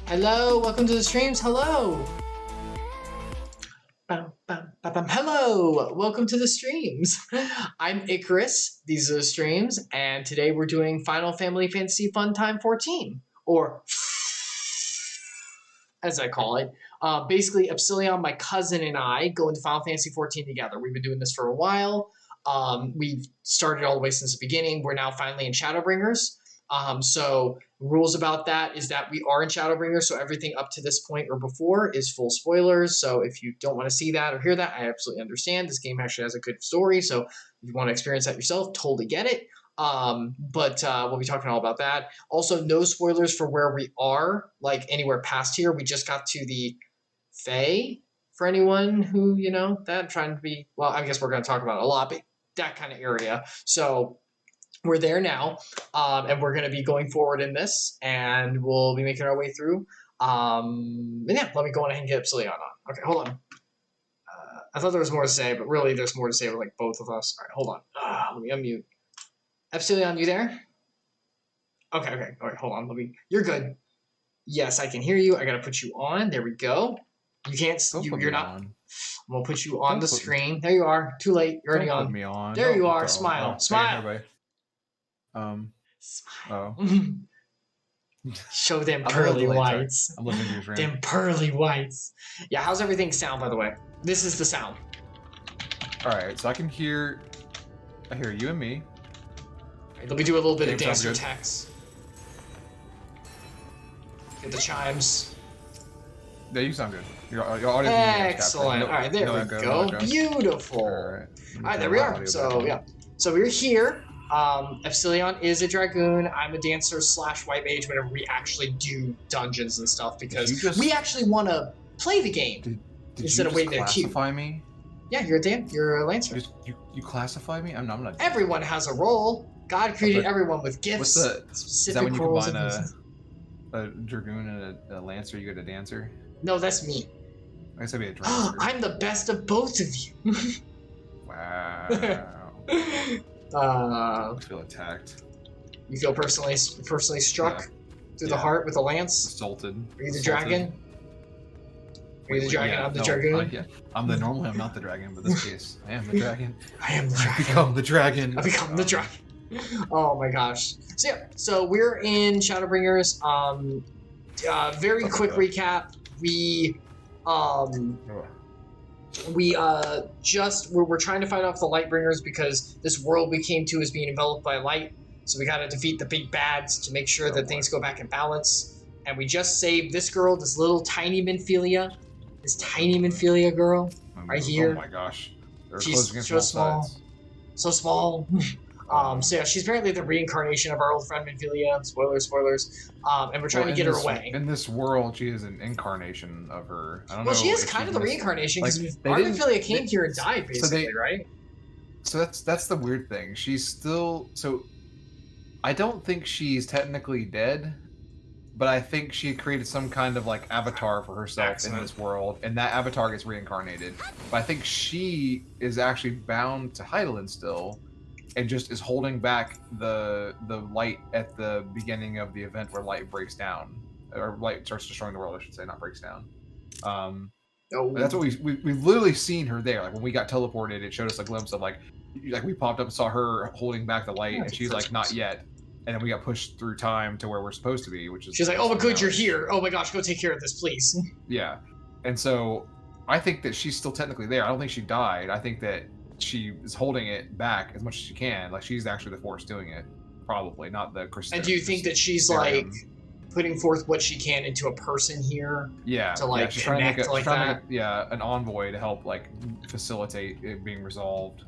Hello, welcome to the streams. Hello. Hello, welcome to the streams. I'm Icarus. These are the streams, and today we're doing Final Fantasy Funtime 14, or as I call it. Basically, Epsilion, my cousin, and I go into Final Fantasy 14 together. We've been doing this for a while. We've started all the way since the beginning. We're now finally in Shadowbringers. So rules about that is that we are in Shadowbringers, so everything up to this point or before is full spoilers. So if you don't want to see that or hear that, I absolutely understand. This game actually has a good story, so if you want to experience that yourself, totally get it. But we'll be talking all about that. Also, no spoilers for where we are, like anywhere past here. We just got to the Fae, for anyone who, that trying to be, well, I guess we're going to talk about it a lot, but that kind of area. So we're there now, and we're going to be going forward in this, and we'll be making our way through. And yeah, let me go on ahead and get Epsilion on. Okay, hold on. I thought there was more to say, but really there's more to say with like both of us. All right, hold on. Let me unmute. Epsilion, you there? Okay. All right, hold on. You're good. Yes, I can hear you. I got to put you on. There we go. You can't. You're not. On. I'm gonna put you on the screen. There you are. Too late. You're already on. Put me on. There you are. Smile. Smile. Smile. Show them pearly whites. I'm looking at your Them pearly whites. Yeah, how's everything sound, by the way? This is the sound. Alright, so I hear you and me. Right, let me do a little bit of dance with text. Get the chimes. Yeah, you sound good. Your audio. Excellent. Alright, there we go. Beautiful. Alright, there we are. So, yeah. So we're here. Epsilion is a dragoon. I'm a dancer / white mage whenever we actually do dungeons and stuff because we actually want to play the game did instead of waiting there. Classify me? Yeah, you're a lancer. You classify me? I'm not. Everyone has a role. God created everyone with gifts. Is that when you combine a dragoon and a lancer, you get a dancer? No, that's me. I guess I'd be a dancer. I'm the best of both of you. Wow. I feel attacked. You feel personally struck through the heart with a lance? Assaulted. Are you the dragon? Are you the dragon? I'm the dragoon? Yeah. I'm not the dragon, but in this case, I am the dragon. I am the dragon. I become the dragon. I become the dragon. Oh my gosh. So yeah, so we're in Shadowbringers. Very quick recap. We're trying to fight off the Lightbringers because this world we came to is being enveloped by light. So we got to defeat the big bads to make sure that things go back in balance. And we just saved this girl, this little tiny Minfilia. This tiny Minfilia girl right here. Oh my gosh. She's so small. So small. So yeah, she's apparently the reincarnation of our old friend Minfilia. Spoilers. And we're trying to get her away. In this world, she is an incarnation of her. I don't know. Well, she is kind of the reincarnation because our Minfilia came here and died, basically, right? So that's the weird thing. She's still I don't think she's technically dead, but I think she created some kind of like avatar for herself in this world, and that avatar gets reincarnated. But I think she is actually bound to Hydaelyn still. And just is holding back the light at the beginning of the event where light breaks down, or light starts destroying the world. I should say, not breaks down. That's what we've literally seen her there. Like when we got teleported, it showed us a glimpse of like we popped up and saw her holding back the light, and she's like not yet. And then we got pushed through time to where we're supposed to be, which is. She's like, oh my good, you're here. Oh my gosh, go take care of this, please. Yeah, and so I think that she's still technically there. I don't think she died. I think that she is holding it back as much as she can. Like she's actually the force doing it, probably not the crystal. And do you think that she's like putting forth what she can into a person here? Yeah. To like connect an envoy to help like facilitate it being resolved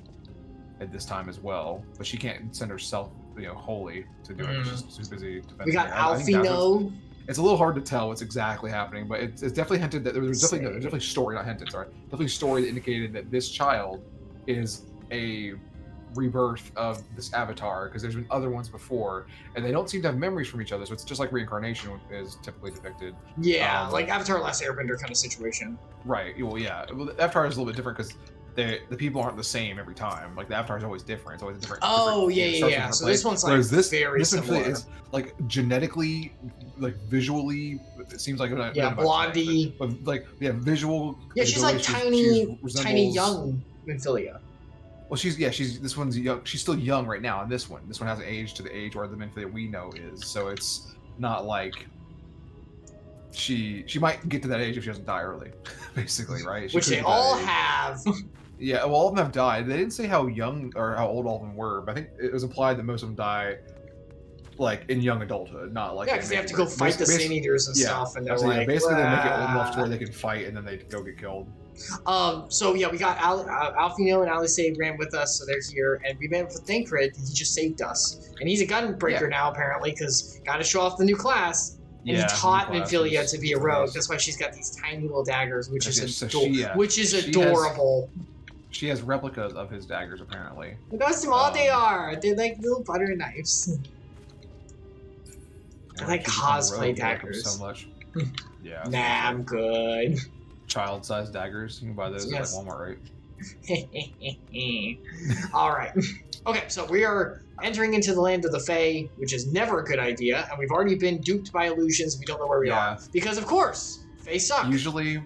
at this time as well. But she can't send herself, wholly to do it. She's too busy defending. We got Alfino. It's a little hard to tell what's exactly happening, but it's definitely hinted that there's definitely story, not hinted. Sorry, definitely story that indicated that this child is a rebirth of this avatar, because there's been other ones before and they don't seem to have memories from each other, so it's just like reincarnation is typically depicted. Like Avatar Last Airbender kind of situation. Right. Well, yeah. Well, Avatar is a little bit different because the people aren't the same every time. Like the avatar is always different. It's always a different. Oh, different, yeah. So place. this one's like Whereas very similar. is like genetically, like visually, it seems like blondie, but like visual. Yeah, she's like tiny young Minfilia. Well, she's this one's young. She's still young right now. In this one hasn't aged to the age where the Minfilia we know is. So it's not like she might get to that age if she doesn't die early, basically, right? Which they all have. Yeah, well, all of them have died. They didn't say how young or how old all of them were, but I think it was implied that most of them die, like in young adulthood, not like because they have to go fight the Sin Eaters and stuff, and they're like, basically they make it old enough to where they can fight, and then they go get killed. So yeah, we got Alfino and Alice ran with us, so they're here, and we met with Thancred. He just saved us, and he's a gunbreaker now apparently, because got to show off the new class. And he taught Minfilia to be a rogue. That's why she's got these tiny little daggers, which is adorable. She has replicas of his daggers, apparently. Look how small they are. They're like little butter knives. I like cosplay daggers. So much. Yeah. Nah, I'm good. Child-sized daggers. You can buy those at like Walmart, right? All right. Okay, so we are entering into the land of the Fae, which is never a good idea, and we've already been duped by illusions. We don't know where we are because, of course, Fae suck. Usually,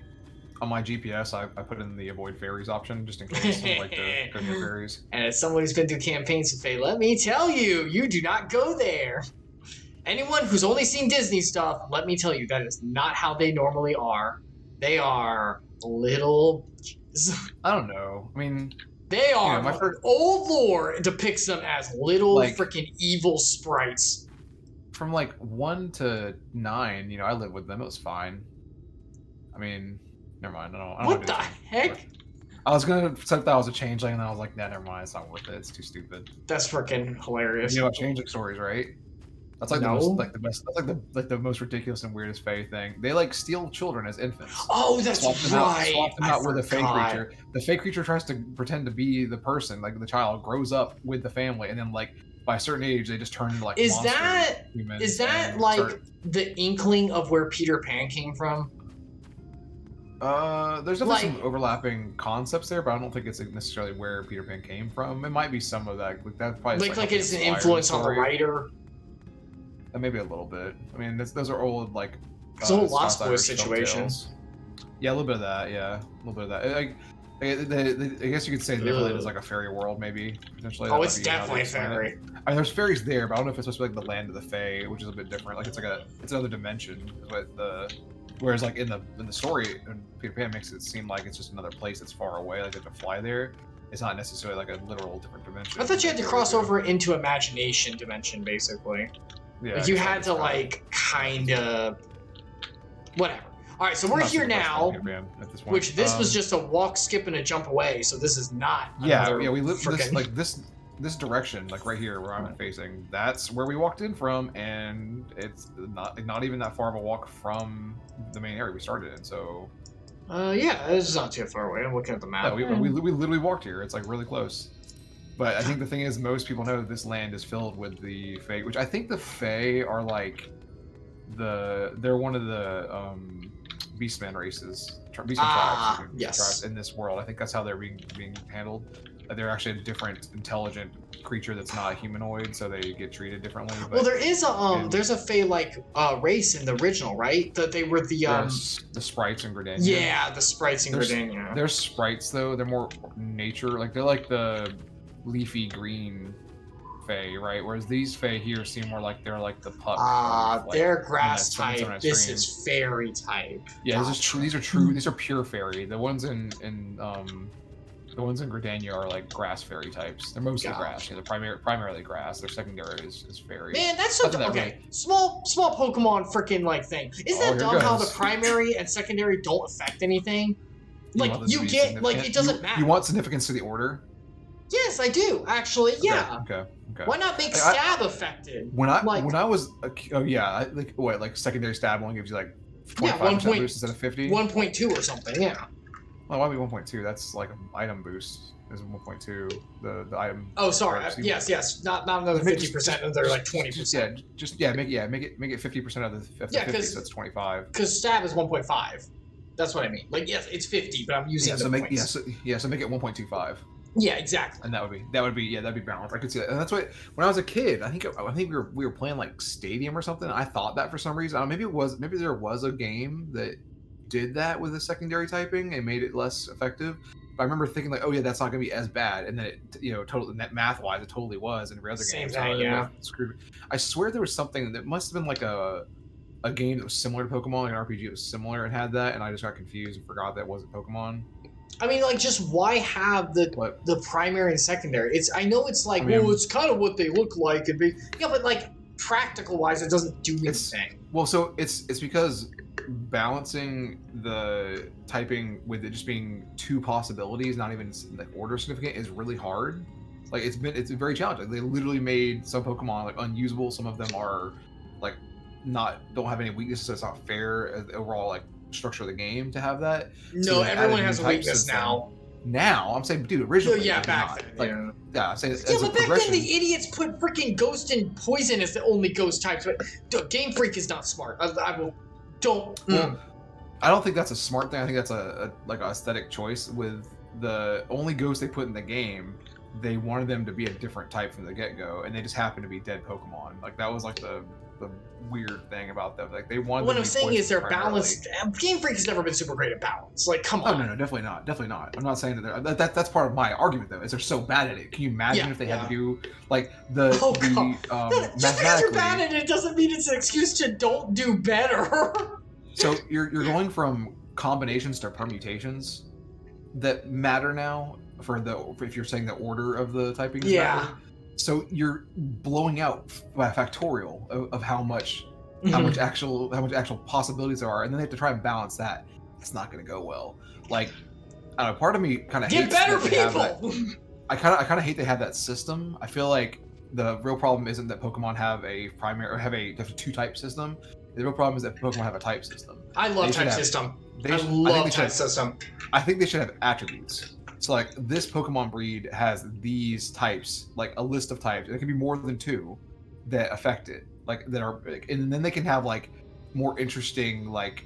on my GPS, I put in the avoid fairies option just in case I like to go near fairies. And as someone who's been through campaigns with Fae, let me tell you, you do not go there. Anyone who's only seen Disney stuff, let me tell you, that is not how they normally are. They are little. I don't know. I mean, they are. Old lore depicts them as little freaking evil sprites. From like 1 to 9, I lived with them. It was fine. I mean, never mind. I don't what the heck? I was gonna set that was a changeling, and then I was like, nah, never mind. It's not worth it. It's too stupid. That's freaking hilarious. You know about changeling stories, right? That's like the most, like the best. That's like the most ridiculous and weirdest Fae thing. They like steal children as infants. Oh, that's right. Swap them out with a Fae creature. The Fae creature tries to pretend to be the person, like the child, grows up with the family, and then like by a certain age, they just turn into like humans. Is that like the inkling of where Peter Pan came from? There's definitely some overlapping concepts there, but I don't think it's necessarily where Peter Pan came from. It might be some of that. Like that probably like it's an influence on the writer. Maybe a little bit. I mean, those are old like. It's a whole Lost Boys situation. Yeah, a little bit of that. Yeah, a little bit of that. I guess you could say Neverland is like a fairy world, maybe potentially. Oh, it's definitely a fairy. I mean, there's fairies there, but I don't know if it's supposed to be like the land of the Fae, which is a bit different. Like it's another dimension. Whereas like in the story, Peter Pan makes it seem like it's just another place that's far away. Like they have to fly there. It's not necessarily like a literal different dimension. I thought you had to cross over into imagination dimension, basically. Yeah, like you had to like kind of whatever. All right, so we're here now, which this was just a walk, skip, and a jump away. So this is not. We lived this direction, like right here where I'm facing. That's where we walked in from, and it's not even that far of a walk from the main area we started in. So. Yeah, this is not too far away. I'm looking at the map. No, we literally walked here. It's like really close. But I think the thing is, most people know that this land is filled with the Fae, which I think the Fae are like they're one of the Beastmen races, Beastmen tribes in this world. I think that's how they're being handled. They're actually a different intelligent creature that's not humanoid, so they get treated differently. But, well, there is there's a Fae like race in the original, right? That they were the sprites in Gridania. Yeah, the sprites in Gridania. They're sprites though. They're more nature. Like they're like the leafy green Fae, right? Whereas these Fae here seem more like they're like the puck. They're grass type. This is fairy type. Yeah, gotcha. This is true. These are true. These are pure fairy. The ones in Gridania are like grass fairy types. They're mostly grass. Yeah, they're primarily grass. Their secondary is fairy. Man, that's so dumb. Okay, small Pokemon freaking like thing. Isn't that dumb how the primary and secondary don't affect anything? Like you get like it doesn't matter. You want significance to the order? Yes, I do actually. Yeah. Okay. Why not make stab affected? When I was like secondary stab only gives you like 25% boost instead of 50. 1.2 or something. Yeah. Well, why be 1.2? That's like an item boost. Is 1.2 the item? Oh, sorry. Yes. Not another 50%. Another like 20%. Make it 50% of the 50. So that's 25. Because stab is 1.5. That's what I mean. Like, yes, it's 50, but I'm using the points. So make it 1.25. Yeah, exactly. And that'd be balanced. I could see that. And that's what, when I was a kid, I think we were playing like Stadium or something. I thought that for some reason. Maybe there was a game that did that with the secondary typing and made it less effective. But I remember thinking like, oh yeah, that's not going to be as bad. And then it, totally math wise, it totally was in every other game. Same thing, yeah. Screwed. I swear there was something that must have been like a game that was similar to Pokemon, like an RPG that was similar and had that, and I just got confused and forgot that wasn't Pokemon. I mean, like, just why have the primary and secondary? I know it's like, it's kind of what they look like, but like practical wise, it doesn't do anything. Well, so it's because balancing the typing with it just being two possibilities, not even like order significant, is really hard. Like it's very challenging. They literally made some Pokemon like unusable. Some of them are like don't have any weaknesses, so it's not fair as the overall like structure of the game to have that. No, so everyone has a weakness now. Now, I'm saying, dude, originally, yeah, back then, I'm saying, but back then the idiots put freaking Ghost and Poison as the only Ghost types. But Game Freak is not smart. I don't think that's a smart thing. I think that's a like an aesthetic choice. With the only Ghost they put in the game, they wanted them to be a different type from the get-go, and they just happened to be dead Pokemon. Like that was like the weird thing about them. Like they wanted. What I'm saying is they're balanced. Game Freak has never been super great at balance. Like, come on. Oh no, definitely not. I'm not saying that that's part of my argument though. Is they're so bad at it. Can you imagine if they had to do like the just because you're bad at it doesn't mean it's an excuse to don't do better. So you're going from combinations to permutations that matter now if you're saying the order of the typing. Yeah. Matter. So you're blowing out by factorial of how much actual possibilities there are, and then they have to try and balance that. It's not going to go well. Like, I don't know, part of me kind of hates better people. I kind of hate they have that system. I feel like the real problem isn't that Pokemon have a primary or have a two type system. The real problem is that Pokemon have a type system. I love type system. I love type system. I think they should have attributes. So like this Pokemon breed has these types, like a list of types. It can be more than two that affect it, like that are, and then they can have like more interesting, like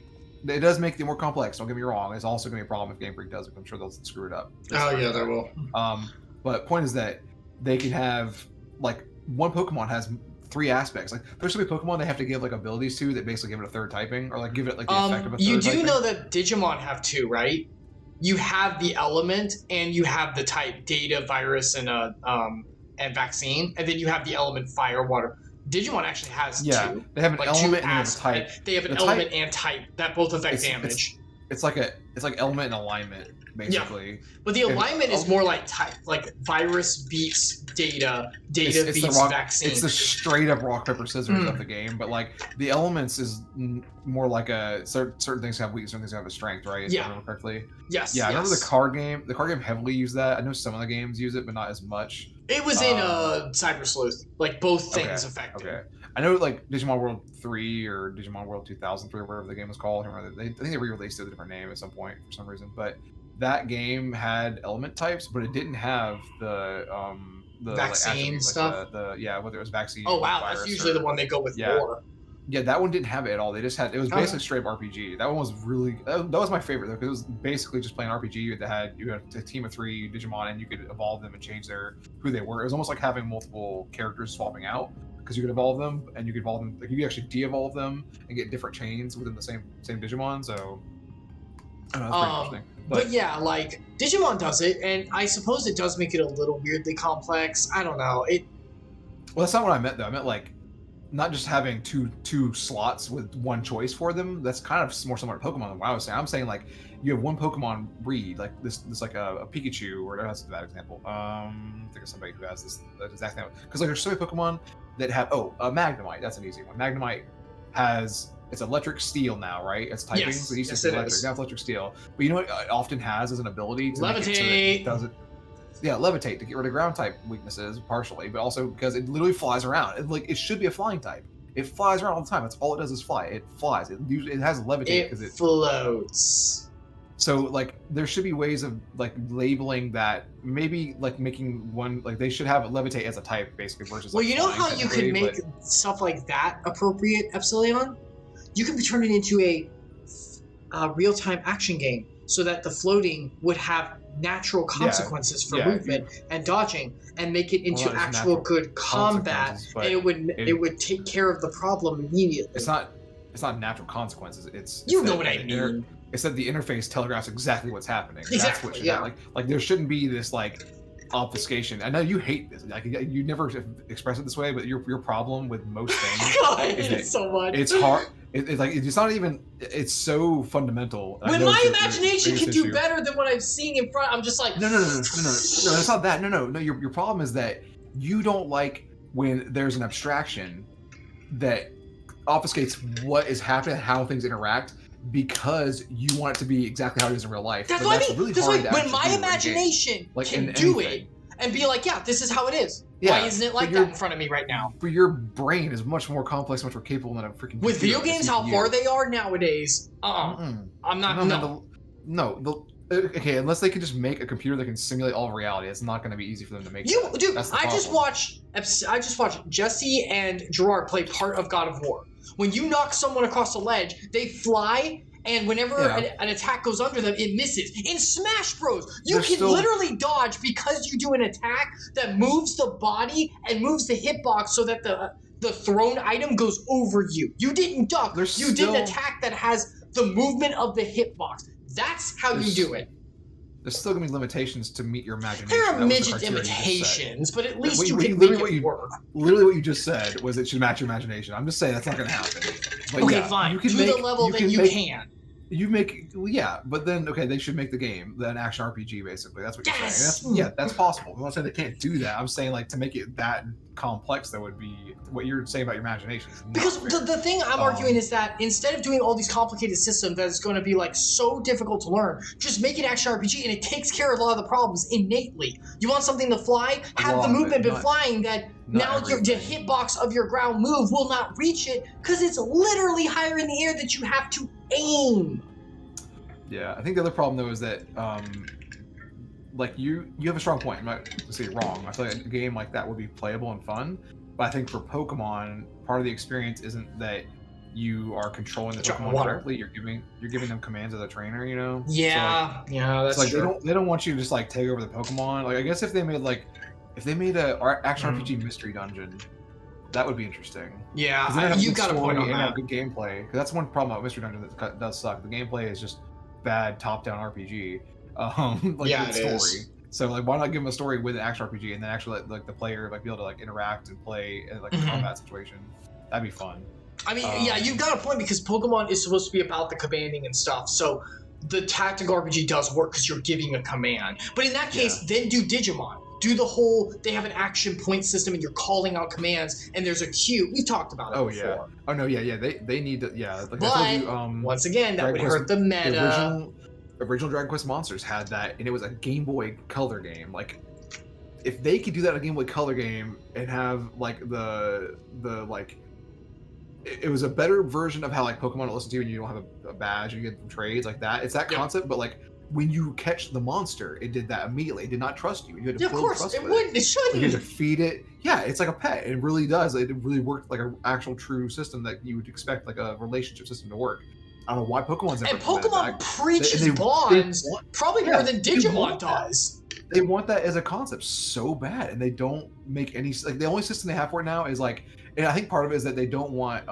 it does make it more complex. Don't get me wrong. It's also gonna be a problem if Game Freak does it. I'm sure they'll screw it up. Oh yeah, they will. But point is that they can have like one Pokemon has three aspects. Like there's so many Pokemon they have to give like abilities to that basically give it a third typing or like give it like the effect of a third You do typing. know that Digimon have two, right? You have the element and you have the type data, virus, and vaccine, and then you have the element fire, water. Digimon actually has two. They have an element and they have a type. They have an element and type that both affect damage. It's like element and alignment basically. Yeah. But the alignment is more like type, like virus beats data beats vaccine. It's the straight up rock paper scissors of the game, but like the elements is more like a certain things have weakness, certain things have a strength, right? If I remember correctly. Yes. Yeah, I remember the card game. The card game heavily used that. I know some of the games use it, but not as much. It was in Cyber Sleuth. Like both things affected. Okay. I know like Digimon World 3 or Digimon World 2003 or whatever the game was called. I think they re-released it with a different name at some point for some reason, but that game had element types, but it didn't have the vaccine stuff. Whether it was vaccine. Oh wow, that's usually the one they go with more. Yeah, that one didn't have it at all. They just had it was basically straight up RPG. That one was really that was my favorite though because it was basically just playing RPG. You had a team of 3 Digimon and you could evolve them and change who they were. It was almost like having multiple characters swapping out because you could evolve them and you could evolve them. Like you could actually de-evolve them and get different chains within the same Digimon. So I don't know, that's pretty interesting. But yeah, like Digimon does it, and I suppose it does make it a little weirdly complex. I don't know. Well, that's not what I meant though. I meant like not just having two slots with one choice for them. That's kind of more similar to Pokemon than what I was saying. I'm saying like you have one Pokemon breed, like this like a Pikachu, or that's a bad example. Think of somebody who has this exact thing. Because like there's so many Pokemon that have a Magnemite. That's an easy one. Magnemite has it's electric steel now, right? It's typing. Yes, so it used to be electric. Now it's electric steel. But you know what it often has as an ability to levitate. Make it so that it does it. Yeah, levitate to get rid of ground type weaknesses partially, but also because it literally flies around. It should be a flying type. It flies around all the time. That's all it does is fly. It flies. It has levitate because it floats. So like there should be ways of like labeling that. Maybe like making one like they should have levitate as a type basically versus. Well, like, you know how you could make stuff like that appropriate, Epsilion? You can turn it into real-time action game so that the floating would have natural consequences for movement and dodging, and make it into actual good combat, and it would take care of the problem immediately. It's not natural consequences. It's know what I mean. It's that the interface telegraphs exactly what's happening. Exactly. That's what should happen. Like there shouldn't be this like obfuscation. I know you hate this. Like you never express it this way, but your problem with most things is it so much. It's hard. It's like it's not even. It's so fundamental. When my imagination can do better than what I'm seeing in front, I'm just like no. It's not that. No. Your problem is that you don't like when there's an abstraction that obfuscates what is happening, how things interact, because you want it to be exactly how it is in real life. That's what I mean. Really when my imagination can do it and be like, yeah, this is how it is. Yeah, why isn't it like that in front of me right now? But your brain is much more complex, much more capable than a freaking with video games. How far they are nowadays? I'm not. No. Okay, unless they can just make a computer that can simulate all of reality, it's not going to be easy for them to make. Dude, I just watched Jesse and Gerard play part of God of War. When you knock someone across a ledge, they fly, and whenever an attack goes under them, it misses. In Smash Bros, you can literally dodge because you do an attack that moves the body and moves the hitbox so that the thrown item goes over you. You didn't duck. You did an attack that has the movement of the hitbox. That's how you do it. There's still going to be limitations to meet your imagination. There are limitations, but at least you can make it work. Literally what you just said was it should match your imagination. I'm just saying that's not going to happen. But okay, fine. To the level that you can. You make, but then, okay, they should make the game an action RPG, basically. That's what you're saying. That's possible. I'm not saying they can't do that. I'm saying, like, to make it that complex, that would be what you're saying about your imagination. Because the thing I'm arguing is that instead of doing all these complicated systems that's going to be, like, so difficult to learn, just make it action RPG, and it takes care of a lot of the problems innately. You want something to fly? Have the movement been flying that now the hitbox of your ground move will not reach it because it's literally higher in the air that you have to aim. Yeah, I think the other problem though is that like you have a strong point. I'm not to say wrong. I feel like a game like that would be playable and fun, but I think for Pokemon, part of the experience isn't that you are controlling the Pokemon directly. You're giving them commands as a trainer, you know. Yeah, so that's true. They don't want you to just like take over the Pokemon. Like I guess if they made a action RPG mystery dungeon, that would be interesting. Yeah, you got a point on that. Have good gameplay, because that's one problem about mystery dungeon that does suck. The gameplay is just bad top-down RPG. Good story. Is. So like, why not give them a story with an action RPG and then actually let the player like be able to like interact and play in like a combat situation? That'd be fun. I mean, you've got a point, because Pokemon is supposed to be about the commanding and stuff. So the tactical RPG does work because you're giving a command. But in that case, then do Digimon. Do the whole, they have an action point system and you're calling out commands and there's a queue. We've talked about it before. They need to, like but, I told you, once again, that would hurt the meta. The original Dragon Quest Monsters had that, and it was a Game Boy Color game. Like, if they could do that in a Game Boy Color game and have, like, it was a better version of how, like, Pokemon will listen to you and you don't have a badge and you get some trades like that. It's that concept, but, like, when you catch the monster, it did that immediately. It did not trust you. You had to build trust with it. It shouldn't. You had to feed it. Yeah, it's like a pet. It really does. It really worked like an actual true system that you would expect like a relationship system to work. I don't know why Pokemon's never. And Pokemon preaches bonds probably more than Digimon does. They want that as a concept so bad, and they don't make any. Like the only system they have for it now is like, and I think part of it is that they don't want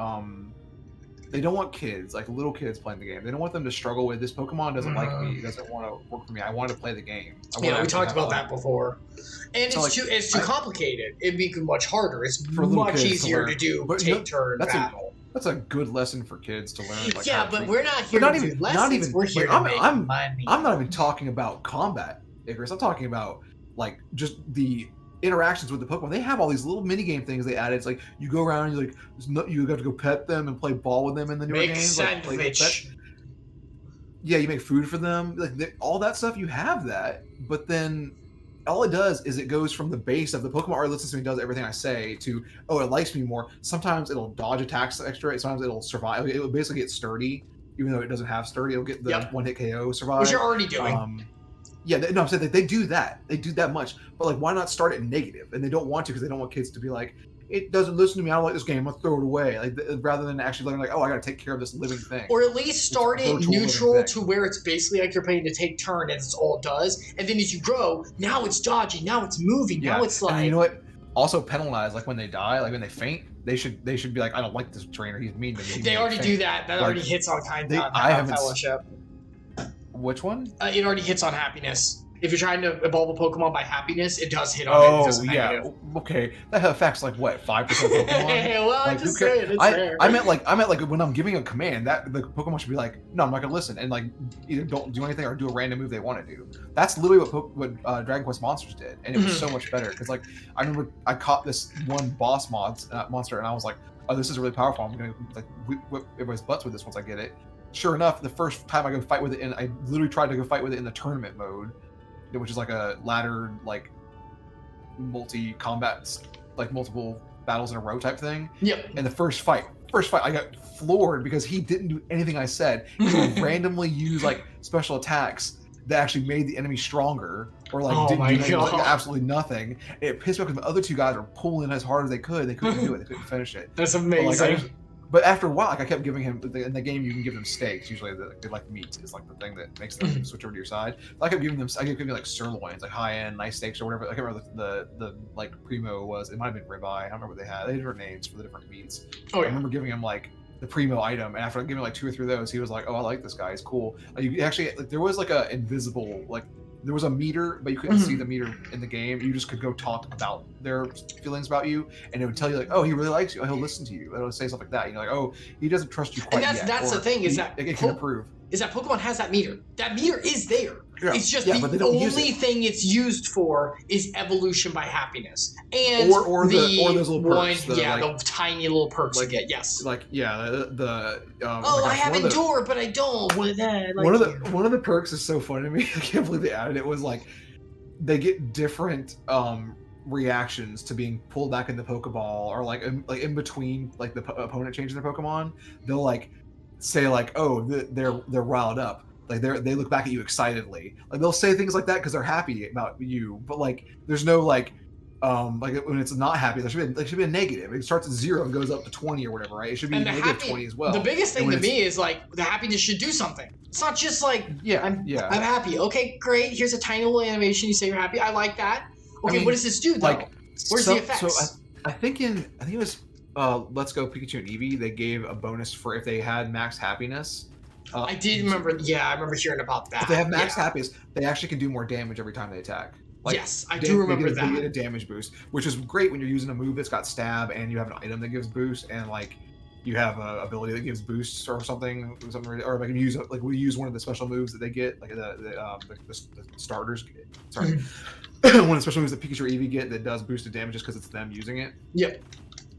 kids, like little kids, playing the game. They don't want them to struggle with this. Pokemon doesn't like me. It doesn't want to work for me. I want to play the game. We talked about that before. And it's too complicated. It'd be much harder. It's much easier to do take-turn battle. That's a good lesson for kids to learn. Like, but we're not here to do lessons. We're here to make money. I'm not even talking about combat, Icarus. I'm talking about like just the interactions with the Pokemon. They have all these little mini game things they added. It's like you go around and you have to go pet them and play ball with them in the newer games. You make food for them. Like all that stuff, you have that. But then all it does is it goes from the base of the Pokemon already listens to me, does everything I say, to it likes me more. Sometimes it'll dodge attacks extra. Sometimes it'll survive. It will basically get sturdy, even though it doesn't have sturdy. It'll get the one-hit KO survive. Which you're already doing. I'm saying that they do that. They do that much. But like, why not start it negative? And they don't want to because they don't want kids to be like, it doesn't listen to me. I don't like this game. I'll throw it away. Like rather than actually learning, like, oh, I got to take care of this living thing. Or at least start it neutral to where it's basically like you're playing to take turn, and it's all it does. And then as you grow, now it's dodging, now it's moving, now it's like. And you know what? Also penalize, like when they die, like when they faint, they should be like, I don't like this trainer. He's mean to me. They already do that. That already hits on fellowship. Which one? It already hits on happiness. If you're trying to evolve a Pokemon by happiness, it does hit on it. Oh, yeah. Okay. That affects like what, 5% Pokemon? Well, like, I'm just saying, it's fair. I meant like when I'm giving a command, that the Pokemon should be like, no, I'm not gonna listen, and like either don't do anything or do a random move they want to do. That's literally what Dragon Quest Monsters did, and it was so much better. Because like I remember I caught this one boss monster, and I was like, oh, this is really powerful. I'm gonna like whip everybody's butts with this once I get it. Sure enough, the first time I go fight with it, and I literally tried to go fight with it in the tournament mode, which is like a laddered, like multi-combat, like multiple battles in a row type thing. Yep. And the first fight, I got floored because he didn't do anything I said. He would randomly use like special attacks that actually made the enemy stronger, or like didn't do like, absolutely nothing. It pissed me off because the other two guys were pulling as hard as they could. They couldn't do it. They couldn't finish it. That's amazing. But after a while, like I kept giving him in the game. You can give them steaks. Usually, they like meat is like the thing that makes them switch over to your side. So I kept giving them. I kept giving like sirloins, like high end, nice steaks or whatever. I can't remember the like primo was. It might have been ribeye. I don't remember what they had. They had different names for the different meats. Oh yeah. I remember giving him like the primo item, and after giving like 2 or 3 of those, he was like, "Oh, I like this guy. He's cool." You actually like there was like a invisible like. There was a meter, but you couldn't see the meter in the game. You just could go talk about their feelings about you, and it would tell you like, "Oh, he really likes you. Oh, he'll listen to you." It would say stuff like that. You know, like, "Oh, he doesn't trust you quite yet." And that's the thing is that it can improve. Is that Pokemon has that meter? That meter is there. Yeah. It's just the only thing it's used for is evolution by happiness, and or those little perks. The tiny little perks like, you get. Yes. Like I have Endure, but I don't. One of the perks is so funny to me. I can't believe they added it. Was like they get different reactions to being pulled back in the Pokeball, or like in between like the opponent changing their Pokemon. They'll like say like, oh, they're riled up. Like they look back at you excitedly. Like they'll say things like that because they're happy about you. But like there's no like when it's not happy, there should be a negative. It starts at 0 and goes up to 20 or whatever, right? It should be negative 20 as well. The biggest thing to me is like the happiness should do something. It's not just like I'm happy. Okay, great. Here's a tiny little animation. You say you're happy. I like that. Okay, what does this do though? Like, where's the effects? So I think it was Let's Go Pikachu and Eevee. They gave a bonus for if they had max happiness. I did remember. Yeah, I remember hearing about that. If they have max happiness, they actually can do more damage every time they attack. Like, yes, I do remember that. They get a damage boost, which is great when you're using a move that's got stab and you have an item that gives boost, and like you have an ability that gives boosts or something, or like we use one of the special moves that they get, like the starters get. Sorry, one of the special moves that Pikachu or Eevee get that does boosted damage just because it's them using it. Yep.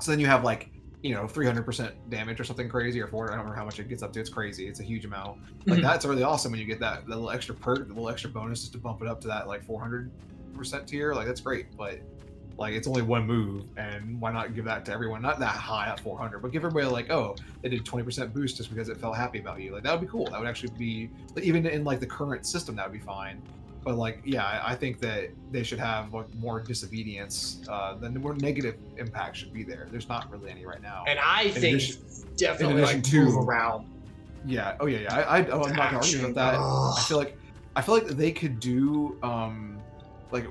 So then you have like 300% damage or something crazy, or 400. I don't remember how much it gets up to. It's crazy. It's a huge amount. Like that's really awesome when you get that little extra perk, the little extra bonus just to bump it up to that like 400% tier. Like that's great, but like it's only one move, and why not give that to everyone? Not that high at 400, but give everybody like, oh, they did 20% boost just because it felt happy about you. Like that would be cool. That would actually be, even in like the current system, that would be fine. But like, yeah, I think that they should have like more disobedience. Than the more negative impact should be there. There's not really any right now. And I think definitely like move around. Yeah. Oh yeah. I'm not gonna argue with that. I feel like they could do like,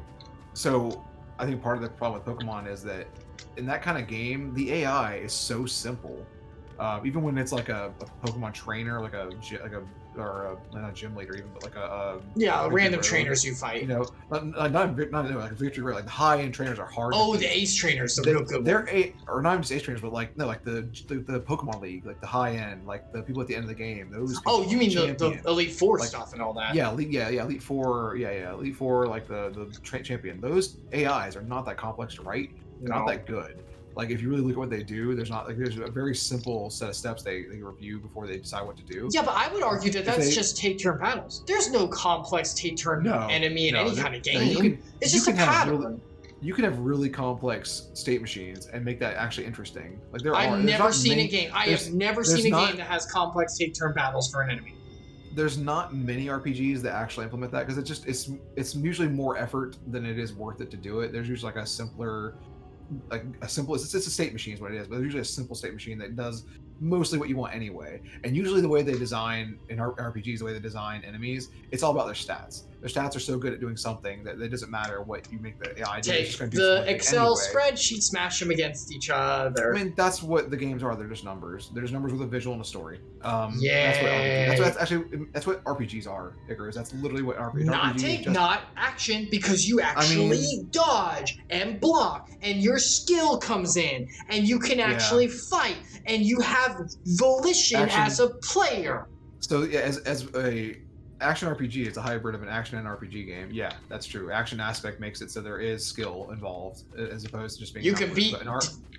so I think part of the problem with Pokemon is that in that kind of game, the AI is so simple. Even when it's like a Pokemon trainer, like not a gym leader even, but like random trainers you fight. Not like victory rate. Like the high end trainers are hard. Oh, the ace trainers, the real good. They're or not just ace trainers, but like the Pokemon League, like the high end, like the people at the end of the game. Those. Oh, you mean the Elite Four stuff and all that? Yeah, Elite Four. Yeah, Elite Four, like the champion. Those AIs are not that complex to write. They're not that good. Like if you really look at what they do, there's a very simple set of steps they review before they decide what to do. Yeah, but I would argue that's just take turn battles. There's no complex take turn enemy in any kind of game. It's just a pattern. You can have really complex state machines and make that actually interesting. Like I've never seen a game that has complex take turn battles for an enemy. There's not many RPGs that actually implement that because it's usually more effort than it is worth it to do it. There's usually like a simpler like a simple. It's a state machine is what it is, but it's usually a simple state machine that does mostly what you want anyway. And usually the way they design in RPGs, the way they design enemies, it's all about their stats. Their stats are so good at doing something that it doesn't matter what you make the AI do. Take the Excel spreadsheet, smash them against each other. I mean, that's what the games are. They're just numbers. They're just numbers with a visual and a story. Yeah. That's what RPGs are, Icarus. That's literally what RPGs are. Not action, because you actually dodge and block, and your skill comes in, and you can actually fight, and you have volition as a player. So yeah, as a action RPG, it's a hybrid of an action and RPG game. Yeah, that's true. Action aspect makes it so there is skill involved, as opposed to just being. You can beat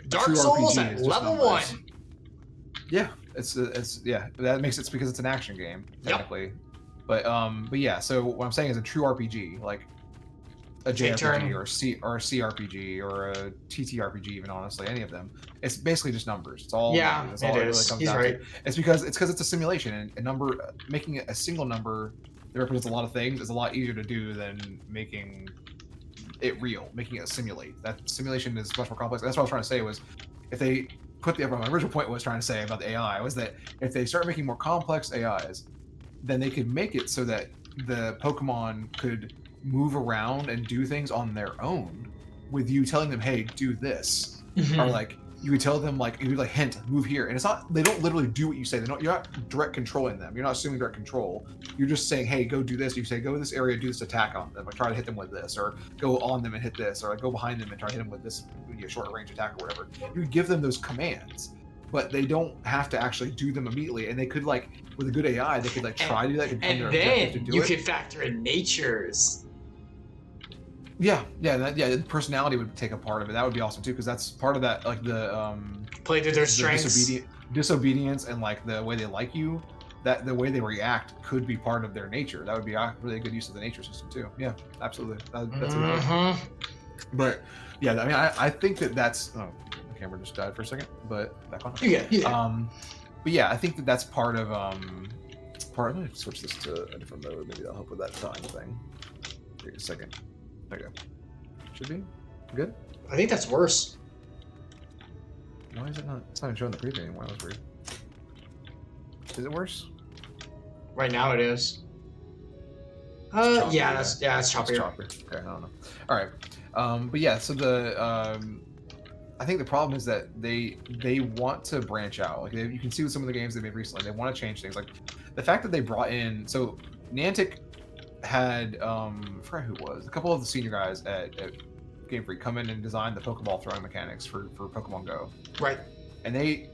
Dark Souls at level 1. Yeah, it's that makes it because it's an action game technically. Yep. But yeah, so what I'm saying is a true RPG, like a JRPG or a CRPG or a TTRPG, even honestly, any of them, it's basically just numbers. It's all numbers. That's all it is. Really comes down to. It's because it's a simulation, and a number, making it a single number that represents a lot of things is a lot easier to do than making it real, making it simulate. That simulation is much more complex. That's what I was trying to say was, if they put my original point was trying to say about the AI was that if they start making more complex AIs, then they could make it so that the Pokemon could move around and do things on their own with you telling them, hey, do this. Or like you would tell them, like, you would like hint, move here. And it's not, they don't literally do what you say. You're not direct controlling them. You're not assuming direct control. You're just saying, hey, go do this. You say, go to this area, do this attack on them, or try to hit them with this, or go on them and hit this, or like, go behind them and try to hit them with this short range attack or whatever. You give them those commands, but they don't have to actually do them immediately. And they could, like, with a good AI, they could like try to do that. And then you could factor in natures. The personality would take a part of it. That would be awesome too, because that's part of that, like the play to their strengths, disobedience, and like the way they like you, that the way they react could be part of their nature. That would be a really good use of the nature system too. Yeah, absolutely. That's good. But yeah, I mean, I think that's. Oh, the camera just died for a second, but back on. Yeah. But yeah, I think that that's part of I'm gonna switch this to a different mode. Maybe that'll help with that time thing. Wait a second. Okay. Should be good. I think that's worse. Why is it not? It's not even showing the preview anymore. That was weird. Is it worse? Right now it is. Yeah, it's choppier. It's choppier. Okay, I don't know. All right. But yeah, so I think the problem is that they want to branch out. Like you can see with some of the games they made recently, they want to change things. Like the fact that they brought in, so Niantic had I forgot who it was, a couple of the senior guys at Game Freak come in and design the Pokeball throwing mechanics for Pokemon Go. Right. And it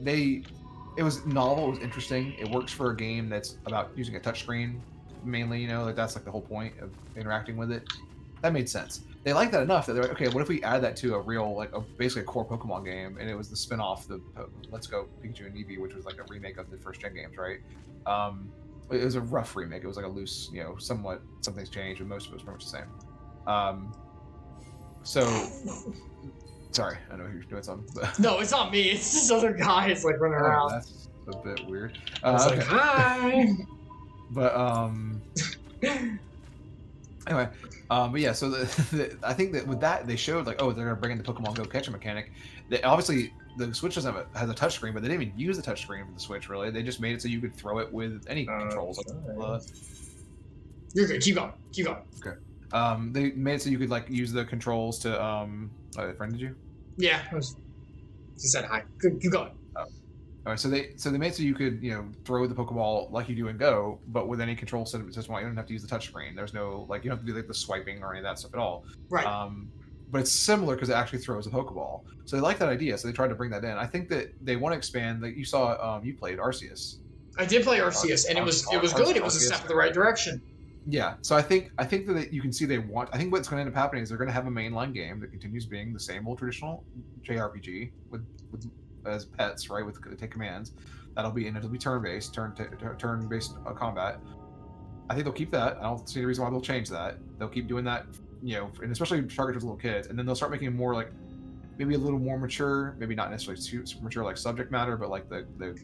was novel, it was interesting. It works for a game that's about using a touchscreen mainly, like that's like the whole point of interacting with it. That made sense. They liked that enough that they're like, okay, what if we add that to a real, like basically a core Pokemon game? And it was the spin-off, the Let's Go Pikachu and Eevee, which was like a remake of the first gen games, right? It was a rough remake. It was like a loose, somewhat something's changed, but most of it was pretty much the same. So, sorry, I know you're doing something. But... No, it's not me. It's this other guy. It's like running around. That's a bit weird. I was like, hi. But anyway, but yeah. So I think that with that they showed like, oh, they're gonna bring in the Pokemon Go catch mechanic. Obviously the Switch has a touchscreen, but they didn't even use the touchscreen for the Switch. Really, they just made it so you could throw it with any controls. You're good. Keep going. Okay. They made it so you could like use the controls to Oh, friend, did you? Yeah. He said hi. Good. Keep going. Oh. All right. So they made it so you could throw the Pokeball like you do in Go, but with any control system. You don't have to use the touchscreen. There's no you don't have to do like the swiping or any of that stuff at all. Right. But it's similar because it actually throws a Pokeball. So they like that idea, so they tried to bring that in. I think that they want to expand. Like you saw, you played Arceus. I did play Arceus, and it was good. It was a step in the right direction. Yeah. So I think that you can see they want. I think what's going to end up happening is they're going to have a mainline game that continues being the same old traditional JRPG with as pets, right? With take commands. It'll be turn-based combat. I think they'll keep that. I don't see any reason why they'll change that. They'll keep doing that. And especially targeted to little kids, and then they'll start making it more like maybe a little more mature, maybe not necessarily super mature like subject matter, but like the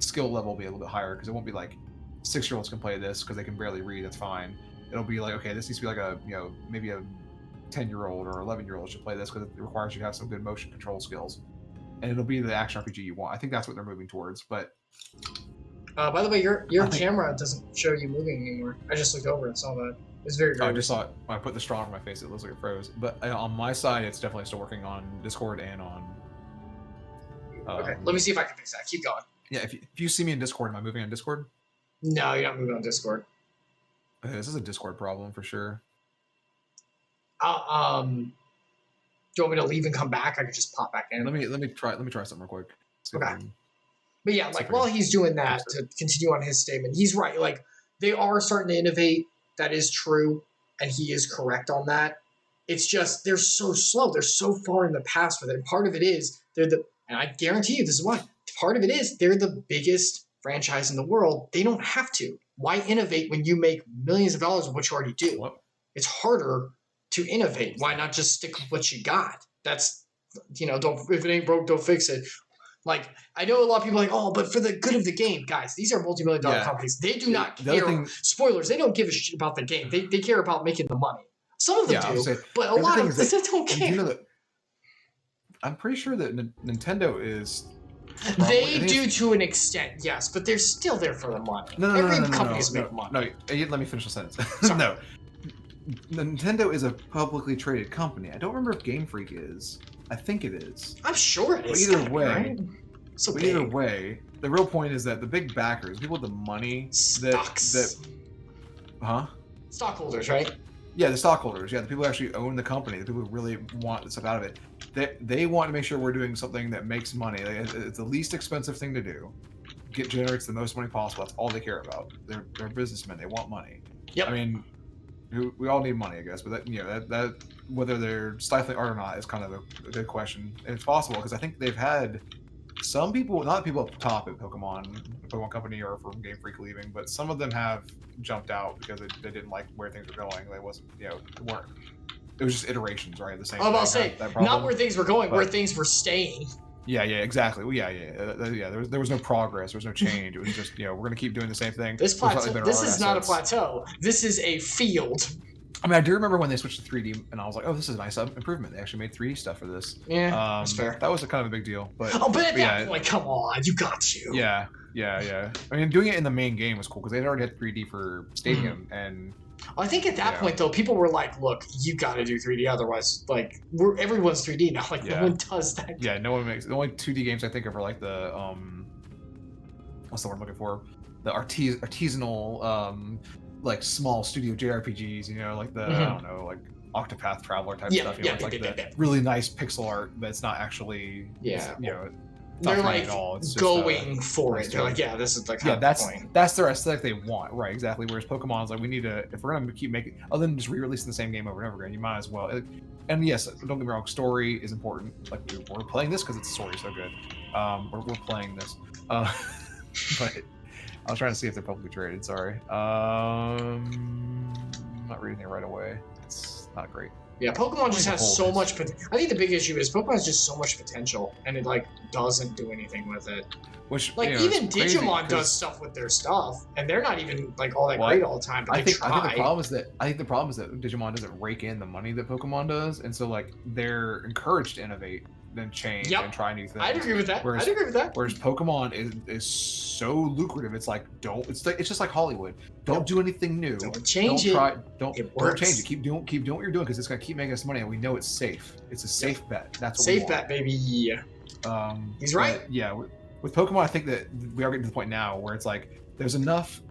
skill level will be a little bit higher because it won't be like 6-year-olds can play this because they can barely read. That's fine. It'll be like, okay, this needs to be like a maybe a 10-year-old or 11-year-old should play this because it requires you to have some good motion control skills, and it'll be the action RPG you want. I think that's what they're moving towards. But by the way, your camera doesn't show you moving anymore. I just looked over and saw that. It's very good. I just saw it when I put the straw on my face. It looks like it froze. But on my side, it's definitely still working on Discord and on. Okay, let me see if I can fix that. Keep going. Yeah, if you see me in Discord, am I moving on Discord? No, you're not moving on Discord. Okay, this is a Discord problem for sure. Do you want me to leave and come back? I could just pop back in. Let me try something real quick. Okay. But yeah, like while he's doing that, to continue on his statement, he's right. Like they are starting to innovate. That is true, and he is correct on that. It's just they're so slow. They're so far in the past with it. And part of it is and I guarantee you this is why. Part of it is they're the biggest franchise in the world. They don't have to. Why innovate when you make millions of dollars of what you already do? What? It's harder to innovate. Why not just stick with what you got? That's, if it ain't broke, don't fix it. Like, I know a lot of people are like, oh, but for the good of the game, guys, these are multi-million-dollar companies. They do not care. Spoilers, they don't give a shit about the game. They care about making the money. Some of them do, but a lot of them don't care. I'm pretty sure that Nintendo is... They do to an extent, yes, but they're still there for the money. Every company's making money. No, let me finish the sentence. No. Nintendo is a publicly traded company. I don't remember if Game Freak is. I think it is. I'm sure it is. But either way, right? either way, the real point is that the big backers, people with the money that stockholders, right? Yeah, the stockholders. Yeah, the people who actually own the company, the people who really want the stuff out of it. They want to make sure we're doing something that makes money. It's the least expensive thing to do. Generates the most money possible. That's all they care about. They're businessmen. They want money. Yep. I mean, we all need money, I guess. But that whether they're stifling art or not is kind of a good question. And it's possible because I think they've had some people, not people up top at Pokemon Company or from Game Freak leaving, but some of them have jumped out because they didn't like where things were going. They wasn't, it weren't. It was just iterations, right? The same. I'll say not where things were going, where things were staying. Yeah, exactly. Well, yeah. There was no progress. There was no change. It was just, we're gonna keep doing the same thing. This plateau. This is not a plateau. This is a field. I mean, I do remember when they switched to 3D, and I was like, "Oh, this is a nice improvement." They actually made 3D stuff for this. Yeah, that's fair. That was kind of a big deal. But at that point, come on, you got to. Yeah. I mean, doing it in the main game was cool because they already had 3D for Stadium, and I think at that point though, people were like, "Look, you got to do 3D, otherwise, like, everyone's 3D now. Like, no one does that." Yeah, no one makes. The only 2D games I think of are like the what's the word I'm looking for? The artisanal like small studio JRPGs. Like the I don't know, like Octopath Traveler type stuff. It's like the really nice pixel art that's not actually they're like going for it. They're like, this is like that's their aesthetic they want, right? Exactly. Whereas Pokemon's like, we need to, if we're gonna keep making, other than just re-releasing the same game over and over again, you might as well. And yes, don't get me wrong, story is important. Like we're playing this because its story is so good. We're playing this, but I was trying to see if they're publicly traded. Sorry, I'm not reading it right away. It's not great. Yeah, Pokemon just has so much potential. I think the big issue is Pokemon has just so much potential, and it like doesn't do anything with it. Which even Digimon does stuff with their stuff, and they're not even like all that great all the time. But I think the problem is that Digimon doesn't rake in the money that Pokemon does, and so like they're encouraged to innovate, then change and try new things. I'd agree with that. Whereas Pokemon is so lucrative. It's like it's just like Hollywood. Don't do anything new. Don't change it. Don't change it. Keep doing what you're doing because it's gonna keep making us money, and we know it's safe. It's a safe bet. That's what safe bet, baby. He's right. Yeah. With Pokemon, I think that we are getting to the point now where it's like there's enough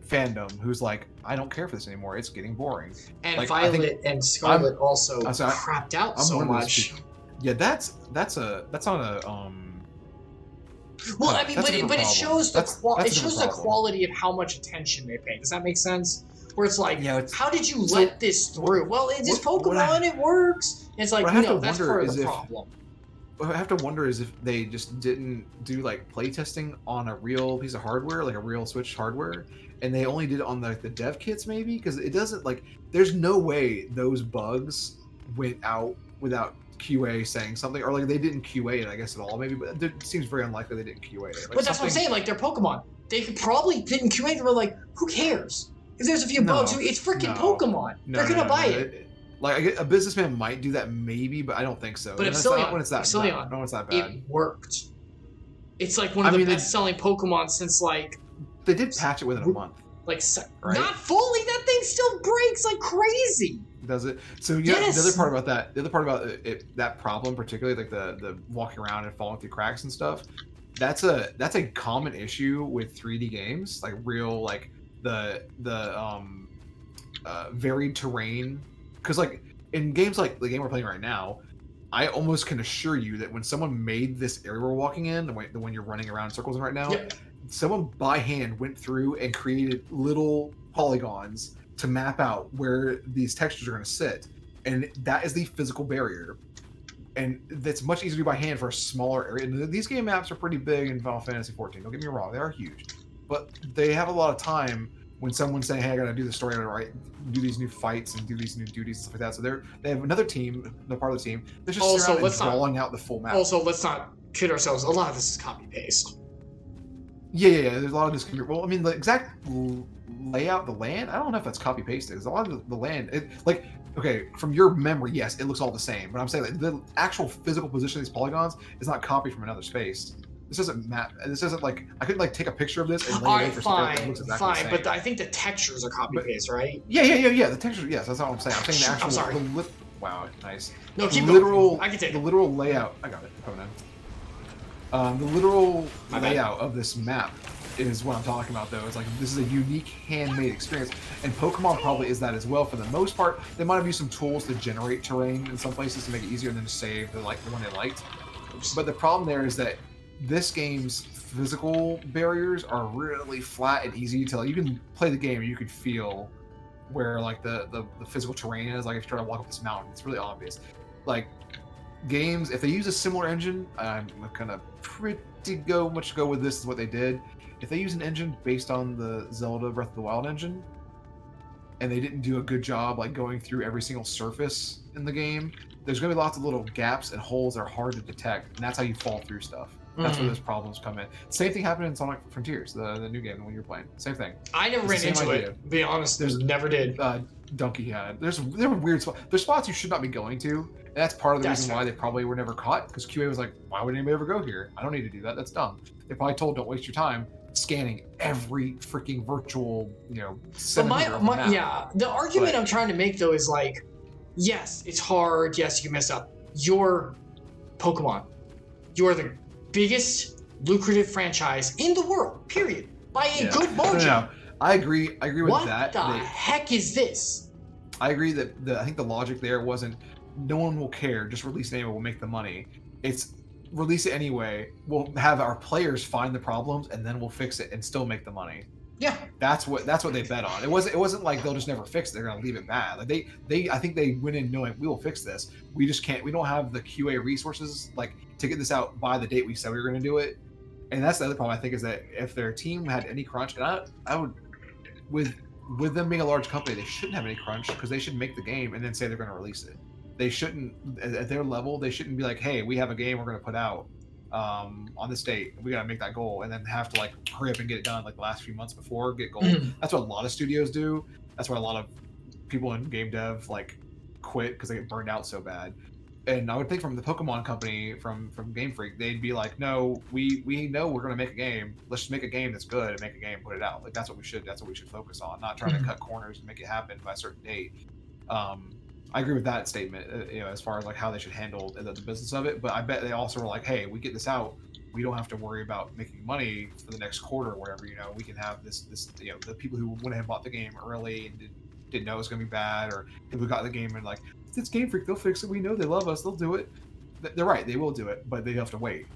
fandom who's like, I don't care for this anymore. It's getting boring. And like, Violet and Scarlet also crapped out so much. Yeah, that's on a Well, I mean, but it shows the quality of how much attention they pay. Does that make sense? Where it's like, how did you let this through? Well, it's Pokemon. It works. It's like, that's part of the problem. What I have to wonder is if they just didn't do like playtesting on a real piece of hardware, like a real Switch hardware, and they only did it on the dev kits maybe, because it doesn't like. There's no way those bugs went out without QA saying something, or like they didn't QA it, I guess, at all maybe, but it seems very unlikely they didn't QA it. Like, but that's what I'm saying. Like they're Pokemon. They probably didn't QA. They were like, who cares? If there's a few bugs, it's freaking Pokemon. They're gonna buy it. Like a businessman might do that maybe, but I don't think so. But It's not Epsilion, when it's that Epsilion, bad. Not when it's that it bad. worked. It's like one of I the mean, best-selling Pokemon since like they did patch it within a month. Like, right? Not fully. That thing still breaks like crazy. Does it? So yeah, the other part about that, that problem, particularly like the walking around and falling through cracks and stuff, that's a common issue with 3D games, like real like the varied terrain, because like in games like the game we're playing right now, I almost can assure you that when someone made this area we're walking in, the one you're running around in circles in right now, someone by hand went through and created little polygons to map out where these textures are going to sit, and that is the physical barrier. And that's much easier to do by hand for a smaller area. And these game maps are pretty big in Final Fantasy XIV. Don't get me wrong, they are huge, but they have a lot of time when someone's saying, "Hey, I got to do the story, I got to do these new fights and do these new duties and stuff like that." So they have another team, they're part of the team. They're just drawing out the full map. Also, let's not kid ourselves. A lot of this is copy paste. Yeah. There's a lot of this. Well, I mean, the exact layout, the land, I don't know if that's copy pasted. There's a lot of the land, okay, from your memory, yes, it looks all the same. But I'm saying like the actual physical position of these polygons is not copied from another space. This doesn't map. This isn't like I couldn't like take a picture of this and lay it for something that looks exactly the same. But I think the textures are copy paste, right? Yeah. The textures, yes, that's all I'm saying. I'm saying the actual. I'm sorry. Wow, nice. No, keep going. I can take the literal layout. I got it. The literal layout of this map is what I'm talking about, though. It's like this is a unique handmade experience, and Pokemon probably is that as well. For the most part, they might have used some tools to generate terrain in some places to make it easier, and then just save the one they liked. But the problem there is that this game's physical barriers are really flat and easy to like. You can play the game and you can feel where like the physical terrain is. Like if you try to walk up this mountain, it's really obvious. Like games, if they use a similar engine, I'm gonna pretty much go with this is what they did. If they use an engine based on the Zelda Breath of the Wild engine, and they didn't do a good job like going through every single surface in the game, there's gonna be lots of little gaps and holes that are hard to detect, and that's how you fall through stuff. That's where those problems come in. Same thing happened in Sonic Frontiers, the new game when you were playing. Same thing. I never ran into it. To be honest, never did. Donkey had. There were weird spots. There's spots you should not be going to, and that's part of the reason why they probably were never caught. Because QA was like, "Why would anybody ever go here? I don't need to do that. That's dumb." They probably told, "Don't waste your time scanning every freaking virtual, centimeter of the map." The argument I'm trying to make though is like, yes, it's hard. Yes, you messed up. You're Pokemon. You're the biggest lucrative franchise in the world, period, by a good margin. No. I agree with that. What the heck is this? I agree that I think the logic there wasn't no one will care, just release it anyway, we'll make the money. It's release it anyway, we'll have our players find the problems and then we'll fix it and still make the money. Yeah. That's what they bet on. It wasn't like they'll just never fix it, they're gonna leave it bad. Like I think they went in knowing we will fix this. We don't have the QA resources like to get this out by the date we said we were gonna do it. And that's the other problem I think is that if their team had any crunch, and I would with them being a large company, they shouldn't have any crunch because they should make the game and then say they're going to release it. They shouldn't, at their level, they shouldn't be like, "Hey, we have a game we're going to put out on this date. We got to make that goal," and then have to like hurry up and get it done like the last few months before get goal. That's what a lot of studios do. That's why a lot of people in game dev like quit because they get burned out so bad. And I would think from the Pokemon company, from Game Freak, they'd be like, "No, we know we're going to make a game. Let's just make a game that's good and make a game, put it out. Like that's what we should focus on, not trying to cut corners and make it happen by a certain date." I agree with that statement, as far as like how they should handle the business of it. But I bet they also were like, "Hey, we get this out, we don't have to worry about making money for the next quarter or whatever. We can have this the people who wouldn't have bought the game early and didn't know it was going to be bad, or people who got the game and like, it's Game Freak, they'll fix it. We know they love us, they'll do it." They're right, they will do it, but they have to wait.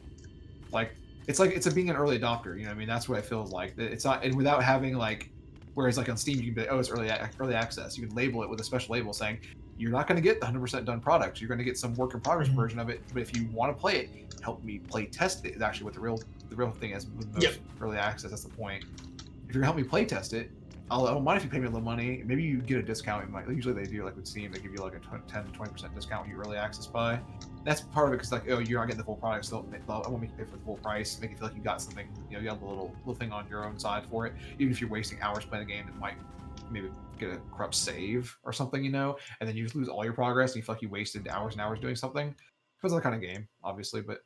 Like it's being an early adopter. You know what I mean? That's what it feels like. It's not, and without having like, whereas like on Steam you can be like, "Oh, it's early access." You can label it with a special label saying you're not going to get the 100% done product. You're going to get some work in progress version of it. But if you want to play it, help me play test it. Is actually what the real thing is with most early access. That's the point. If you're going to help me play test it, I don't mind if you pay me a little money. Maybe you get a discount. Usually they do, like with Steam, they give you like a 10 to 20% discount when you early access buy. that's part of it because like, oh, you're not getting the full product, so I won't make you pay for the full price. Make you feel like you got something. You know, you have a little thing on your own side for it. Even if you're wasting hours playing the game, it might maybe get a corrupt save or something, you know, and then you just lose all your progress and you feel like you wasted hours and hours doing something. Depends on the kind of game, obviously, but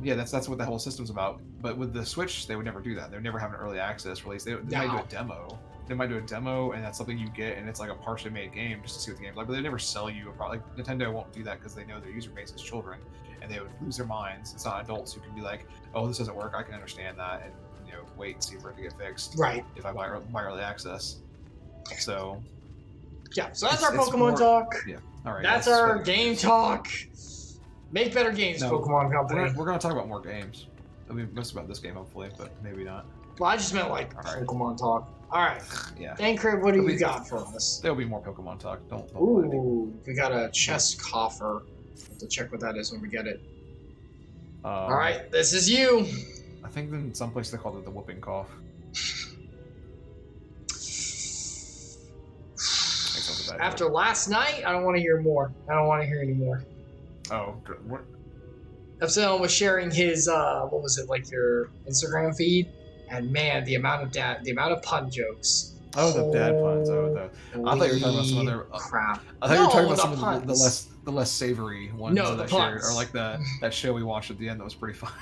yeah, that's what the whole system's about. But with the Switch, they would never do that. They would never have an early access release. They might do a demo. They might do a demo, and that's something you get, and it's like a partially made game just to see what the game's like. But they never sell you a product. Like Nintendo won't do that because they know their user base is children, and they would lose their minds. It's not adults who can be like, "Oh, this doesn't work. I can understand that," and you know, wait and see for it to get fixed. Right. If I buy early access. So. Yeah. So that's our Pokemon talk. Yeah. All right. That's our game talk. Make better games, no, Pokemon Company. We're gonna talk about more games. I mean, most about this game, hopefully, but maybe not. Well, I just meant like Pokemon talk. All right. Yeah. Crib, what do you got for us? There'll be more Pokemon talk. Don't Ooh, we got a chest coffer. Have to check what that is when we get it. All right, this is you. I think in some places they call it the whooping cough. After last night, I don't want to hear more. I don't want to hear any more. Oh, what? Epsilion was sharing his what was it, like your Instagram feed, and man, the amount of pun jokes. Oh, the dad puns. Oh, I thought you were talking about some other crap. I thought you were talking about some of the less savory ones that I shared, or like that show we watched at the end that was pretty funny.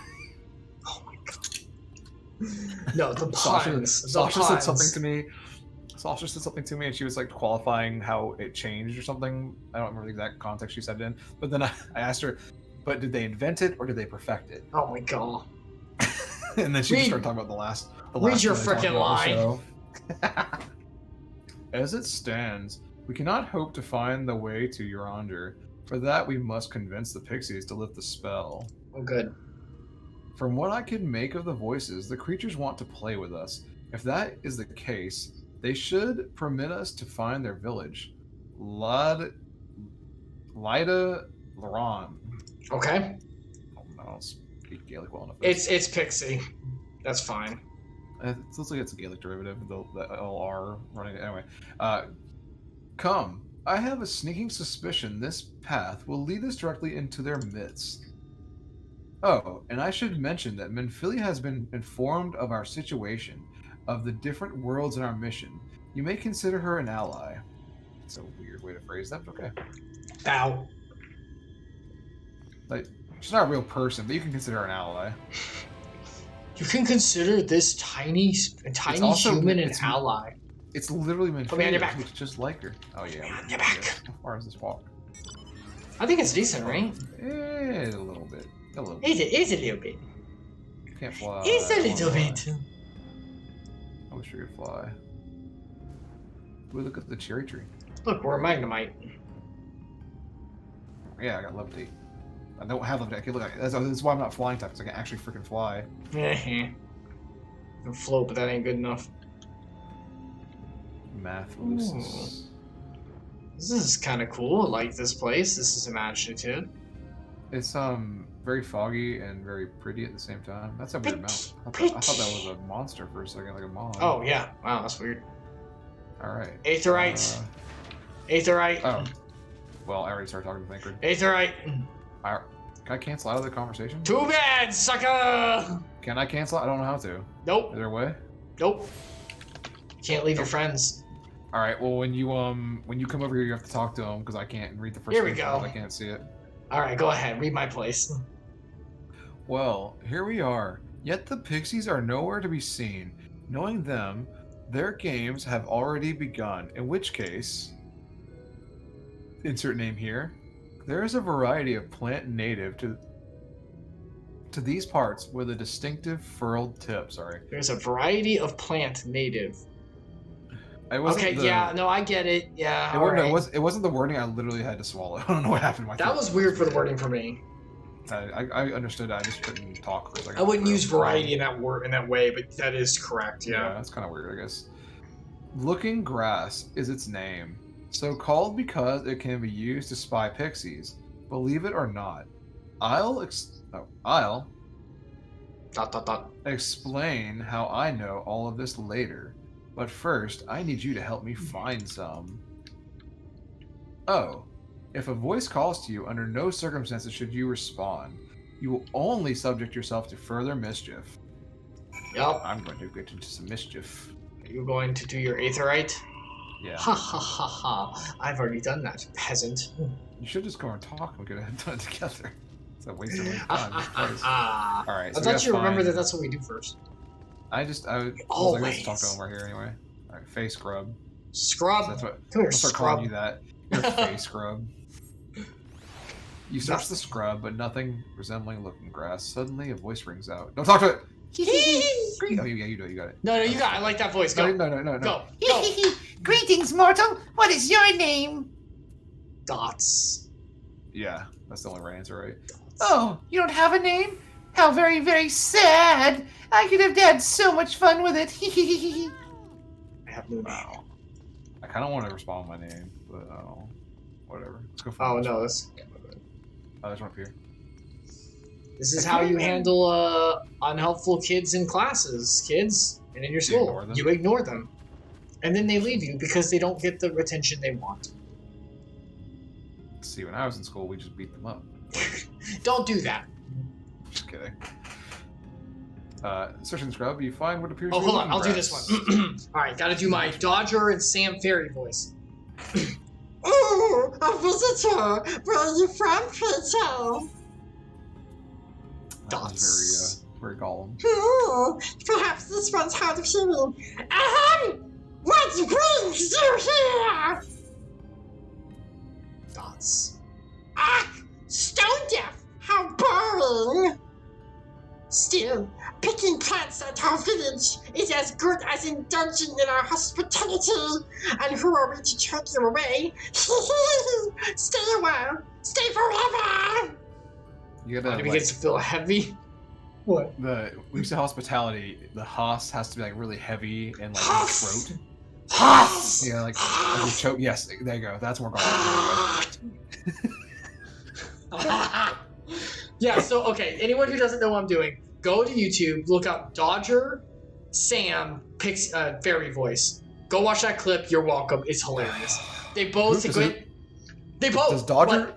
Oh my god. No, the puns. Sasha said something to me. Sasha said something to me, and she was like qualifying how it changed or something. I don't remember the exact context she said it in, but then I asked her, but did they invent it or did they perfect it? Oh my god. And then she just started talking about the last read your freaking line. As it stands, we cannot hope to find the way to Yonder. For that, we must convince the pixies to lift the spell. Oh, good. From what I can make of the voices, the creatures want to play with us. If that is the case, they should permit us to find their village. Lida Laron. Okay. Oh, no, I don't speak Gaelic well enough. It's Pixie. That's fine. It looks like it's a Gaelic derivative, the LR running. Anyway, come. I have a sneaking suspicion this path will lead us directly into their midst. Oh, and I should mention that Menphilly has been informed of our situation, of the different worlds in our mission. You may consider her an ally. It's a weird way to phrase that, but okay. Ow. Like, she's not a real person, but you can consider her an ally. You can consider this tiny human an ally. It's literally Menphilly. Put me on your back. It's just like her. Oh yeah. Put me on your back. How far is this walk? I think it's decent, right? A little bit. A little bit. It's a little bit. Can't fly. It's a little bit. I wish we could fly. Ooh, look at the cherry tree. Look, we're a Magnemite. Yeah, I got levitate. I don't have levitate. I can look at it. That's why I'm not flying type, because I can actually freaking fly. I can float, but that ain't good enough. Math Lucis. This is kind of cool. I like this place. This is imaginative. It's very foggy and very pretty at the same time. That's a weird mount. I thought that was a monster for a second, like a mob. Oh yeah. Wow, that's weird. All right. Aetherite. Aetherite. Oh. Well, I already started talking to Thancred. Aetherite. Can I cancel out of the conversation? Too bad, sucker! Can I cancel? I don't know how to. Nope. Is there a way? Nope. Can't leave your friends. All right. Well, when you come over here, you have to talk to them because I can't read the first. Here we go. I can't see it. All right, go ahead. Read my place. Well, here we are. Yet the pixies are nowhere to be seen. Knowing them, their games have already begun. In which case, insert name here. There is a variety of plant native to these parts with a distinctive furled tip. Sorry. There's a variety of plant native. Okay, yeah, no, I get it. Yeah, it wasn't the wording I literally had to swallow. I don't know what happened. That was weird for the wording for me. I understood. I just couldn't talk for a second. I wouldn't use variety in that way, but that is correct. Yeah, that's kind of weird, I guess. Looking Grass is its name, so called because it can be used to spy pixies. Believe it or not, I'll explain how I know all of this later. But first, I need you to help me find some. Oh, If a voice calls to you, under no circumstances should you respond. You will only subject yourself to further mischief. Yep. I'm going to get into some mischief. Are you going to do your aetherite? Yeah. Ha ha ha ha. I've already done that, peasant. You should just go and talk and we could have done it together. It's a waste of my time. Alright, so I thought you remember that that's what we do first. I was Always. like, let's talk to him right here anyway. Alright, face scrub. Scrub. So that's what, Come here, I'll start scrub. calling you that. You're a face scrub. You search the scrub, but nothing resembling looking grass. Suddenly, a voice rings out. Don't talk to it! Oh, yeah, you do it. You got it. No, you got it. I like that voice. Go. No. Go. Greetings, mortal. What is your name? Dots. Yeah, that's the only right answer, right? Oh, you don't have a name? How very, very sad. I could have had so much fun with it. I have no name. Wow. I kind of want to respond with my name, but whatever. Let's go for Oh, this no. one. This There's one up here. is how you handle unhelpful kids in classes, kids, and in your school. ignore them? You ignore them. And then they leave you because they don't get the attention they want. See, when I was in school, we just beat them up. Don't do that. Just kidding. Searching scrub, you find what appears Oh, to be hold on. I'll do grass. this one. Alright, gotta do my Dodger and Sam Fairy voice. Oh, a visitor! Where are you from, Peter? That was very Gollum. Oh, perhaps this one's hard of hearing. Ahem! What brings you here? Dots. Ah, stone deaf! How boring! Still, picking plants at our village is as good as indulging in our hospitality. And who are we to turn you away? Stay a while. Stay forever! You It gotta, begins to feel heavy. What? when you say hospitality, the Haas has to be like really heavy and like in the throat. Huss! Yeah, like you choke. Yes, there you go. That's more Gollum. Yeah, so, okay, anyone who doesn't know what I'm doing, go to YouTube, look up Dodger, Sam, Fairy voice. Go watch that clip, you're welcome, it's hilarious. They both Does went... They both... Does Dodger?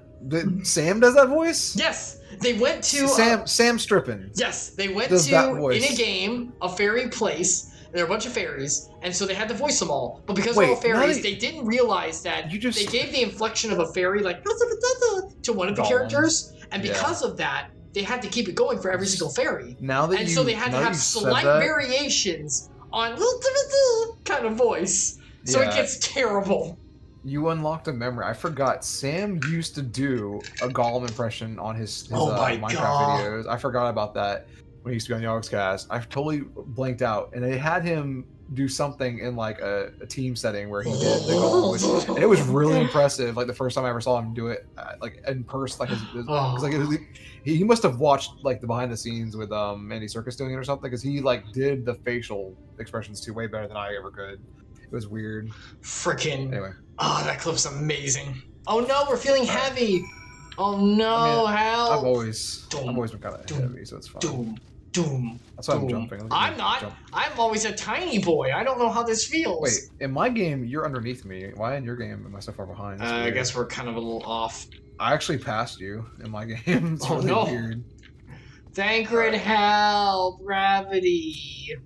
Sam does that voice? Yes! They went to... Sam Strippin. Yes, they went Does to, that voice. in a game, a fairy place, and there were a bunch of fairies, and so they had to voice them all. But because Wait, they're all fairies, now they didn't realize that You just- they gave the inflection of a fairy, like, to one of the Gollum. characters, and Yeah. because of that, they had to keep it going for every single fairy. Now that And you, so they had to now that have you said slight that, variations on kind of voice. So it Yeah. gets terrible. You unlocked a memory. I forgot. Sam used to do a Gollum impression on his Oh my Minecraft God. videos. I forgot about that when he used to be on the Yogscast. I totally blanked out. And they had him do something in like a team setting where he did the Gollum voice. And it was really impressive. Like the first time I ever saw him do it, like in person, like he must have watched like the behind the scenes with Andy Serkis doing it or something, because he like did the facial expressions too way better than I ever could. It was weird. Freaking. Anyway. Oh, that clip's amazing. Oh no, we're feeling heavy. Oh no, help. I've always Doom, been kind of doom, heavy, so it's fine. Doom. That's why I'm doom. jumping. Look at I'm me not. jump. I'm always a tiny boy. I don't know how this feels. Wait, in my game, you're underneath me. Why in your game am I so far behind? That's I weird. guess we're kind of a little off. I actually passed you in my game. It's Oh, really no. weird. Thancred, help! Gravity.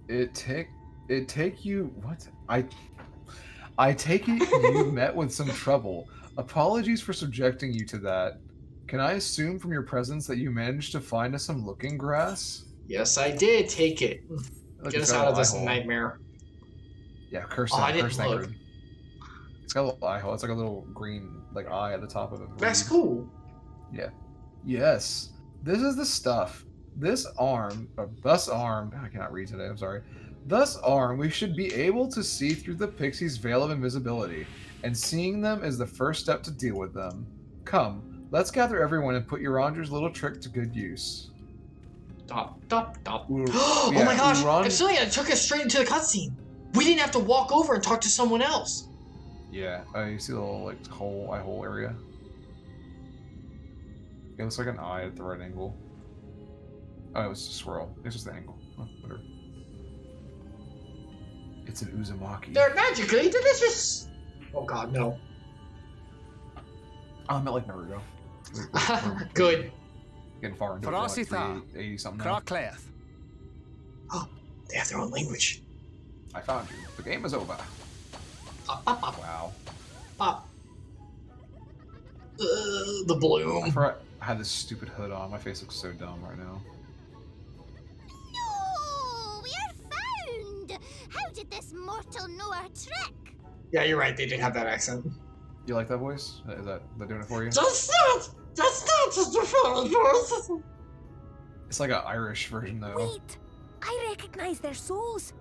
It take you what? I take it you met with some trouble. Apologies for subjecting you to that. Can I assume from your presence that you managed to find us some looking grass? Yes, I did. Take it. Look, Get it's us got out a of this eye hole. nightmare. Yeah, curse Oh, that. I didn't Curse look. Thancred. It's got a little eye hole. It's like a little green like eye at the top of it. That's cool. Yes, this is the stuff. Thus armed, I cannot read today, I'm sorry. Thus armed, we should be able to see through the pixie's veil of invisibility, and seeing them is the first step to deal with them. Come, let's gather everyone and put Urandra's little trick to good use. Stop. Oh Oh my gosh! Epsilion, it took us straight into the cutscene. We didn't have to walk over and talk to someone else. Yeah, you see the little like eye hole area? It looks like an eye at the right angle. Oh, it was a swirl. It's just the angle. Oh, whatever. It's an Uzumaki. They're magically delicious. Oh God, no. I'm not like Naruto. We're Good. getting far into it. Like 380 something now. Oh, they have their own language. I found you. The game is over. Pop, pop, pop, Wow. pop. The bloom. I forgot I had this stupid hood on. My face looks so dumb right now. No, we are found. How did this mortal know our trick? Yeah, you're right. They did have that accent. You like that voice? Is that they're doing it for you? That's not just a fairy voice. It's like an Irish version though. Wait, I recognize their souls.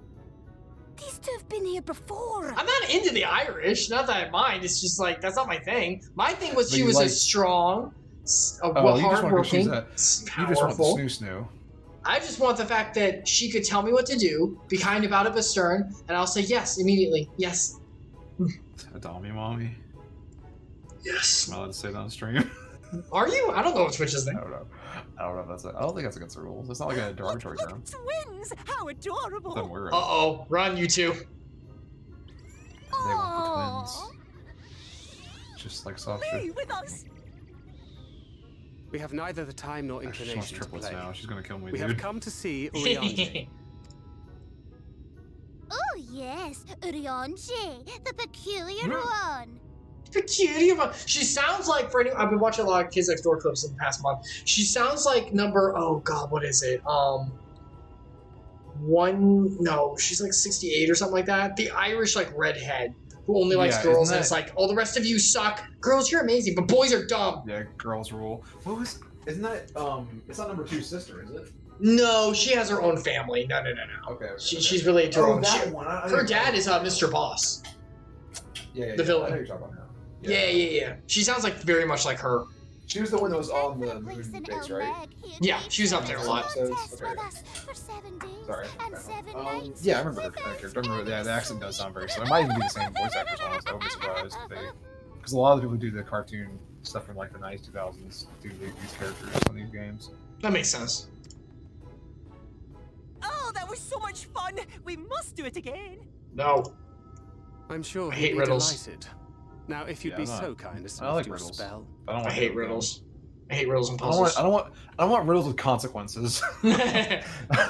These two have been here before. I'm not into the Irish. Not that I mind. It's just like that's not my thing. My thing was But she you was like- a strong, Oh, you just want to she's hardworking, a, you just want the powerful. snoo. I just want the fact that she could tell me what to do, be kind about it, but stern, and I'll say yes immediately. Yes. Adopt me, mommy. Yes. Am I allowed to say that on stream? Are you? I don't know what Twitch's I thing. don't know. I don't know if that's it. I don't think that's against the rules. It's not like a derogatory term. Twins! How adorable! Then we're Uh-oh. Run, you two. They want Aww. the twins. Just like soft Play shit. with us! We have neither the time nor Actually, she wants inclination to triplets play. now. She's gonna kill me, We dude. have come to see Urianger. Oh yes, Urionje, the peculiar one. Peculiar. She sounds like, for any, I've been watching a lot of Kids Next Door clips in the past month. She sounds like number, oh God, what is it? She's like 68 or something like that. The Irish, like, redhead who only likes Yeah, girls, isn't and it's that- like, oh, the rest of you suck. Girls, you're amazing, but boys are dumb. Yeah, girls rule. What was? Isn't that? It's not number 2's sister, is it? No, she has her own family. No. Okay. She's really into her Oh, own that shit. one. I Her know- dad is Mr. Boss. Yeah, the villain. I know you're talking about her. Yeah. She sounds like very much like her. She was the one that was on the Place moon in base, El right? Mheg here Yeah, to she was up there a lot. contest Okay. with us for 7 days Sorry. and Okay. 7 nights. Yeah, I remember her without character. I remember, yeah, the any accent does sound very similar. It might even be the same voice actors on it, so I wouldn't be surprised if they... Because a lot of the people who do the cartoon stuff from like the 90s, 2000s do these characters on these games. That makes sense. Oh, that was so much fun! We must do it again! No. I'm sure I he'd hate be riddles. delighted. Now, if you'd Yeah, be I'm not- so kind as to I like lift your riddles. spell. I don't I want hate riddles. I hate riddles and I don't puzzles. want. I don't want riddles with consequences.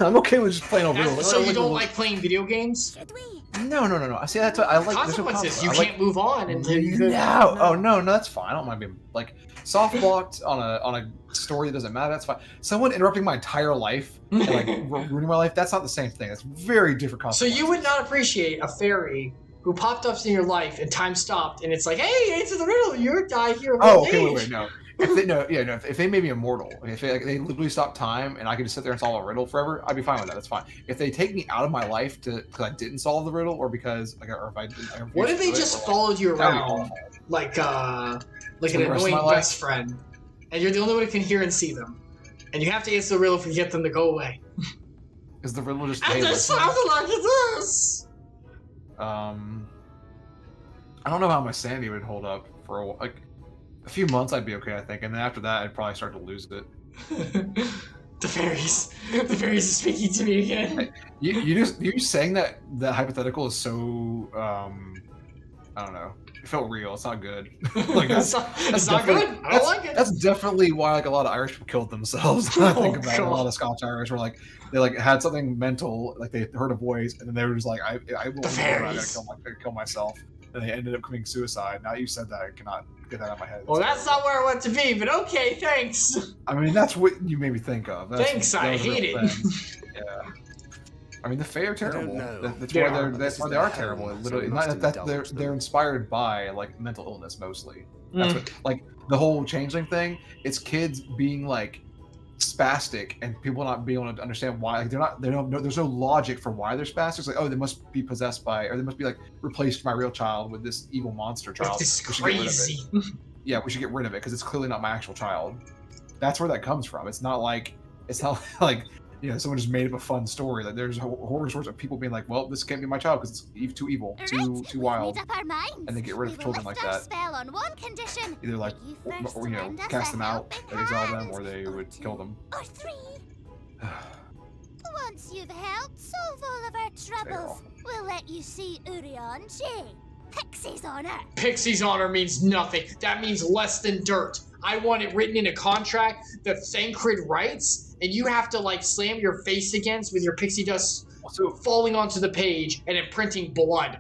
I'm okay with just plain old riddles. So I you don't riddles. like playing video games? Should we? No. I see that's what I like. There's no Consequences. You consequence. I can't move on until you could. No, oh no, that's fine. I don't mind being like soft blocked on a story that doesn't matter. That's fine. Someone interrupting my entire life and like ruining my life. That's not the same thing. That's very different So consequences. you would not appreciate a fairy who popped up in your life and time stopped and it's like, hey, answer the riddle. You're die here. of Oh, old okay, age. wait, no. If they made me immortal, if they literally stop time and I could just sit there and solve a riddle forever, I'd be fine with that. That's fine. If they take me out of my life because I didn't solve the riddle or because or if I didn't, I What if they refused to do it, just or, like, followed you that'd be around awful. like For an the rest of annoying my life? best friend, and you're the only one who can hear and see them, and you have to answer the riddle to get them to go away? Is the riddle just And hey, it listen? sounded like it is. I don't know how my sanity would hold up for a few months. I'd be okay, I think, and then after that, I'd probably start to lose it. The fairies are speaking to me again. You saying that hypothetical is so I don't know. It felt real. It's not good. Like it's not good. I don't like it. That's definitely why like a lot of Irish people killed themselves. I think Oh, about it. A God. lot of Scotch Irish were like they like had something mental, like they heard a voice, and then they were just like, I will. The I gotta fairies. kill myself, and they ended up committing suicide. Now you said that, I cannot get that out of my head. Well, that's not where I want to be, but okay, thanks. I mean, that's what you made me think of. Thanks, I those real hate it. things. Yeah. I mean, the Fae are terrible. know. That's They why are. that's This why is they are their terrible. home, so Literally, we must not that indulge they're them. inspired by like mental illness mostly. That's Mm. what like the whole changeling thing. It's kids being like spastic and people not being able to understand why. Like there's no logic for why they're spastic. It's like, oh, they must be possessed by, or they must be like replaced my real child with this evil monster child. This We should get rid of it. crazy. Yeah, we should get rid of it because it's clearly not my actual child. That's where that comes from. It's not like someone just made up a fun story. Like there's horror stories of people being like, well, this can't be my child because it's too evil, Right, too we've wild. made up our minds. and they get rid of We will children lift like our that. spell on one condition. Either like, that you first or lend us cast a them out, helping like exile them, hand, or they would kill them. Or 3. Once you've helped solve all of our troubles, awful. we'll let you see Urion J. pixies on it. Pixie's honor means nothing. That means less than dirt. I want it written in a contract that Thancred writes, and you have to like slam your face against with your pixie dust falling onto the page and imprinting blood.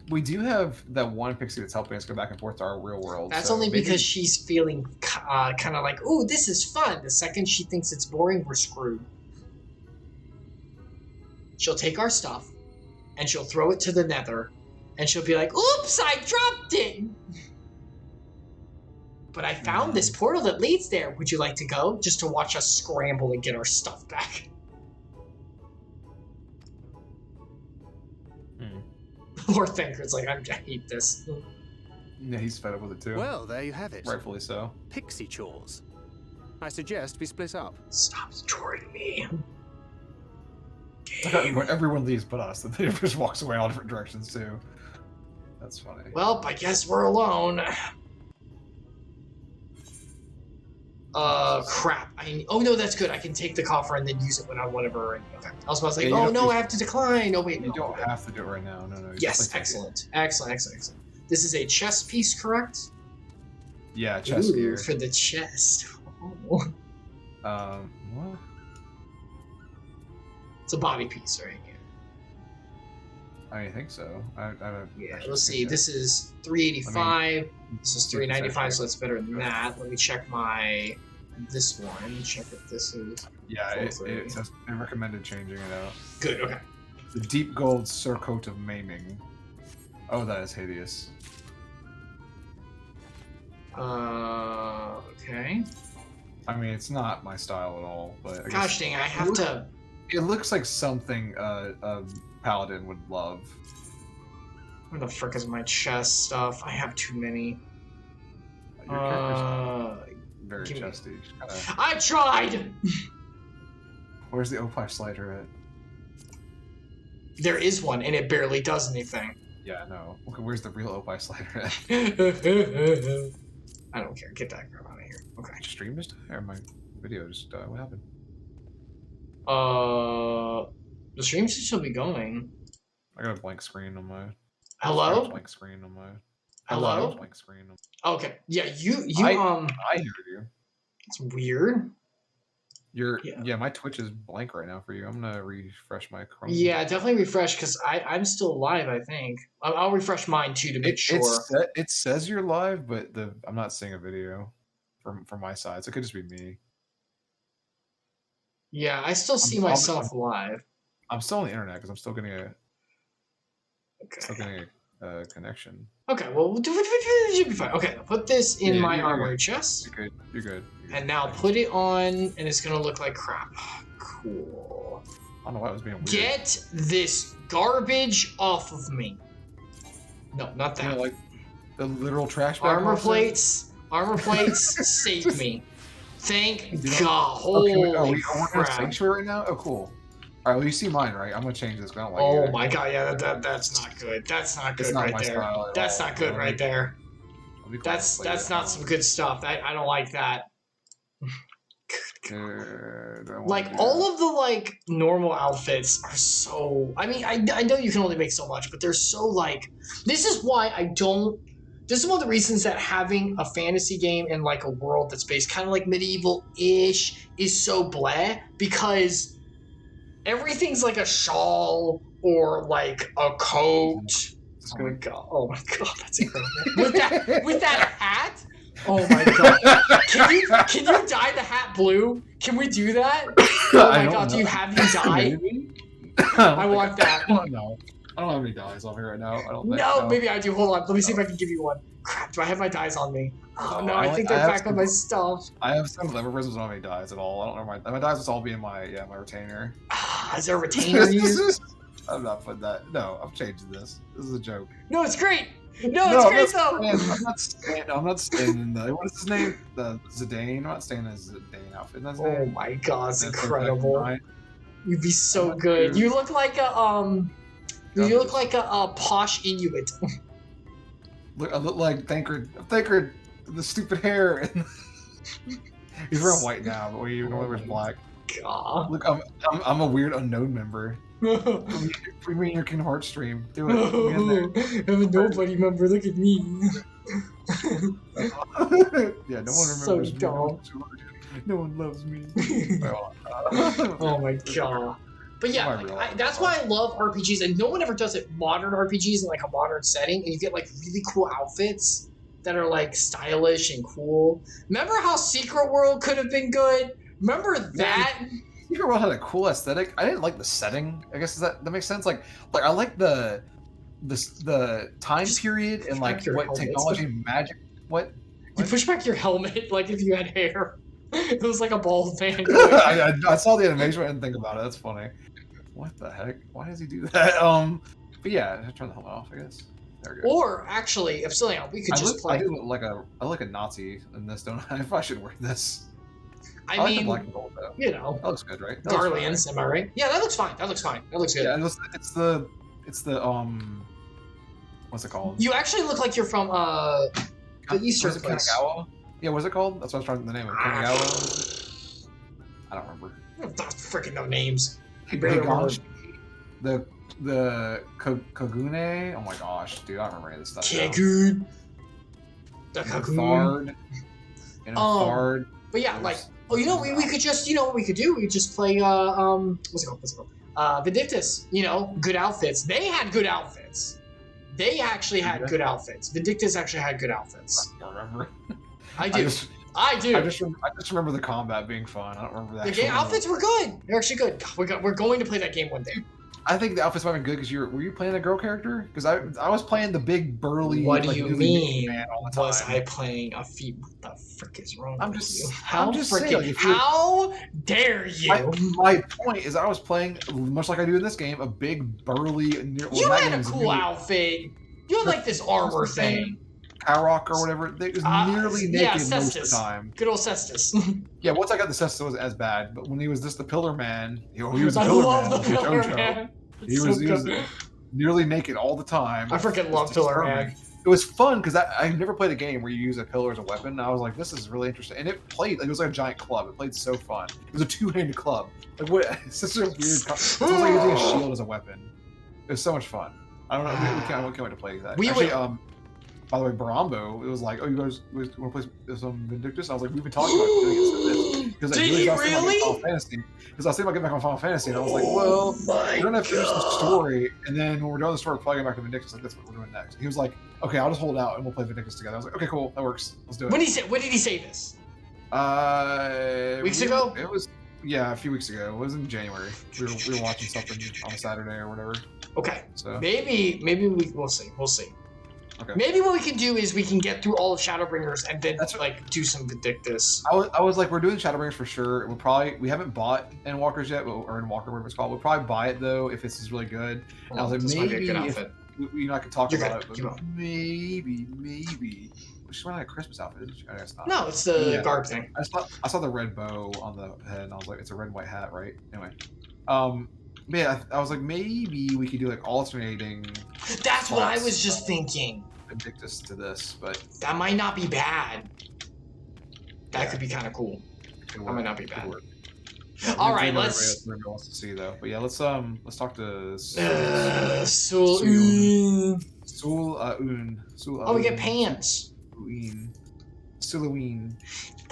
We do have that one pixie that's helping us go back and forth to our real world. That's so only maybe- because she's feeling kind of like, ooh, this is fun. The second she thinks it's boring, we're screwed. She'll take our stuff, and she'll throw it to the nether, and she'll be like, oops, I dropped it! But I found this portal that leads there. Would you like to go? Just to watch us scramble and get our stuff back. Poor Thinker's like, I hate this. Yeah, he's fed up with it too. Well, there you have it. Rightfully so. Pixie chores. I suggest we split up. Stop destroying me. Everyone leaves but us. The thing just walks away all different directions too. That's funny. Well, I guess we're alone. Crap. Oh no, that's good. I can take the coffer and then use it when I whatever. Okay. I was about to say, Yeah, oh no, I have to decline. Oh wait, You no. don't have to do it right now. No. Yes, Take it. excellent. Excellent. This is a chest piece, correct? Yeah, chest Ooh, gear. for the chest. Oh. Well, It's a body piece, right? I think so. I don't. Yeah, actually let's see. think This is 385. This is see if it's 395, actually- so it's better than that. Let me check this one. Check if this is Yeah, it Hopefully. says I recommended changing it out. good. Okay. The deep gold surcoat of maiming. Oh, that is hideous. Okay. I mean, it's not my style at all, but I Gosh guess dang, I have to. it looks like something a paladin would love. Where the frick is my chest stuff? I have too many. Your character's very give me- chesty. I tried. Where's the opie slider at? There is one, and it barely does anything. Yeah, no. Okay, where's the real opie slider at? I don't care. Get that crap out of here. Okay. My stream just died, or my video just died? What happened? The stream should still be going. I got a blank screen on my. Hello? Blank screen on my. Hello? Blank screen. Okay. Yeah, you I heard you. It's weird. Yeah, my Twitch is blank right now for you. I'm gonna refresh my Chrome. Yeah, definitely refresh because I'm still live. I think I'll refresh mine too to make sure. It says you're live, but I'm not seeing a video from my side, so it could just be me. Yeah, I still see myself live. I'm still on the internet because I'm still getting Okay. a connection. Okay. Well, you should be fine. Okay, put this in Yeah, my you're armory good. chest, You're good. and now put it on, and it's gonna look like crap. Cool. I don't know why it was being weird. Get this garbage off of me. No, not You know, that. like the literal trash bag. Armor monster? plates save me. Thank You know- God. Okay, Holy we're in crap. sanctuary right now. Oh, cool. All right, well, you see mine, right? I'm gonna change this. 'Cause I don't like Oh it. my God, yeah, that's not good. That's not It's good not right my there. style at That's all. not good right there. I'll be quiet, That's play it. not some good stuff. I don't like that. Don't wanna Like do all that. of the like normal outfits are so. I mean, I know you can only make so much, but they're so like. This is why I don't. This is one of the reasons that having a fantasy game in like a world that's based kind of like medieval-ish is so blah, because everything's like a shawl or like a coat. Oh my god! Oh my god! That's incredible. with that hat. Oh my god! Can you dye the hat blue? Can we do that? Oh I my don't god! Do you know. have you dye? Maybe? I want that. No, I don't have any dyes on me right now. I don't think. No, maybe I do. Hold on. Let me see if I can give you one. Crap! Do I have my dyes on me? Oh no! I think they're have back on some- my stuff. I have some liver prisms. I don't have any dyes at all. I don't know my dyes will all be in my my retainer. Is there a retainer used? I'm not putting that. No, I'm changing this. This is a joke. No, it's great. No, it's great though. I'm not staying in the. What is his name? The Zidane. I'm not staying in the Zidane outfit. That's Oh my god, it's incredible. Nine. You'd be so good. You look like a You look like a posh Inuit. I look like Thancred, the stupid hair. He's wearing white now, but we normally wears black. god. Look, I'm a weird unknown member. Bring me in your Kingdom Hearts stream. Do it. Put me in there. I'm a nobody member. Look at me. Yeah, no one So remembers me. dumb. No one loves me. Oh my god. But yeah, like, that's why I love RPGs, and no one ever does it. Modern RPGs in like a modern setting, and you get like really cool outfits that are like stylish and cool. Remember how Secret World could have been good? Remember that? Secret World had a cool aesthetic. I didn't like the setting. I guess that makes sense. Like I like the time period and like what technology and magic. What? You push back your helmet like if you had hair. It was like a bald man. I saw the animation. I didn't think about it. That's funny. What the heck? Why does he do that? But yeah, I turn the helmet off. I guess. There we go. Or actually, Epsilion, we could just play. I look like a Nazi in this, don't I? If I should wear this. I like mean, the black and gold, though. You know, that looks good, right? Garleans, am I right? Yeah, that looks fine. That looks fine. That looks good. Yeah, it's the what's it called? You actually look like you're from the Eastern place. Kanagawa? Yeah, what's it called? That's what I was trying to think the name of. Kanagawa? I don't remember. That's freaking no names. Higanshi, the Kagune. Oh my gosh, dude, I don't remember any of this stuff. Kagune. The Kagune. Thard. But yeah, like, oh, you know, we could just, you know, what we could do? We could just play, what's it called? Vindictus. You know, good outfits. They had good outfits. They actually had good outfits. Vindictus actually had good outfits. I don't remember. I do. I do. I just remember the combat being fun. I don't remember that. The game outfits were good. They're actually good. We're going to play that game one day. I think the outfits might have been good because were you playing a girl character? Because I was playing the big burly. What do you mean? Man all the time. Was I playing a feet? What the frick is wrong with you? I'm just saying, how dare you? My point is, I was playing much like I do in this game, a big burly. You had a cool outfit. You had like this armor thing. Karok or whatever. It was nearly naked most of the time. Good old Cestus. Yeah, once I got the Cestus, it wasn't as bad. But when he was just the Pillar Man, he was a Pillar Man. He was nearly naked all the time. I freaking love Pillar Man. It was fun because I never played a game where you use a pillar as a weapon. And I was like, this is really interesting. And it played, like, it was like a giant club. It played so fun. It was a two-handed club. Like, what? It's such a weird. It was like using a shield as a weapon. It was so much fun. I don't know. We can't wait to play that. Actually, by the way, Barambo, it was like, oh, you guys want to play some Vindictus? I was like, we've been talking about doing it. Because did you really? Because I was thinking about getting back on Final Fantasy, and I was like, well, we're going to finish the story, and then when we're done the story, we're probably going back to Vindictus. Like, that's what we're doing next. And he was like, okay, I'll just hold out, and we'll play Vindictus together. I was like, okay, cool, that works. Let's do it. When did he say this? Weeks ago? It was, yeah, a few weeks ago. It was in January. We were watching something on a Saturday or whatever. Okay. So maybe we'll see. We'll see. Okay. Maybe what we can do is we can get through all of Shadowbringers and then do some Vindictus. I was like, we're doing Shadowbringers for sure. We haven't bought Endwalkers yet, or Endwalker, whatever it's called. We'll probably buy it though if this is really good. And I was like, maybe I could talk about it, but maybe. She's wearing like a Christmas outfit. I guess not. No, it's the garb thing. I saw the red bow on the head, and I was like, it's a red and white hat, right? Anyway, yeah, I was like, maybe we could do like alternating. That's what I was just thinking. Vindictus to this, but that might not be bad. That could be kind of cool. That might not be bad. All right, let's. Everybody wants to see though, but yeah, let's talk to Sul. Oh, we get pants. Sulaween.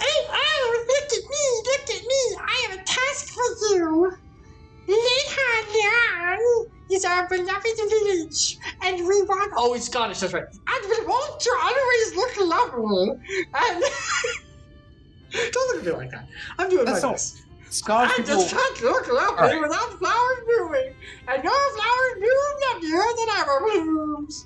Oh, look at me! I have a task for you. Lehan is our beloved village, and we want. Oh, it's Scottish. That's right. And we want to always look lovely. And don't look at me like that. I'm doing my best. Scottish people. I just can't look lovely without flowers blooming, and no flowers bloom lovelier than our blooms.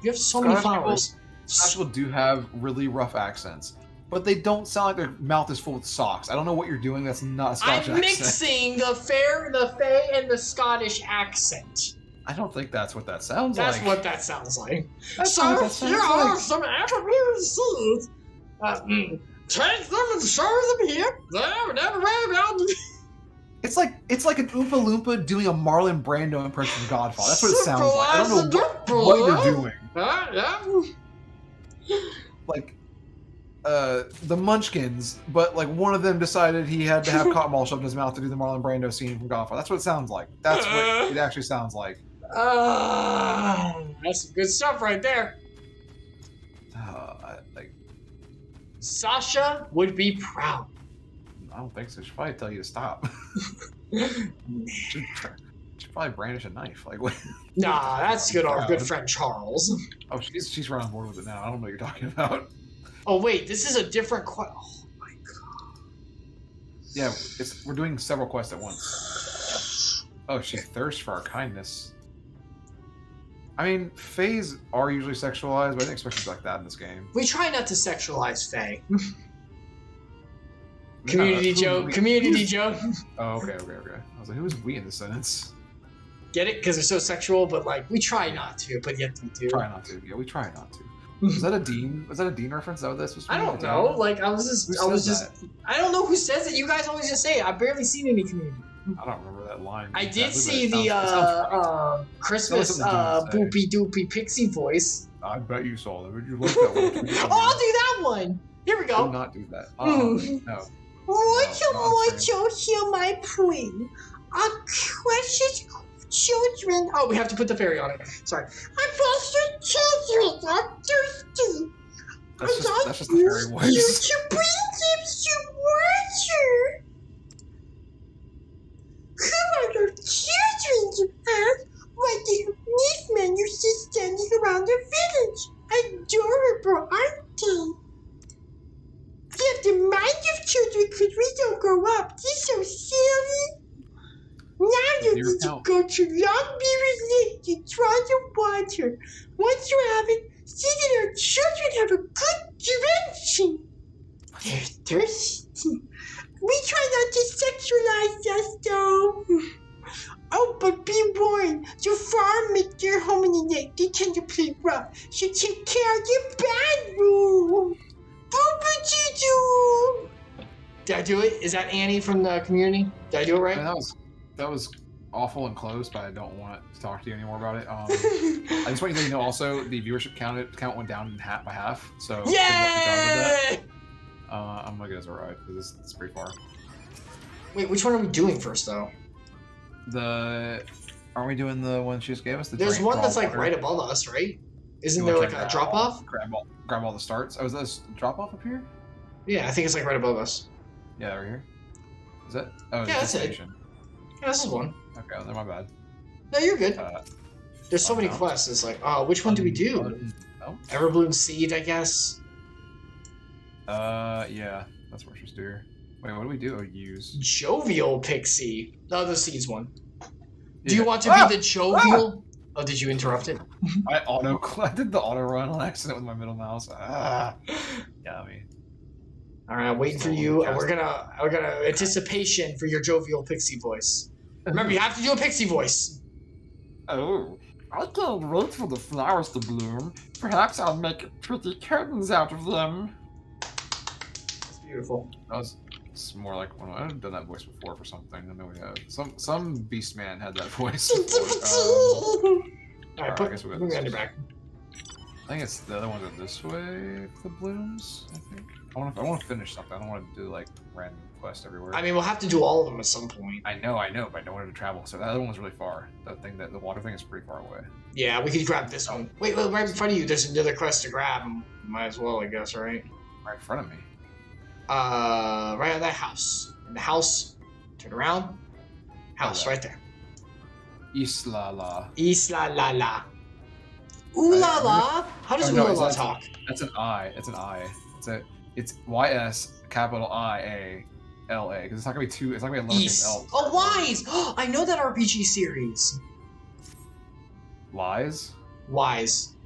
You have so many flowers. Scottish people do have really rough accents, but they don't sound like their mouth is full with socks. I don't know what you're doing. That's not a Scottish accent. I'm mixing the Fae, and the Scottish accent. I don't think that's what that sounds like. That's what that sounds like. Here are some evergreen seeds. Take them and show them here. There and everywhere around. It's like an Oompa Loompa doing a Marlon Brando impression of Godfather. That's what it sounds like. I don't know what you're doing. Yeah. Like, the Munchkins, but like one of them decided he had to have cotton ball shoved in his mouth to do the Marlon Brando scene from Godfather. That's what it sounds like. That's what it actually sounds like. That's some good stuff right there. Like, Sasha would be proud. I don't think so. She'll probably tell you to stop. She'd probably brandish a knife. Like, what? Nah, that's good. Our good friend Charles. Oh, she's right on board with it now. I don't know what you're talking about. Oh wait, this is a different quest. Oh my god. Yeah, we're doing several quests at once. Oh, she thirsts for our kindness. I mean, Fays are usually sexualized, but I didn't expect things like that in this game. We try not to sexualize Faye. Community joke. Community joke. Oh, okay. I was like, who is we in this sentence? Get it? Because they're so sexual, but like we try not to, but yet we do. Try not to. Yeah, we try not to. Was that a Dean? Was that a Dean reference? Is that what this was? I don't know. Like I was just. I don't know who says it. You guys always just say it. I've barely seen any community. I don't remember that line. I did see the Christmas boopy doopy pixie voice. I bet you saw that. You like that one? I'll do that one. Here we go. Do not do that. No. Mocho, hear my plea. Our precious children. Oh, we have to put the fairy on it. Sorry. Our precious children are thirsty. That's just the fairy voice. You to bring gifts to water. Who are your children, you ask? Why, the Nickmen you see standing around the village. Adorable, aren't they? They have the mind of children because we don't grow up. They're so silly. Now you need to go to Longberry Lake to draw the water. Once you have it, see that our children have a good drenching. They're thirsty. We try not to sexualize us, though. Oh, but be warned, the farm makes their home in the lake. They tend to play rough, so take care of your bedroom. Did I do it? Is that Annie from the community? Did I do it right? I mean, that was awful and close, but I don't want to talk to you anymore about it. I just want you to know also the viewership count went down in by half. So yay! I'm gonna get us a ride because it's pretty far. Wait, which one are we doing first though? Aren't we doing the one she just gave us? There's one that's like right above us, right? Isn't there like a drop off? Grab all the starts. Oh, is this drop off up here? Yeah, I think it's like right above us. Yeah, right here. Is that? Oh, yeah, that's it. Yeah, this is one. Okay, well, my bad. No, you're good. There's so many quests. It's like, which one do we do? Everbloom Seed, I guess. Yeah, that's what she's doing. Wait, what do we do? Oh, use Jovial Pixie. No, the Seeds one. Yeah. Do you want to be the Jovial? Oh, did you interrupt it? I did the auto run on accident with my middle mouse. Yummy. All right, I'm waiting for you. We're gonna anticipation for your Jovial Pixie voice. Remember, you have to do a Pixie voice. Oh, I can't wait for the flowers to bloom. Perhaps I'll make pretty curtains out of them. That's beautiful. It's more like one. I've done that voice before for something. I know we have some beast man had that voice. All right, put me on your back. I think it's the other ones are this way for the blooms. I think. I want to finish something. I don't want to do like random quests everywhere. I mean, we'll have to do all of them at some point. I know, but I don't want to travel. So that other one's really far. The water thing is pretty far away. Yeah, we could grab this one. Wait, right in front of you. There's another quest to grab. Might as well, I guess, right? Right in front of me. Right on that house. In the house. Turn around. House, right there. Isla La. Isla La La. Ooh la la. How does ooh la la talk? That's an I. It's an I. It's YS capital IALA because it's not gonna be two. It's not gonna be a lowercase L. Oh, Wise! I know that RPG series. Lies. Wise.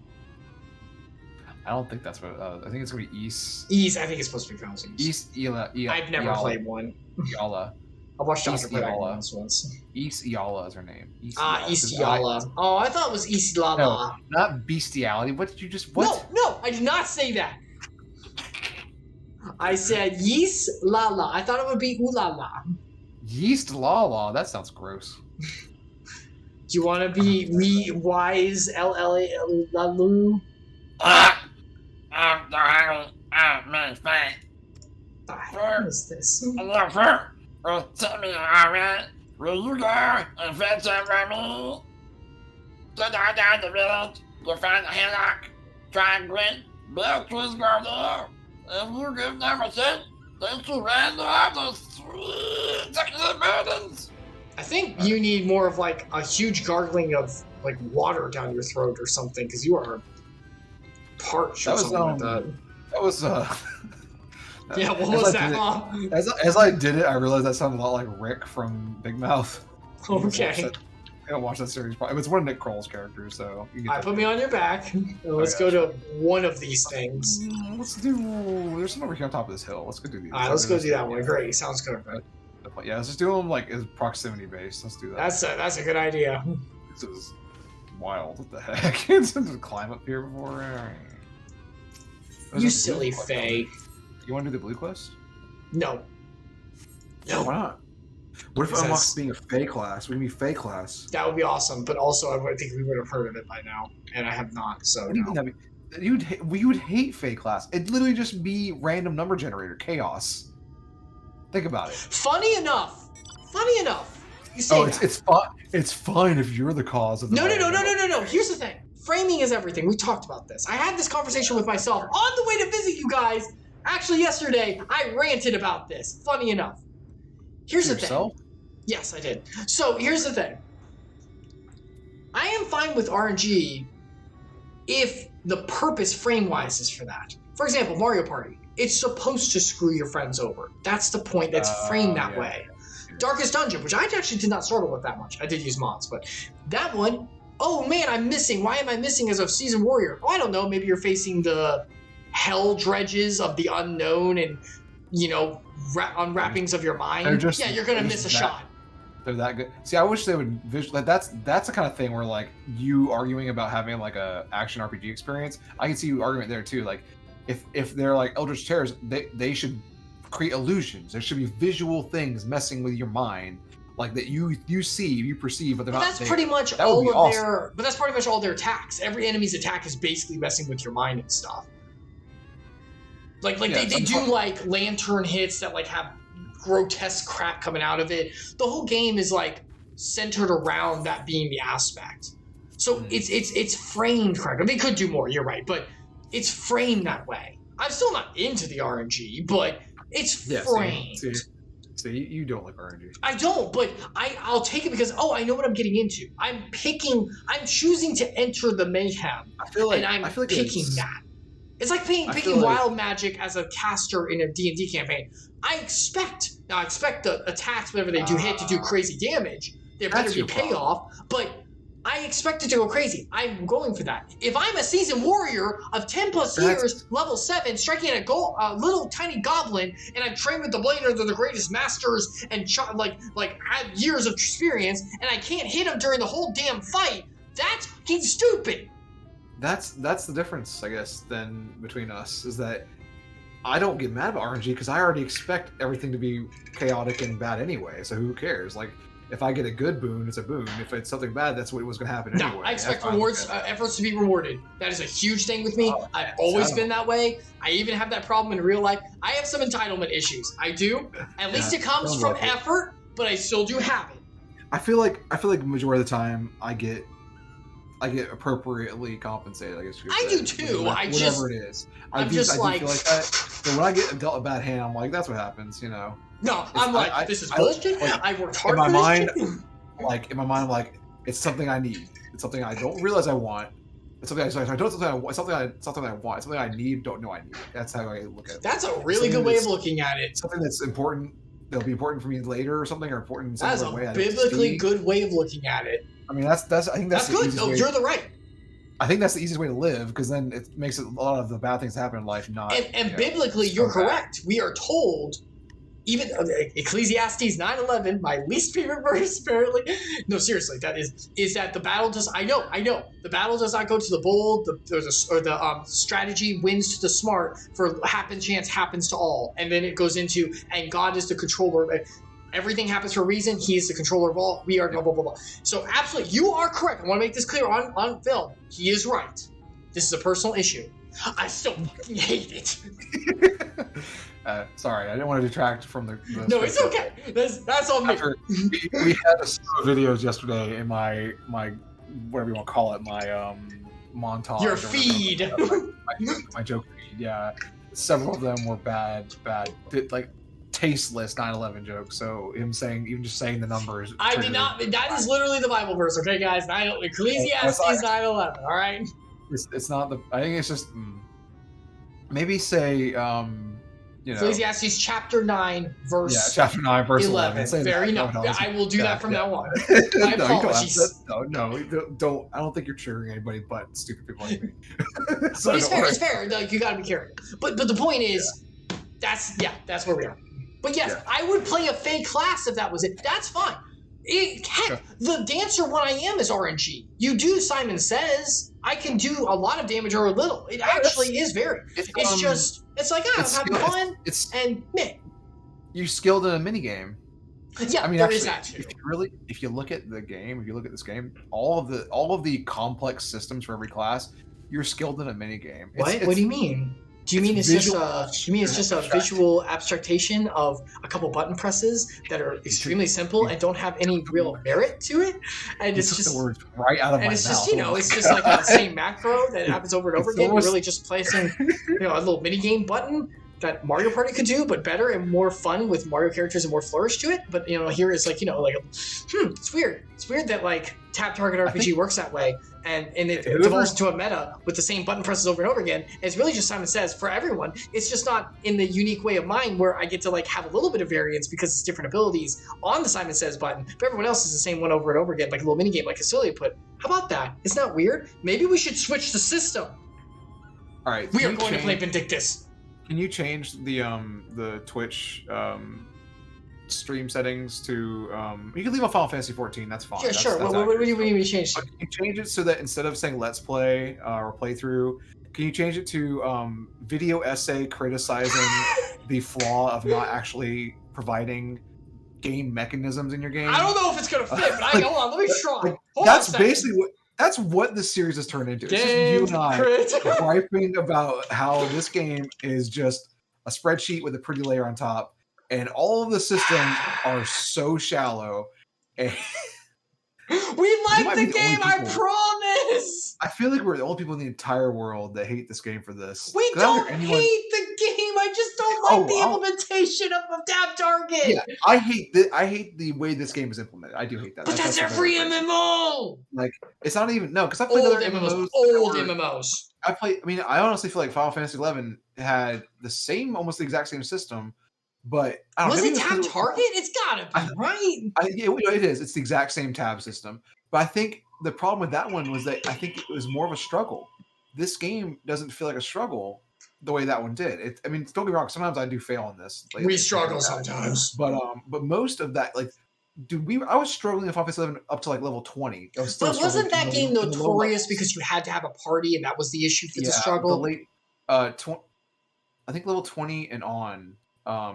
I don't think that's what. I think it's gonna be East. East. I think it's supposed to be pronounced East. I've never played one. Iala. I watched Dr. play once. East Iala is her name. East Iala. Oh, I thought it was East Lala. No, not bestiality. What did you just? What? No, I did not say that. I said yeast lala. I thought it would be ooh la la. Yeast lala. That sounds gross. Do you want to be wise LLA? Fine, fine. What is this? Look, tell me, alright? Will you go and fetch it for me? Go down the village, you'll find a hillock, try and grit, build trees grow there. If you give them a shit, they should run off the sweet chocolate mountains. I think you need more of like a huge gargling of like water down your throat or something, because you are parched or something like that. That was Yeah, what was that? As I did it, I realized that sounded a lot like Rick from Big Mouth. Okay. I don't watch that series. It's one of Nick Kroll's characters, so. Alright, put me on your back. Let's go to one of these things. Let's do. There's some over here on top of this hill. Let's go do these. Alright, let's go do that one. Great, sounds good. Yeah, let's just do them like as proximity based. Let's do that. That's a good idea. This is wild. What the heck? It's to climb up here before. You silly Fae. You want to do the blue quest? No. No. Why not? What if it unlocks being a Fae class? We can be Fae class. That would be awesome, but also I think we would have heard of it by now, and I have not. So what do you mean that you would hate Fae class? It'd literally just be random number generator chaos. Think about it. Funny enough. You say that. It's fine. It's fine if you're the cause of the. No. Here's the thing. Framing is everything. We talked about this. I had this conversation with myself on the way to visit you guys. Actually, yesterday I ranted about this. Funny enough. Here's the thing. Yes, I did. So here's the thing. I am fine with RNG if the purpose frame-wise is for that. For example, Mario Party. It's supposed to screw your friends over. That's the point. That's framed that way. Darkest Dungeon, which I actually did not struggle with that much. I did use mods, but that one, oh man, I'm missing. Why am I missing as a seasoned warrior? Oh, I don't know. Maybe you're facing the hell dredges of the unknown and, unwrappings of your mind. You're going to miss a shot. They're that good. See, I wish they would that's the kind of thing where like you arguing about having like a action RPG experience. I can see you arguing there too. Like if they're like Eldritch Terrors, they should create illusions. There should be visual things messing with your mind, like that you see, you perceive, but they're not. That's pretty much all of their. But that's pretty much all their attacks. Every enemy's attack is basically messing with your mind and stuff. Like they do like lantern hits that like have grotesque crap coming out of it. The whole game is like centered around that being the aspect. So it's framed correct. I mean, it could do more. You're right, but it's framed that way. I'm still not into the RNG, but it's framed. So you don't like RNG. I don't, but I'll take it because I know what I'm getting into. I'm choosing to enter the mayhem. I feel like picking that. It's like picking wild magic as a caster in a D&D campaign. I expect the attacks, whenever they do hit, to do crazy damage. There better be payoff, but I expect it to go crazy. I'm going for that. If I'm a seasoned warrior of 10 plus years, level 7, striking at a little tiny goblin, and I'm trained with the Bladers of the greatest masters and have years of experience, and I can't hit him during the whole damn fight, that's fucking stupid. That's the difference, I guess, then between us, is that I don't get mad about RNG because I already expect everything to be chaotic and bad anyway, so who cares? Like, if I get a good boon, it's a boon. If it's something bad, that's what was going to happen anyway. No, I expect efforts to be rewarded. That is a huge thing with me. I've always been that way. I even have that problem in real life. I have some entitlement issues. I do. At least it comes from effort, but I still do have it. I feel like majority of the time I get appropriately compensated, I guess you could say. I do too. Whatever it is. I do feel like that. But when I get dealt a bad hand, I'm like, that's what happens, No, I'm like, this is bullshit. I worked hard for this shit. In my mind, I'm like, it's something I need. It's something I don't realize I want. It's something I don't. It's something I want. It's something I need. Don't know I need. That's how I look at it. That's a really good way of looking at it. Something that's important. That'll be important for me later, or something, or important in some That's way. That's a biblically good way of looking at it. I mean, I think that's the good. No, you're the right. I think that's the easiest way to live, because then it makes a lot of the bad things that happen in life not. And biblically, you're correct. We are told, even Ecclesiastes 9:11, my least favorite verse, apparently. No, seriously, that is that the battle does. I know. The battle does not go to the bold. The strategy wins to the smart. For chance happens to all, and then it goes into, and God is the controller. Everything happens for a reason. He is the controller of all. We are blah, blah, blah, blah. So absolutely, you are correct. I want to make this clear on film. He is right. This is a personal issue. I still fucking hate it. Sorry, I didn't want to detract from the No, it's okay. That's on me. We had a slew of videos yesterday in my whatever you want to call it, my montage. Your feed. My joke feed, yeah. Several of them were bad, like tasteless 9/11 jokes. So him saying, even just saying the numbers. I did not. That is literally the Bible verse, okay, guys? Ecclesiastes 9:11. All right. It's not the. I think it's just maybe say Ecclesiastes chapter 9 verse. Yeah, chapter 9 verse 11. Very nice. no. I will do that from now on. My No, apologies. don't. I don't think you're triggering anybody but stupid people like me. So it's fair. It's fair. Like, you gotta be careful. But the point is, that's where we are. But yes, I would play a fake class if that was it. That's fine. The dancer when I am is RNG. You do Simon Says. I can do a lot of damage or a little. It actually is varied. It's like, I'm having fun. And meh. You skilled in a mini game. Yeah, I mean, there is that too. If you look at the game, if you look at this game, all of the complex systems for every class, you're skilled in a mini game. What do you mean? Do you mean it's just a visual abstraction of a couple button presses that are extremely simple and don't have any real merit to it? And it's just the words right out of my mouth. And it's just, it's just like the same macro that happens over and over again. You're really just placing, a little mini game button that Mario Party could do, but better and more fun with Mario characters and more flourish to it. But here is it's weird. It's weird that like tap target RPG works that way, and it devolves into a meta with the same button presses over and over again. And it's really just Simon Says for everyone. It's just not in the unique way of mine where I get to like have a little bit of variance because it's different abilities on the Simon Says button. But everyone else is the same one over and over again, like a little mini game, like Epsilion put. How about that? Isn't that weird? Maybe we should switch the system. All right, we are going to play Vindictus. Can you change the Twitch stream settings to you can leave on Final Fantasy 14, that's fine. Yeah, sure. What do you mean we change? Can you change it so that instead of saying let's play or playthrough, can you change it to video essay criticizing the flaw of not actually providing game mechanisms in your game? I don't know if it's gonna fit, but hold on, let me try. That's basically what this series has turned into. It's just you and I griping about how this game is just a spreadsheet with a pretty layer on top, and all of the systems are so shallow. And we like the game, I promise! I feel like we're the only people in the entire world that hate this game for this. We don't hate the game, I just don't like the implementation of tap target! Yeah, I hate the way this game is implemented. I do hate that. But that's every MMO! Like, it's not even, no, because I played other MMOs. Old MMOs. I honestly feel like Final Fantasy 11 had almost the exact same system, but I don't know. Was it tab target? It's gotta be, right? It is. It's the exact same tab system. But I think the problem with that one was that I think it was more of a struggle. This game doesn't feel like a struggle the way that one did. Don't get me wrong. Sometimes I do fail on this. Like, we struggle sometimes. But most of that, like, I was struggling in Final Fantasy 11 up to like level 20. But wasn't that game notorious because you had to have a party and that was the issue for the struggle? I think level 20 and on,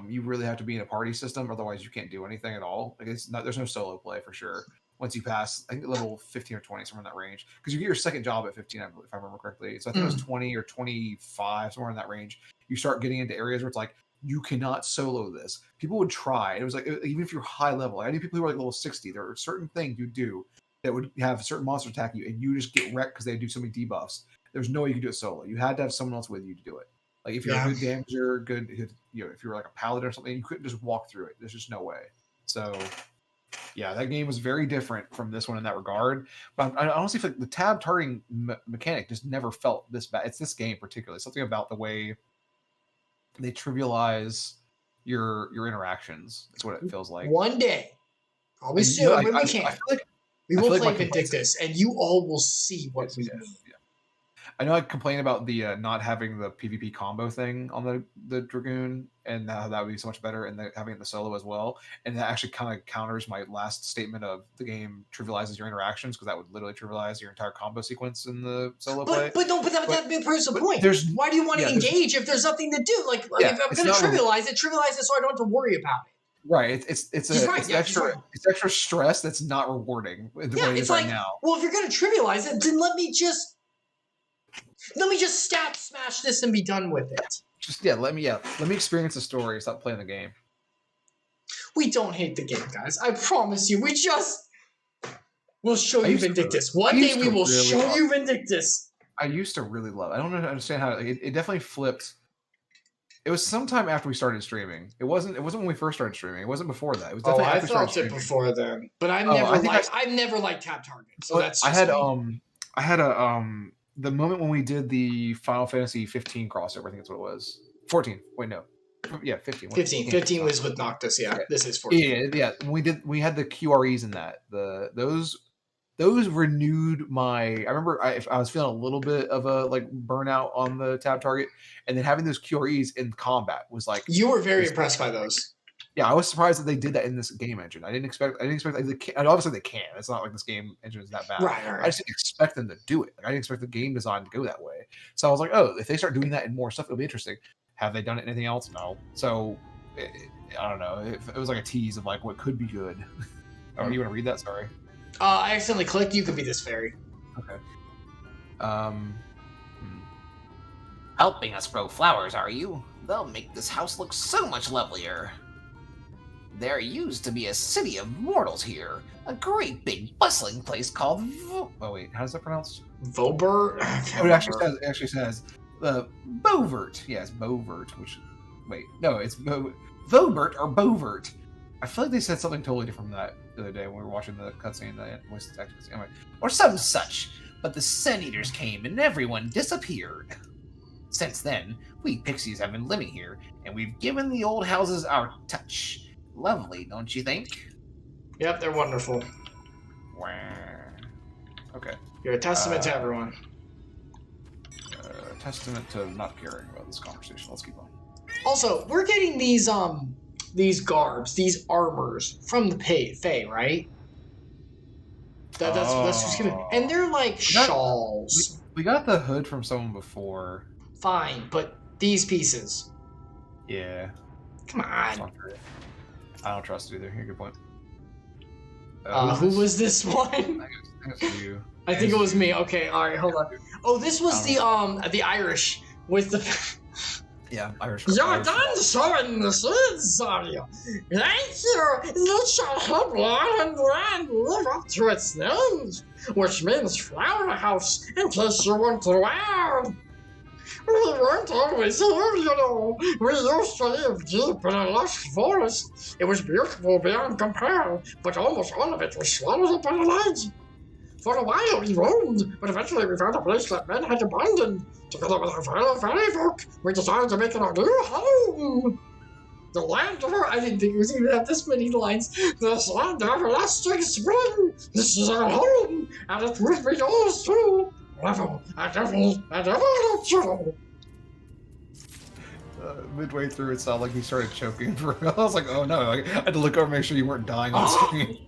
you really have to be in a party system, otherwise you can't do anything at all. Like, there's no solo play for sure. Once you pass, I think level 15 or 20, somewhere in that range, because you get your second job at 15, if I remember correctly. So I think it was 20 or 25, somewhere in that range. You start getting into areas where it's like, you cannot solo this. People would try. It was like, even if you're high level, I knew people who were like level 60. There are certain things you do that would have certain monsters attack you, and you just get wrecked because they do so many debuffs. There's no way you could do it solo. You had to have someone else with you to do it. Like, if you're a good damager, if you're like a paladin or something, you couldn't just walk through it. There's just no way. So, yeah, that game was very different from this one in that regard. But I honestly feel like the tab targeting mechanic just never felt this bad. It's this game particularly. Something about the way they trivialize your interactions. That's what it feels like. One day, probably soon when we can, we will play Vindictus, and you all will see what we mean. I know I complain about the not having the PvP combo thing on the Dragoon, and how that would be so much better, and having it in the solo as well. And that actually kind of counters my last statement of the game trivializes your interactions, because that would literally trivialize your entire combo sequence in the solo play. But that proves the point. Why do you want to engage if there's nothing to do? Like, if I'm going to trivialize it so I don't have to worry about it. Right, it's extra stress that's not rewarding the way it is right now. Well, if you're going to trivialize it, then let me just Let me just stat smash this and be done with it. Just let me experience the story. Stop playing the game. We don't hate the game, guys. I promise you. We'll show you Vindictus. One day we will show you Vindictus. I used to really love it. I don't understand how it definitely flipped. It was sometime after we started streaming. It wasn't when we first started streaming. It wasn't before that. It was definitely after we started streaming. I felt it before then, but I've never liked Tab Target. So that's I had the moment when we did the Final Fantasy 15 crossover. I think that's what it was. 14. Wait, no. Yeah, 15. 15 was with Noctis. Yeah, this is 14. Yeah. We had the QREs in that. Those renewed my. I remember I was feeling a little bit of a burnout on the Tab Target, and then having those QREs in combat was like. You were very impressed by those. Yeah, I was surprised that they did that in this game engine. I didn't expect. And obviously they can. It's not like this game engine is that bad. Right. I just didn't expect them to do it. I didn't expect the game design to go that way. So I was like, oh, if they start doing that in more stuff, it'll be interesting. Have they done it in anything else? No. So I don't know. It was like a tease of what could be good. Oh, you want to read that? Sorry. I accidentally clicked. You could be this fairy. Okay. Helping us grow flowers, are you? They'll make this house look so much lovelier. There used to be a city of mortals here. A great big bustling place called oh wait, how's that pronounced? Vobert? It actually says Bovert. Yes, Bovert. It's Vobert or Bovert. I feel like they said something totally different from that the other day when we were watching the cutscene. Anyway, or some such. But the Sun Eaters came and everyone disappeared. Since then, we pixies have been living here, and we've given the old houses our touch. Lovely, don't you think? Yep, they're wonderful. Okay. You're a testament to everyone. Testament to not caring about this conversation. Let's keep on. Also, we're getting these garbs, these armors from the Fae, right? That's what's given, and they're like shawls. We got the hood from someone before. Fine, but these pieces. Yeah. Come on. I don't trust it either. You're a good point. Who was this one? I think it was you. I think it was me. Okay, all right, hold on. Oh, this was the Irish with the. Yeah, Irish. You're done sowing the seeds, are you? Thank you. It shall help long and land live up to its names, which means flower house, in case you want to learn. We weren't always here, you know. We used to live deep in a lush forest. It was beautiful beyond compare, but almost all of it was swallowed up by the light. For a while we roamed, but eventually we found a place that men had abandoned. Together with our fellow fairy folk, we decided to make it our new home. The land of I didn't think it was going to have this many lines. This land of everlasting spring. This is our home, and it will be yours too. Level, and ever, and ever true. Midway through, it sounded like he started choking. I was like, oh no. I had to look over and make sure you weren't dying on screen.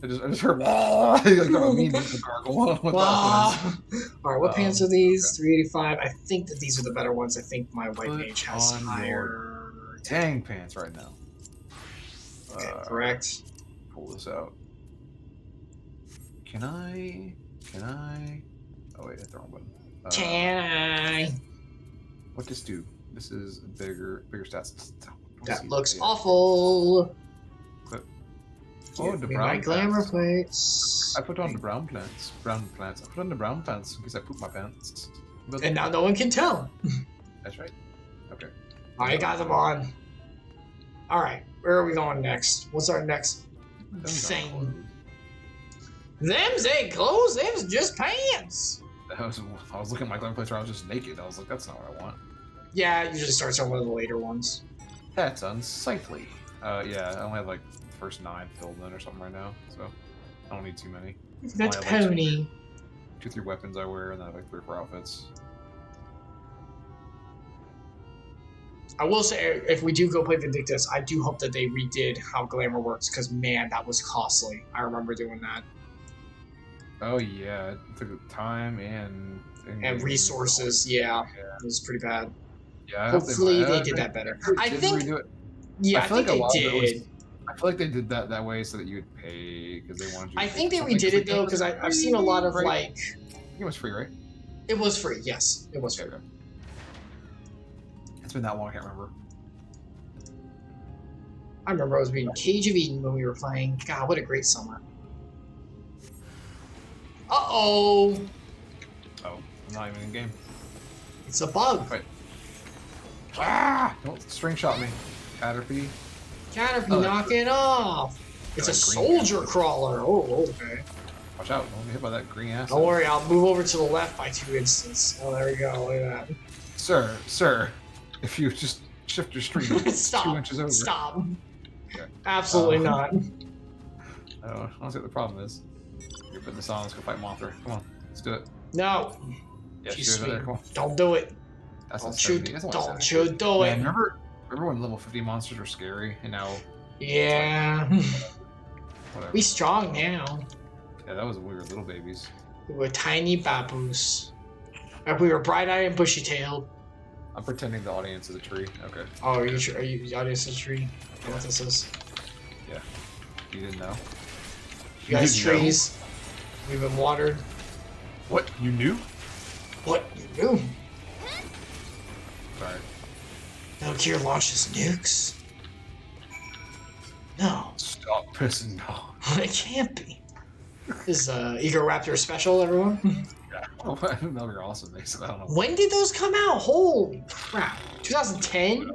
I just heard like a mean gargle. Alright, what pants are these? 385. I think that these are the better ones. I think my white mage has higher. Tang pants right now. Okay, correct. Pull this out. Can I? Oh wait, hit the wrong button. Can I? What does this do? This is bigger stats. That looks awful. Oh, the brown glamour plates. I put on the brown plants. I put on the brown pants because I poop my pants. And now no one can tell. That's right. Okay. I got them on. Alright, where are we going next? What's our next thing? Them's ain't clothes, them's just pants. I was looking at my glamour plates where I was just naked. I was like, that's not what I want. Yeah, it usually starts on one of the later ones. That's unsightly. Yeah, I only have first 9 filled in or something right now, so I don't need too many. That's pony. 2-3 weapons I wear, and then I have 3 or 4 outfits. I will say, if we do go play Vindictus, I do hope that they redid how glamour works, because man, that was costly. I remember doing that. Oh yeah, it took time and resources. Yeah, it was pretty bad. Yeah, hopefully they did that better. I think. Yeah, I think they did. I feel like they did that way so that you would pay because they wanted you. I think they redid it though because I've seen a lot of It was free, right? It was free. Yes, it was free. Okay. It's been that long, I can't remember. I remember I was reading Cage of Eden when we were playing. God, what a great summer. Uh-oh! Oh, I'm not even in game. It's a bug. Wait. Ah! Don't string shot me. Caterpie. Caterpie, knock it off! It's a soldier crawler. Oh, okay. Watch out, don't get hit by that green ass. Don't worry, I'll move over to the left by 2 instants. Oh, there we go. Look at that. Sir, if you just shift your stream 2 inches over. Stop. Okay. Absolutely not. I don't see what the problem is. You're putting this on, let's go fight Mothra. Come on, let's do it. No. Yeah, She's there. Come on. Don't do it. That's Don't you do it. Man, remember when level 50 monsters were scary and now Yeah. whatever. We strong now. Yeah, that was weird, little babies. We were tiny baboos. We were bright-eyed and bushy-tailed. I'm pretending the audience is a tree. Okay. Oh, are you sure? Are you the audience is a tree? I don't know what this is. Yeah. You didn't know? You guys didn't know? trees. We've been watered. What? You knew? What? You knew? Sorry. Metal Gear launches nukes? No. Stop pissing off. It can't be. This is Ego Raptor special, everyone. Yeah. Oh, Metal Gear awesome, basically. I don't know. When did those come out? Holy crap. 2010?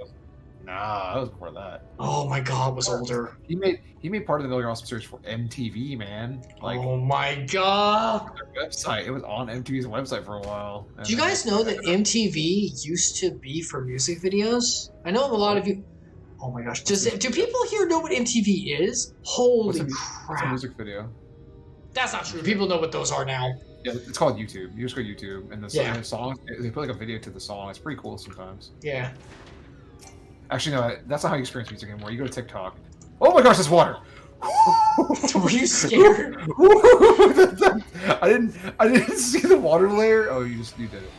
Nah, that was before that. Oh my god, it was older. He made part of the Metal Gear Awesome series for MTV, man. Like Oh my god. their website. It was on MTV's website for a while. Do you guys know that MTV used to be for music videos? I know a lot of you. Oh my gosh. Do people here know what MTV is? Holy What's a crap. music video? That's not true. People know what those are now. Yeah, it's called YouTube. You just go YouTube, and Yeah. the song, they put like a video to the song. It's pretty cool sometimes. Yeah. Actually, no, that's not how you experience music anymore. You go to TikTok. Oh my gosh, it's water! Were you scared? I didn't see the water layer. Oh, you did it.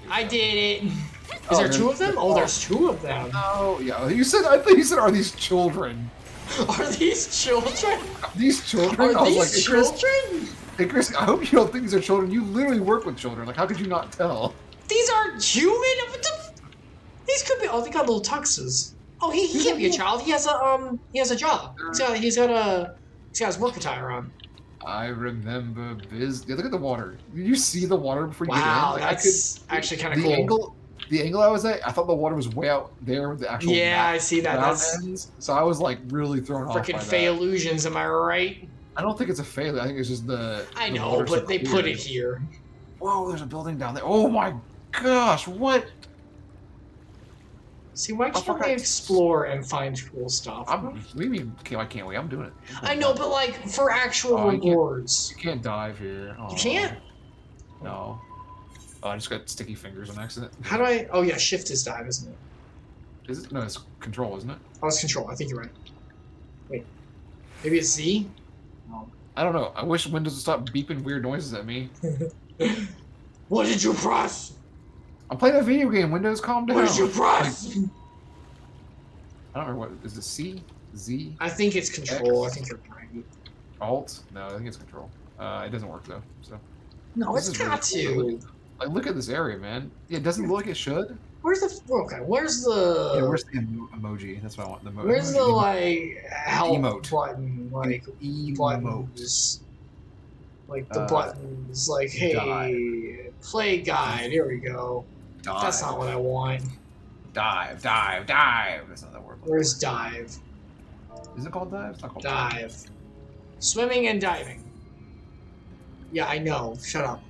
I did it. Is Oh, there 2 of them? Oh, there's 2 of them. Oh, yeah. I thought you said, are these children? Are these children? These children? Are I was these like, hey, Chris, children? hey, Chris, I hope you don't think these are children. You literally work with children. Like, how could you not tell? These are human? What the? These could be. Oh, they got little tuxes. Oh, he can't be a child. He has a job. He's got his work attire on. I remember biz. Yeah, look at the water. Did you see the water before you Wow, get in? Like, that's actually kind of cool. The angle I was at, I thought the water was way out there with the actual. Yeah, I see that. That's ends. So I was like really thrown off. freaking by Fey that. illusions. Am I right? I don't think it's a failure. I think it's just the. I the know, water's but so they clear. put it here. Whoa, there's a building down there. Oh my gosh, what? See, why can't we forgot- explore and find cool stuff? We mean, okay, why can't we? I'm doing it. I know, but like for actual Oh, you can't- rewards. You can't dive here. You can't? No. Oh, I just got sticky fingers on accident. How do I? Oh yeah, shift is dive, isn't it? Is it? No, it's control, isn't it? Oh, it's control. I think you're right. Wait, maybe it's Z. No. I don't know. I wish Windows would stop beeping weird noises at me. What did you press? I'm playing a video game. Windows, calm down. What did you press? I don't remember what is it. C, Z, I think it's control. X. I think you're right. Alt. No, I think it's control. It doesn't work though. So. No, This it's is got really to. cool. Like, look at this area, man. Yeah, it doesn't look like it should. Where's the? Okay, where's the? Yeah, where's the emoji? That's what I want. The Where's the emoji. like help Emote. button? Like Emote. buttons. Like the buttons. Like hey, dive. play guide. Here we go. Dive. That's not what I want. Dive, dive, dive. That's not that word. Where's dive? Is it called dive? It's not called Dive. Swimming and diving. Yeah, I know. Shut up.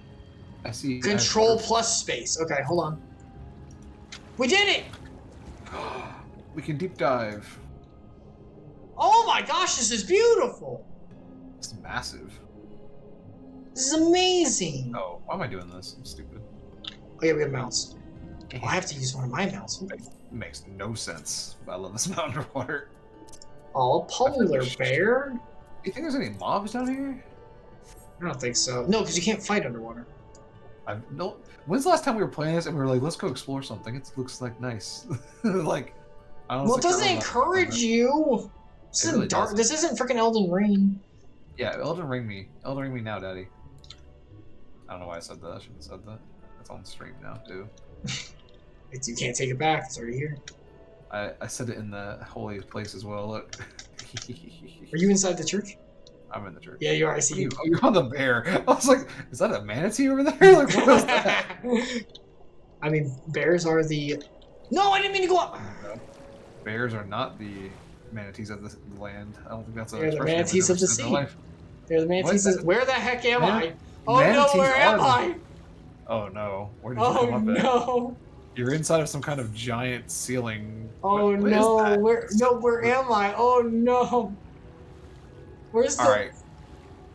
I see. Control plus space. Okay, hold on. We did it! We can deep dive. Oh my gosh, this is beautiful! It's massive. This is amazing! Oh, why am I doing this? I'm stupid. Oh yeah, we have mounts. Oh, I have to use one of my mounts. It makes no sense. But I love this mountain underwater. Oh, a polar bear? Do you think there's any mobs down here? I don't think so. No, because you can't fight underwater. No. When's the last time we were playing this and we were like, let's go explore something? It looks like nice. Like, I don't know. Well, it doesn't encourage you! This isn't really dark. doesn't. This isn't freaking Elden Ring. Yeah, Elden Ring me. Elden Ring me now, Daddy. don't know why I said that. I shouldn't have said that. It's on stream now, too. You can't take it back. It's already here. I said it in the holy place as well. Look. Are you inside the church? I'm in the church. Yeah, you are. I see you. Oh, you're on the bear. I was like, is that a manatee over there? Like, what is that? I mean, bears are the... No, I didn't mean to go up! Bears are not the manatees of the land. I don't think that's a They're the expression I've manatees ever of the seen in sea. my life. They're the manatees What? of... Where the heck am I? Oh Manatees no, where am are I? Oh no, where did you Oh come up at? no. You're inside of some kind of giant ceiling. Oh What is no, that? where am I? Oh no. Where's the... Alright.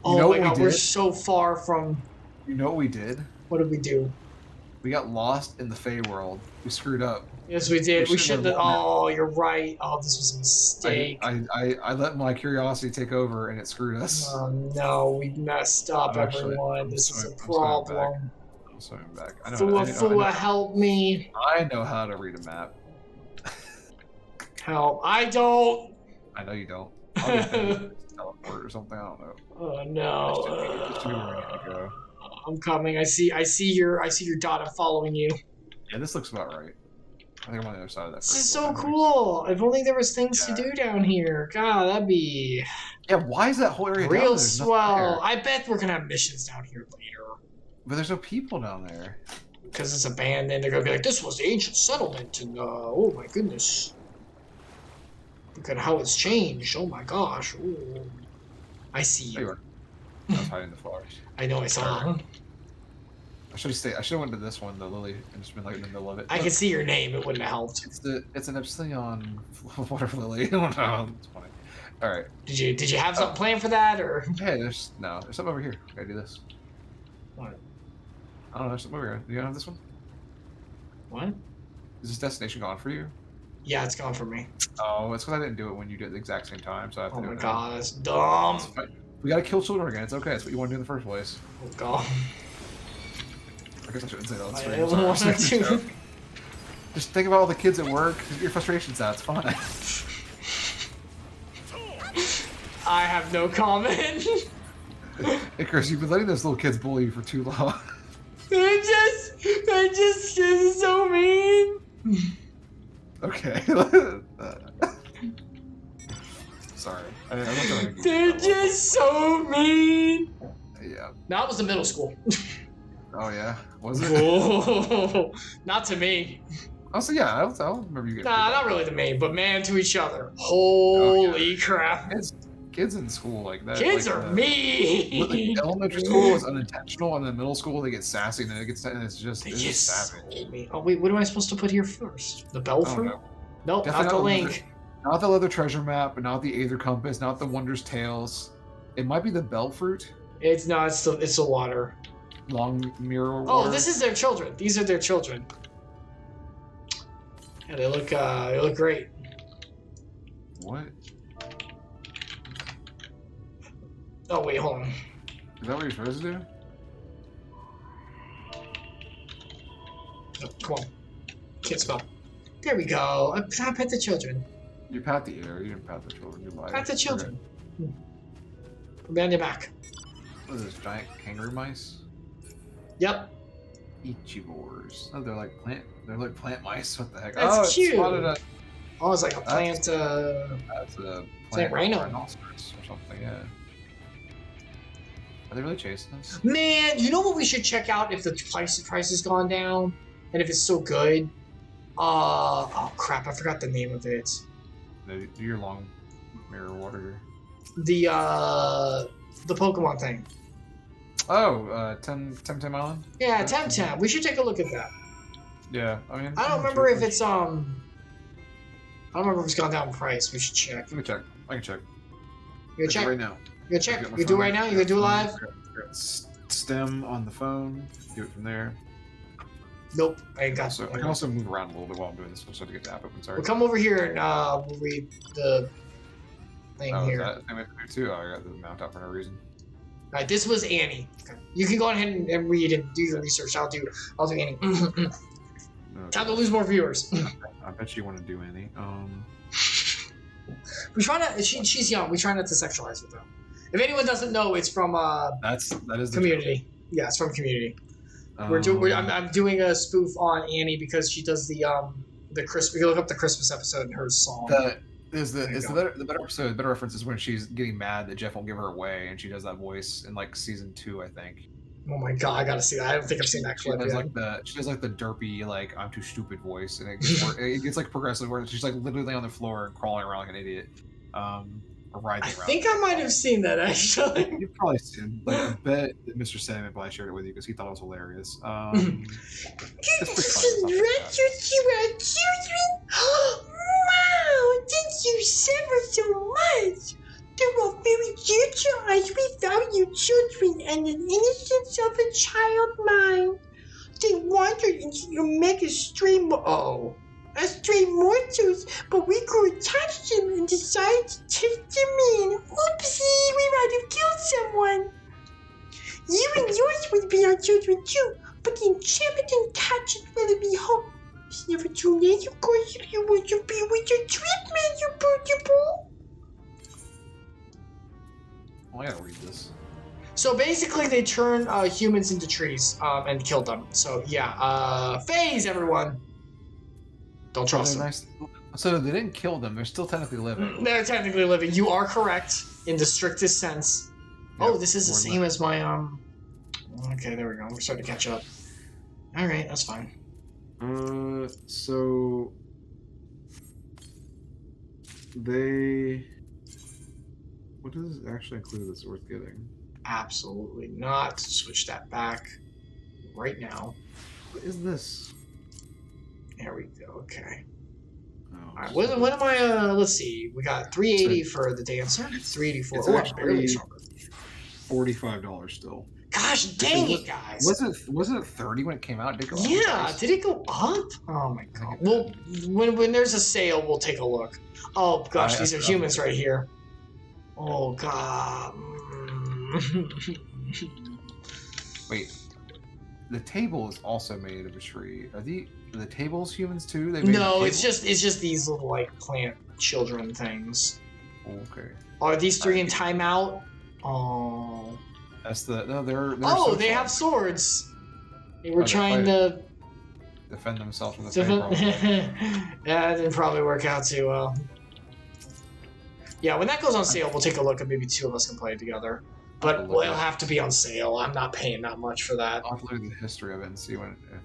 Oh know my what we god, we're did? so far from... You know what we did? What did we do? We got lost in the Fey world. We screwed up. Yes, we did. We shouldn't should have... have- Oh, you're right. Oh, this was a mistake. I let my curiosity take over and it screwed us. Oh no, we messed up, Actually, everyone. I'm This is a swimming back. problem. I'm swimming back. I know, Fua, help me. I know how to read a map. Help. I don't. I know you don't. I'll just maybe teleport or something. I don't know. Oh Just no. to where we need to go. I'm coming. I see your dot. I'm following you. Yeah, this looks about right. I think I'm on the other side of that. This is first so one. cool. If only there was things Yeah. to do down here. God, that'd be Yeah, why is that whole area down real there? There's nothing swell. there. I bet we're gonna have missions down here later. But there's no people down there. Because it's abandoned. They're gonna be like, this was the ancient settlement, and oh my goodness. Look at how it's changed. Oh my gosh. Ooh. I see There you you. are. I was hiding in the flowers. I know I saw. I should have stayed. I should have went to this one, the lily, and just been like in the middle of it. I could see your name. It wouldn't have helped. It's an Epsilion water lily. I don't know. It's funny. All right. Did you have something planned for that, or? Hey, there's something over here. Gotta do this. What? I don't know. There's something over here. You have this one? What? Is this destination gone for you? Yeah, it's gone for me. Oh, it's because I didn't do it when you did it at the exact same time. So I have to Oh do my it now. god, that's dumb. It's fine. We gotta kill children again. It's okay. It's what you want to do in the first place. Oh god. I guess I shouldn't say that on I stream. don't Sorry, want I'm just making a to. joke. Just think about all the kids at work. Get your frustrations out. It's fine. I have no comment. Hey, Chris, you've been letting those little kids bully you for too long. they're just so mean. Okay. Sorry. I'm not trying to They're just so mean. Yeah. That was the middle school. Oh yeah. Was it? Whoa. Not to me. Oh, so yeah. I'll remember you getting. Nah, not really to me, but man, to each other. Holy crap. Kids in school like that. Kids like, are mean. The elementary school is unintentional, and then middle school they get sassy, and then it's just They it's just savage. me. Oh wait, what am I supposed to put here first? The bell I don't fruit? know. Nope, Definitely not the not link. Not the leather treasure map, but not the Aether compass, not the Wondrous Tales. It might be the bell fruit. It's not. It's the water. Long mirror. Oh, water. this is their children. These are their children. Yeah, they look great. What? Oh wait, hold on. Is that what you're supposed to do? Oh, come on, can't spell. There we go. I pet the children. You pat the air. You didn't pat the children. You lied. Pat the children. Put me on your back. What is this? Giant kangaroo mice? Yep. Ichibors. Oh, they're like plant mice. What the heck? That's oh, it cute. spotted a. Oh, it's like a plant. That's a like plant rhino. rhinoceros or something. Yeah. Are they really chasing us? Man, you know what we should check out if the price has gone down, and if it's still good. Oh crap! I forgot the name of it. Do your long mirror water. The Pokemon thing. Oh, Temtem Island. Yeah, Temtem. We should take a look at that. Yeah, I mean. I don't remember if it's I don't remember if it's gone down in price. We should check. Let me check. I can check. You gonna check? Right now. You gonna check? You do it right now? You gonna do it live? Stem on the phone. Do it from there. Nope, I ain't got So I it. can also move around a little bit while I'm doing this. So to get the app open. Sorry. We'll come over here and we'll read the thing Oh, is here. that thing too? Oh, I got the mount up for no reason. All right, this was Annie. Okay. You can go ahead and read and do your research. I'll do Annie. Okay. Time to lose more viewers. I bet you want to do any. We try not. She's young. We try not to sexualize her though. If anyone doesn't know, it's from that is the Community. Yeah, it's from Community. I'm doing a spoof on Annie because she does the Christmas. You can look up the Christmas episode in her song. The better reference is when she's getting mad that Jeff won't give her away, and she does that voice in like season 2, I think. Oh my god, I gotta see that. I don't think I've seen that clip yet. She does like the derpy, like I'm too stupid voice, and it gets like progressive where she's like literally on the floor and crawling around like an idiot, or writhing around. I think I might have seen that actually. You've probably seen. Like, I bet that Mr. Sandman probably shared it with you because he thought it was hilarious. Did you our children? Wow! Thank you so much. You are very dear to us. We value children and the innocence of a child mind. They wandered into your mega stray mortals, but we grew attached to them and decided to take them in. Oopsie, we might have killed someone. You and yours would be our children too, but the enchantment and catching will be home. It's never too late, of course, if you want to be with your treatment, you beautiful. Oh, I gotta read this. So basically, they turn humans into trees and kill them. So yeah, phase everyone. Don't trust them. Nice. So they didn't kill them; they're still technically living. They're technically living. You are correct in the strictest sense. Yep, oh, this is the same as my Okay, there we go. We're starting to catch up. All right, that's fine. So they. What does this actually include that's worth getting? Absolutely not. Switch that back right now. What is this? There we go. Okay. Oh, all right. What am I? Let's see. We got 380 for the dancer. 384. It's barely stronger. $45 still. Gosh dang it, guys! Wasn't it 30 when it came out? Did it go up? Did it go up? Oh my god. Well, when there's a sale, we'll take a look. Oh gosh, these are humans right here. Oh god. Wait, the table is also made of a tree. Are the tables humans too? No, it's just these little like plant children things. Okay. Are these three in timeout? Oh. That's they're they have swords. They were trying to defend themselves from the same. Yeah, it didn't probably work out too well. Yeah, when that goes on sale, we'll take a look and maybe two of us can play it together. But it'll have to be on sale. I'm not paying that much for that. I'll have to look at the history of it and see if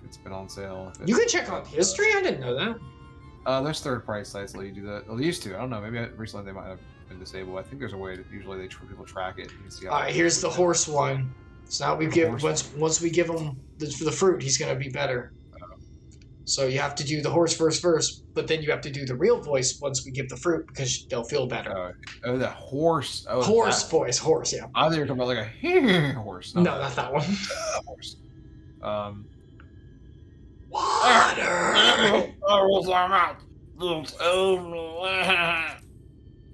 it's been on sale. You can check on history? I didn't know that. There's third-party sites that let you do that. Well, they used to. I don't know. Maybe recently they might have been disabled. I think there's a way that usually people track it. And you can see how Alright, here's the horse one. So now we once we give him the fruit, he's going to be better. So you have to do the horse first, but then you have to do the real voice once we give the fruit because they'll feel better. The horse. Oh, horse voice, horse, yeah. I thought you were talking about like a horse. No, not that one. Horse. Water!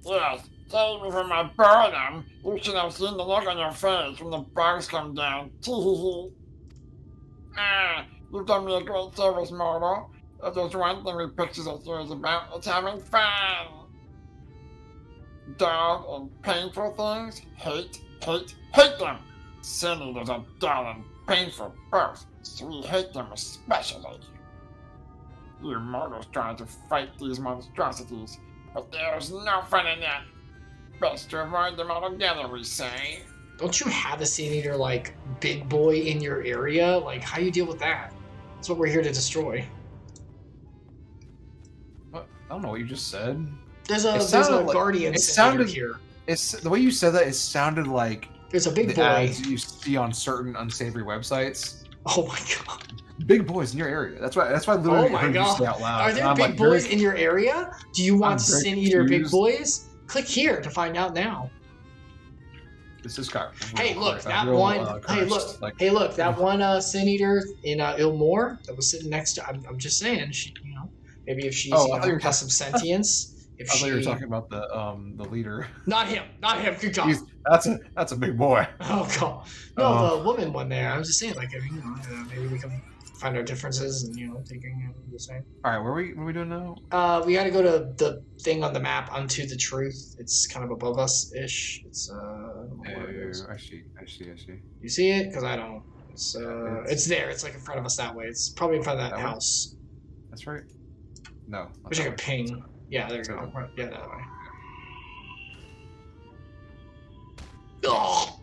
Yes, save me from my boredom. You should have seen the look on your face when the bugs come down. You've done me a great service, mortal. If there's one thing we pixies are serious about, it's having fun. Dull and painful things, hate them. Sin eaters are dull and painful both, so we hate them especially. You mortals trying to fight these monstrosities, but there's no fun in that. Best to avoid them altogether, we say. Don't you have a Sin Eater, like, big boy in your area? Like, how do you deal with that? That's what we're here to destroy. What? I don't know what you just said. There's a guardian Sin Eater here. The way you said that, it sounded like there's a big boy ads you see on certain unsavory websites. Oh my god. Big boys in your area. That's why literally heard you say out loud. Are there big boys in your area? Do you want Sin Eater big boys? Click here to find out now. This is kind of hey, look, that one. Hey, look, that one Sin Eater in Ilmore that was sitting next to. I'm just saying, maybe if she's has some sentience. I thought you were talking about the leader. Not him. Good job. That's a big boy. Oh god. No, the woman one there. I'm just saying, like, maybe we can find our differences and thinking the same. All right, what are we doing now? We got to go to the thing on the map, Unto the Truth. It's kind of above us ish. It's I see. You see it? Because I don't. So it's there. It's like in front of us that way. It's probably in front of that house. That's right. No. Wish I could ping. Yeah, there you go. Yeah, that way. Oh!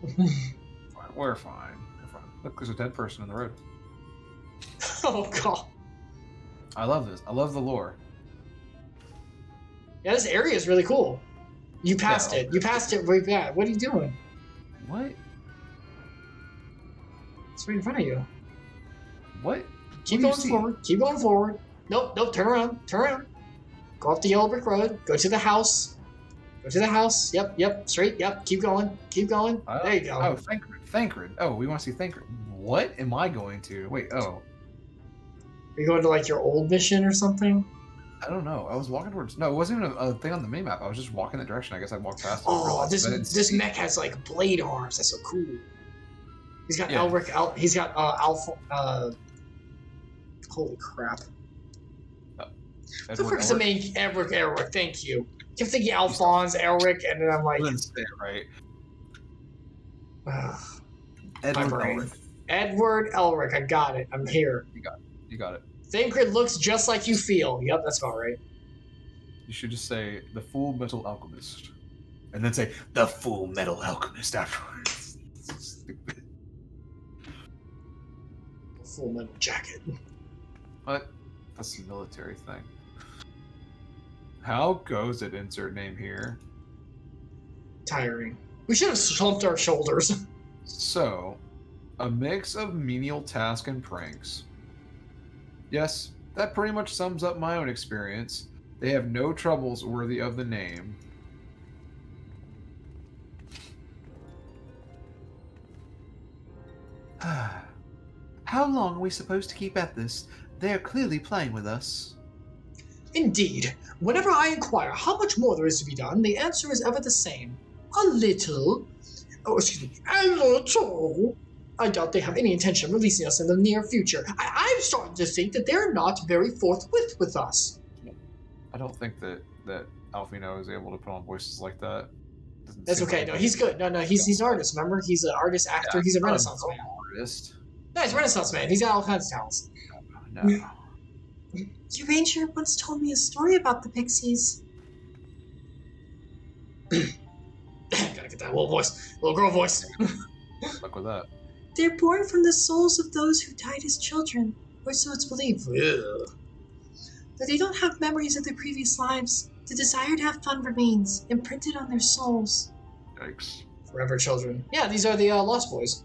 We're fine. Look, there's a dead person in the road. Oh god. I love this. I love the lore. Yeah, this area is really cool. You passed it. You passed it right back. What are you doing? What? It's right in front of you. What? Keep going forward. Keep going forward. Nope, nope. Turn around. Turn around. Go off the yellow brick road. Go to the house. Go to the house. Yep, yep. Straight. Yep. Keep going. Keep going. There you go. Oh, Thancred. Oh, we want to see Thancred. What am I going to? Wait, oh. Are you going to like your old mission or something? I don't know. I was walking towards. No, it wasn't even a thing on the minimap. I was just walking that direction. I guess I walked past it. Oh, this mech has like blade arms. That's so cool. He's got Elric. He's got Alpha. Holy crap! What the frick's the main Elric? Thank you. I kept thinking Alphonse, Elric, and then I'm like. Let's say it right. Edward Elric. I got it. I'm here. You got it. Thancred looks just like you feel. Yep, that's about right. You should just say the Full Metal Alchemist, and then say the Full Metal Alchemist afterwards. Stupid. Full Metal Jacket. What? That's a military thing. How goes it? Insert name here. Tiring. We should have slumped our shoulders. So, a mix of menial tasks and pranks. Yes, that pretty much sums up my own experience. They have no troubles worthy of the name. How long are we supposed to keep at this? They are clearly playing with us. Indeed. Whenever I inquire how much more there is to be done, the answer is ever the same. A little. Oh, excuse me. A little. I doubt they have any intention of releasing us in the near future. I'm starting to think that they're not very forthwith with us. I don't think that Alfino is able to put on voices like that. That's okay. No, he's good. No, he's an artist. Remember, he's an artist, actor. He's a Renaissance man. Artist. No, he's a Renaissance man. He's got all kinds of talents. No. Your ranger once told me a story about the pixies. Gotta get that little voice, little girl voice. Fuck with that. They're born from the souls of those who died as children, or so it's believed. Ugh. But they don't have memories of their previous lives. The desire to have fun remains, imprinted on their souls. Yikes. Forever children. Yeah, these are the Lost Boys.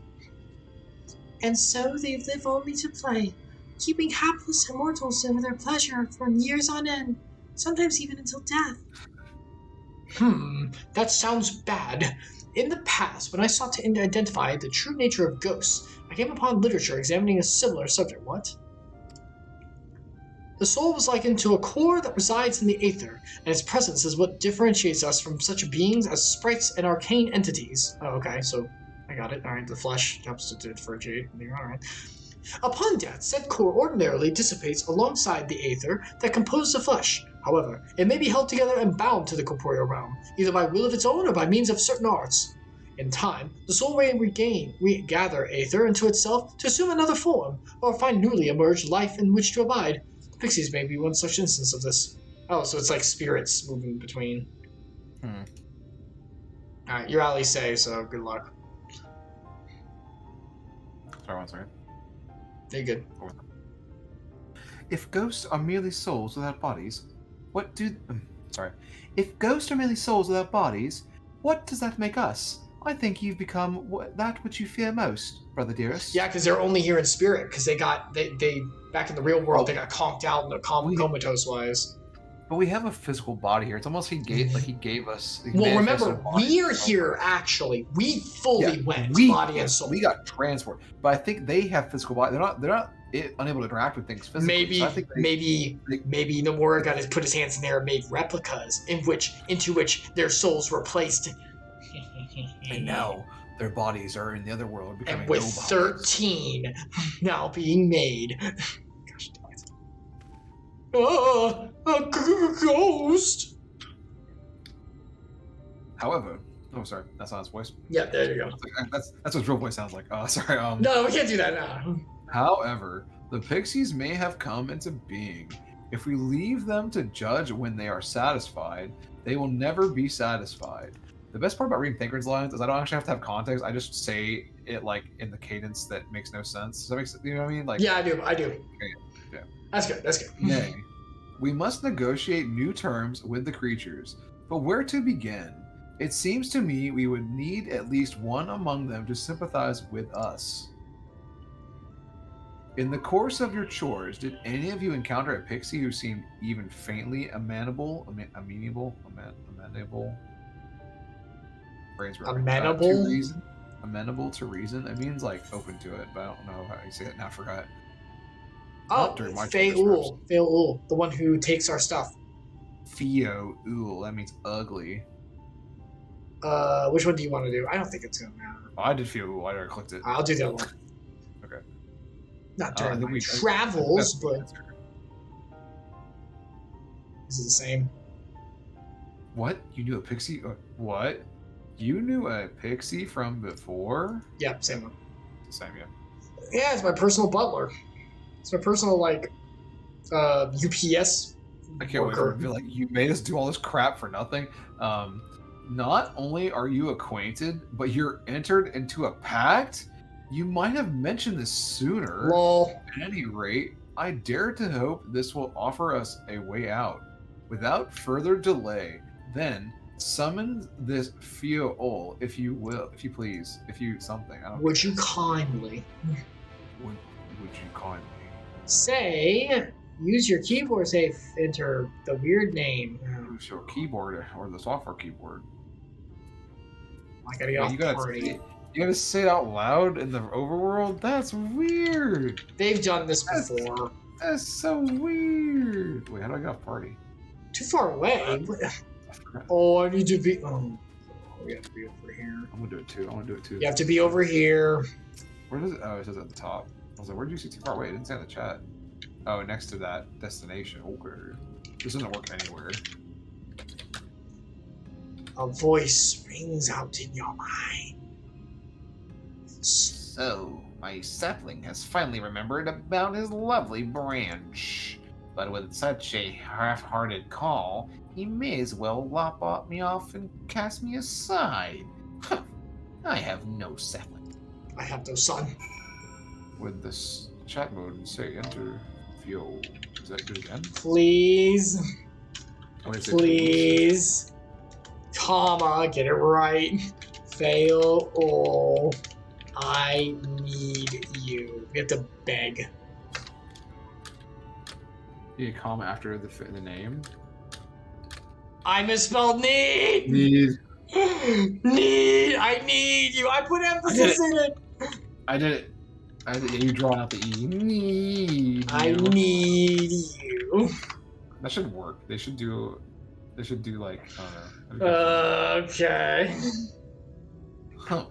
And so they live only to play, keeping hapless immortals over their pleasure for years on end, sometimes even until death. That sounds bad. In the past, when I sought to identify the true nature of ghosts, I came upon literature examining a similar subject. What? The soul was likened to a core that resides in the aether, and its presence is what differentiates us from such beings as sprites and arcane entities. Oh, okay, so I got it. Alright, the flesh substituted for a jade. Alright. Upon death, said core ordinarily dissipates alongside the aether that composes the flesh. However, it may be held together and bound to the corporeal realm, either by will of its own or by means of certain arts. In time, the soul may regather aether into itself to assume another form, or find newly emerged life in which to abide. Pixies may be one such instance of this. Oh, so it's like spirits moving between. Alright, your allies say, so good luck. Sorry, one second. You're good. If ghosts are merely souls without bodies, what do... If ghosts are merely souls without bodies, what does that make us? I think you've become that which you fear most, brother dearest. Yeah, because they're only here in spirit, because they back in the real world, they got conked out in the comatose wise. But we have a physical body here. It's almost he gave us. Well, remember, we're here actually. We fully went body and soul. We got transport, but I think they have physical body. They're not unable to interact with things physically. Maybe, so I think maybe Nomura got put his hands in there and made replicas into which their souls were placed. And now their bodies are in the other world becoming and with 13 now being made. Gosh dang it. A ghost! However, Oh, sorry, that's not his voice. Yeah, there you go. That's what his real voice sounds like. Sorry. No, we can't do that now. However, the pixies may have come into being. If we leave them to judge when they are satisfied, they will never be satisfied. The best part about reading Thancred's lines is I don't actually have to have context. I just say it like in the cadence that makes no sense. Does that make sense? You know what I mean? Like, yeah, I do. Okay, yeah. That's good. Nay, we must negotiate new terms with the creatures, but where to begin? It seems to me we would need at least one among them to sympathize with us. In the course of your chores, did any of you encounter a pixie who seemed even faintly amenable? Brains were Amenable? to reason. Amenable to reason. It means like open to it, but I don't know how you say it now. I forgot. Oh, Faarie, the one who takes our stuff. Fio-ul, that means ugly. Which one do you want to do? I don't think it's gonna matter. Oh, I did Fio-ul. I already clicked it. I'll do the other one. Okay. Not during my travels, but is it the same? What? You knew a pixie? What? You knew a pixie from before? Yeah, same one. Same, yeah. Yeah, it's my personal butler. It's my personal, like, UPS I can't wait for it to be like, you made us do all this crap for nothing. Not only are you acquainted, but you're entered into a pact? You might have mentioned this sooner. Lol. At any rate, I dare to hope this will offer us a way out. Without further delay, then, summon this Fio-ul, if you will, if you please, if you something. I don't Would you kindly Would you kindly say, use your keyboard safe, enter the weird name. use your keyboard or the software keyboard? I gotta get off the party. You gotta say it out loud in the overworld? That's weird. They've done this before. That's so weird. Wait, how do I get off party? Too far away. Oh, I need to be. Oh, we have to be over here. I'm gonna do it too. You have to be over here. Where does it? Oh, it says at the top. I was like, where did you see too far away? It didn't say in the chat. Oh, next to that destination. Okay. This doesn't work anywhere. A voice rings out in your mind. So, my sapling has finally remembered about his lovely branch. But with such a half-hearted call, he may as well lop me off and cast me aside. I have no sapling. I have no son. With this chat mode and say enter Fio. Is that good again? Please. Please. Comma, get it right. Fail. I need you. We have to beg. You need a comma after the name. I misspelled need. Need. Need. I need you. I put emphasis in it. I did it. You drawn out the E. Need. I need you. That should work. They should do like I don't know. Okay. Huh.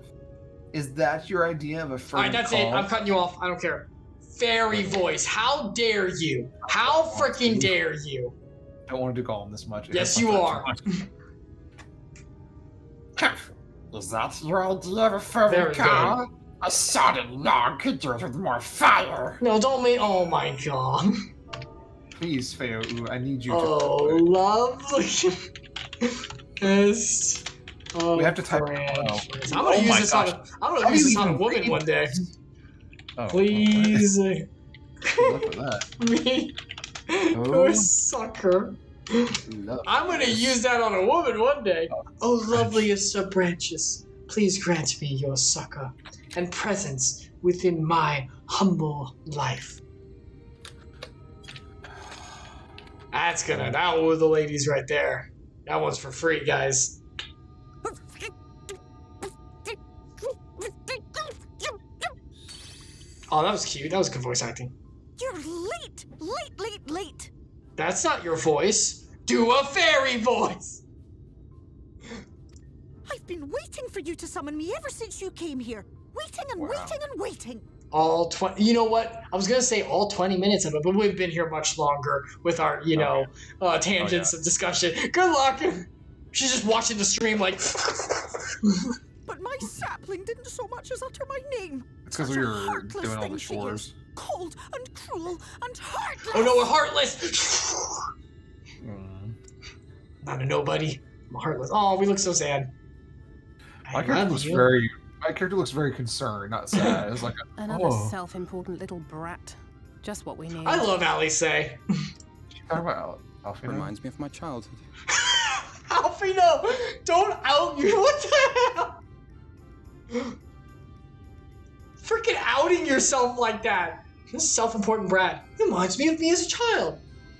Is that your idea of a first? Alright, that's it. I'm cutting you off. I don't care. Fairy voice. How dare you? How freaking dare you? I don't want to do Gollum this much. Yes, you are. Is that your idea of a fervent Very call? A sodden log could do it with more fire. No, don't make. Oh my god. Please, Feo, I need you. Oh, lovely. Yes. Oh, we have to type. I'm gonna use this on. I'm gonna use this on a woman one day. Oh, please. Good luck with that. Me. You're a sucker. I'm gonna use that on a woman one day. Oh, loveliest of branches, please grant me your succor and presence within my humble life. That was the ladies right there. That one's for free, guys. Oh, that was cute. That was good voice acting. You're late. That's not your voice. Do a fairy voice. I've been waiting for you to summon me ever since you came here. Waiting and waiting. All 20. You know what? I was gonna say all 20 minutes of it, but we've been here much longer with our, tangents of discussion. Good luck. She's just watching the stream like. But my sapling didn't so much as utter my name. It's because we Such a were heartless doing all thing the she is. chores. Cold and cruel and heartless. Oh no, we're heartless. Mm. Not a nobody. I'm heartless. Oh, we look so sad. My character looks very concerned, not sad. It's like Another self-important little brat. Just what we need. I love Alice. Talking about Alfino? Reminds me of my childhood. Alfino, don't out you. What the hell? Freaking outing yourself like that. This self-important brat. It reminds me of me as a child.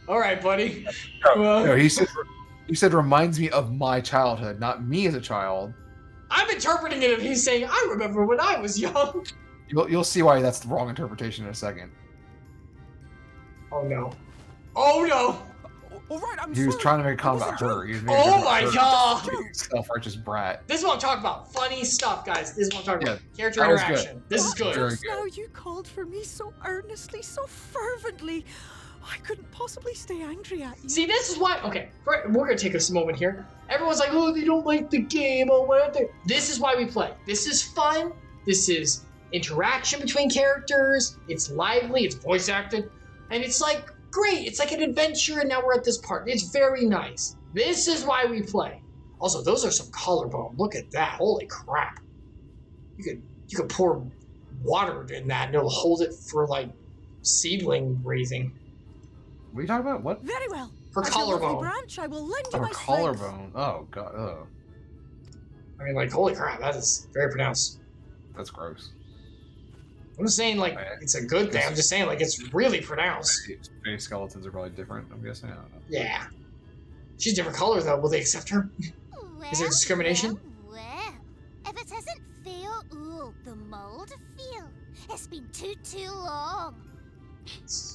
All right, buddy. No, he said reminds me of my childhood, not me as a child. I'm interpreting it if he's saying, I remember when I was young. You'll see why that's the wrong interpretation in a second. Oh no. Oh no. All right, I'm He was sorry. trying to make a comment about her. He was making a Oh comment my about her. god. Self-righteous brat. This is what I'm talking about. Funny stuff, guys. This is what I'm talking about. Character that was interaction. good. This is good. Very Just now you called for me so earnestly, so fervently. I couldn't possibly stay angry at you. See, this is why. Okay, we're gonna take us a moment here. Everyone's like, "Oh, they don't like the game." Oh, what? This is why we play. This is fun. This is interaction between characters. It's lively. It's voice acted, and it's like great. It's like an adventure, and now we're at this part. It's very nice. This is why we play. Also, those are some collarbone. Look at that. Holy crap! You could pour water in that, and it'll hold it for like seedling raising. What are you talking about? What? Very well. Her As your lovely collarbone. branch, I will lend you Her my strength. collarbone. Oh god. Oh, I mean, like, holy crap, that is very pronounced. that's gross. I'm just saying, like, it's a good thing. I'm just saying, like, it's really pronounced. Space skeletons are probably different. I'm guessing. I don't know. Yeah. She's different color, though. Will they accept her? Is there discrimination? Well, if it isn't fail, ooh, the mold feel. It's been too long.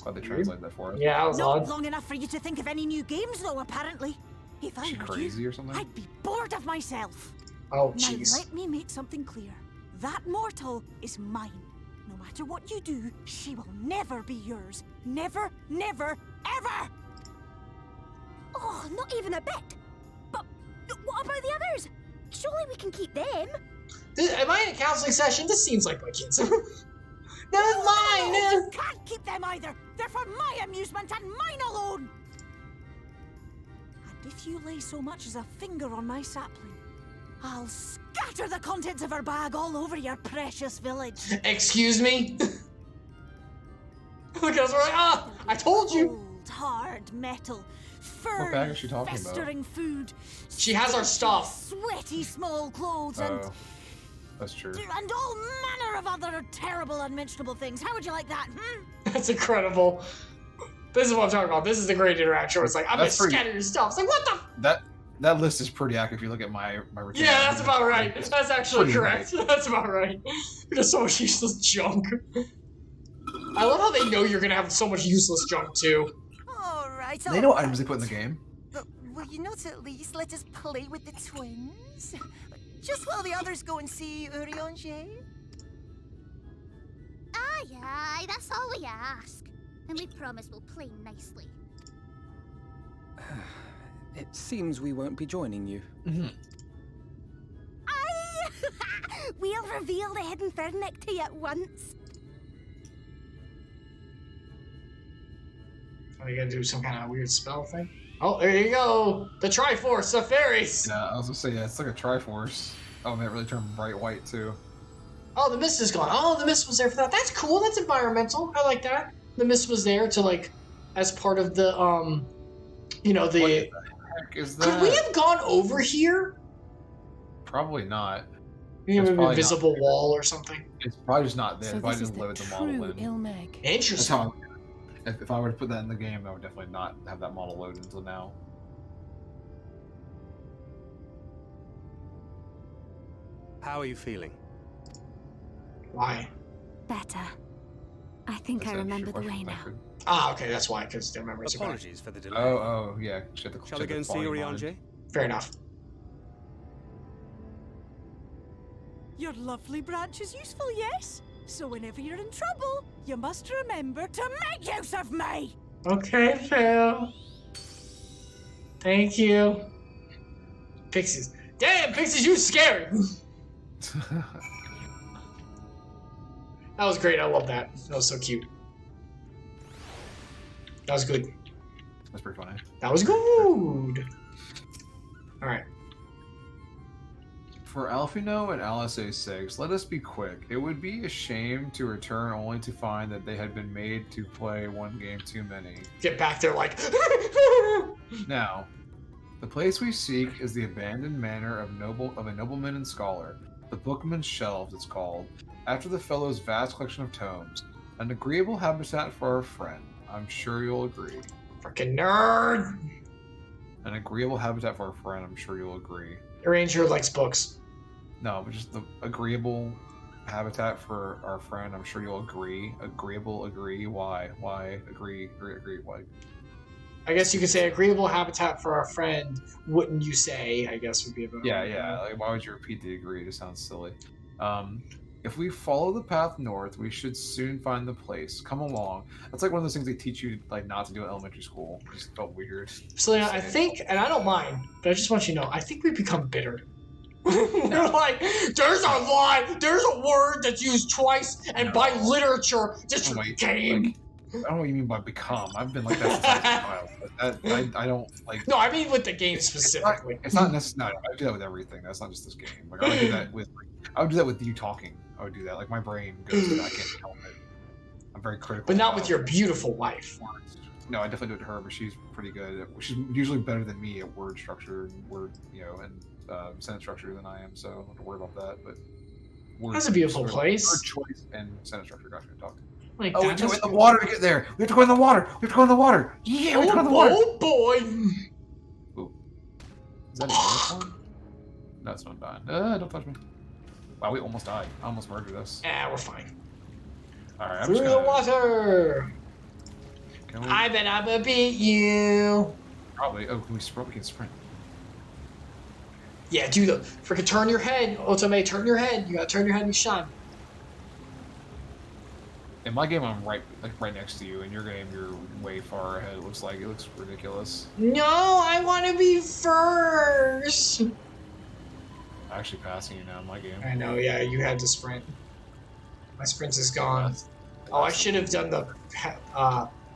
Glad they translate that for us. Yeah, that was Not odd. long enough for you to think of any new games, though, apparently. If I Is she were crazy you, or something? I'd be bored of myself. Oh, Now, jeez. let me make something clear. That mortal is mine. No matter what you do, she will never be yours. Never, never, ever! Oh, not even a bit. But what about the others? Surely we can keep them. Am I in a counseling session? This seems like my kids. That was mine! You can't keep them either! They're for my amusement and mine alone! And if you lay so much as a finger on my sapling, I'll scatter the contents of her bag all over your precious village. Excuse me? The girls were like, ah, I told you! Cold, hard metal, What bag is she furry, talking about? festering food. She has our stuff. Sweaty small clothes and That's true. all manner of other terrible, unmentionable things. How would you like that, That's incredible. This is what I'm talking about. This is the great interaction where it's like, I'm That's gonna pretty- scatter your stuff. It's like, what the? That list is pretty accurate if you look at my return. Yeah, that's about right. That's actually Pretty correct. That's about right. There's so much useless junk. I love how they know you're gonna have so much useless junk too. All right. They know what items they put in the game. But will you not at least let us play with the twins? Just while the others go and see Urianger? Aye, that's all we ask. And we promise we'll play nicely. It seems we won't be joining you. Aye! We'll reveal the hidden Fernic to you at once. Are you gonna do some kind of weird spell thing? Oh, there you go! The Triforce of Fairies! Yeah, I was gonna say, yeah, it's like a Triforce. Oh, and it really turned bright white too. Oh, the mist is gone. Oh, the mist was there for that. That's cool. That's environmental. I like that. The mist was there to, like, as part of the, you know, the... What the heck is that? Could we have gone over here? Probably not. We have It's an probably invisible not. wall or something. It's probably just not there. So It probably this is didn't the load the model true in. Mheg. That's Interesting. how if I were to put that in the game, I would definitely not have that model load until now. How are you feeling? Why? Better. I think That's I an remember the interesting way question. now. Ah, okay, that's why, because the memories are back. Apologies for the delay. Oh, yeah. Shall we go and see Urianger? Fair enough. Your lovely branch is useful, yes? So whenever you're in trouble, you must remember to make use of me! Okay, Phil. Thank you. Pixies. Damn, Pixies, you scary. That was great. I love that. That was so cute. That was good. That's pretty funny. That was good. All right. For Alfino and Alice A6, let us be quick. It would be a shame to return only to find that they had been made to play one game too many. Get back there like... Now, the place we seek is the abandoned manor of a nobleman and scholar. The Bookman's Shelves, it's called, after the fellow's vast collection of tomes. An agreeable habitat for our friend. I'm sure you'll agree. Freaking nerd! An agreeable habitat for our friend. I'm sure you'll agree. Your ranger likes books. No, but just the agreeable habitat for our friend. I'm sure you'll agree. Agreeable, agree. Why? Why? Agree. Why? I guess you could say agreeable habitat for our friend. Wouldn't you say? I guess would be a better. Yeah. Like, why would you repeat the agree? It just sounds silly. If we follow the path north, we should soon find the place. Come along. That's like one of those things they teach you like not to do in elementary school. It just felt weird. So yeah, I think, and I don't mind, but I just want you to know, I think we've become bitter. We're like, there's a word that's used twice, and by literature, this game. I don't know what you mean by become. I've been like that since I was a child. I don't like. No, I mean with the game specifically. It's not necessary. No, I do that with everything. That's not just this game. Like I would do that with. I would do that with you talking. I would do that. Like my brain goes to that. I can't help it. I'm very critical. But not with your beautiful wife. No, I definitely do it to her, but she's pretty good. She's usually better than me at word structure and sentence structure than I am. So I don't have to worry about that. But that's a beautiful place. Word choice and sentence structure. Gotcha. Talk. Like we have to go in the water to get there. We have to go in the water. We have to go in the water. Yeah, we have to go in the water. Oh boy. Ooh. Is that a one? No, it's not dying. Don't touch me. Wow, we almost died. I almost murdered us. Yeah, we're fine. Alright, I'm Through just gonna... the water! I bet I'm gonna beat you! Probably. Oh, we can sprint. Yeah, do the freaking turn your head. Otome, turn your head. You gotta turn your head and shine. In my game, I'm right next to you. In your game, you're way far ahead. It looks ridiculous. No, I want to be first! I'm actually passing you now in my game. I know, yeah, you had to sprint. My sprint is gone. Oh, I should have done the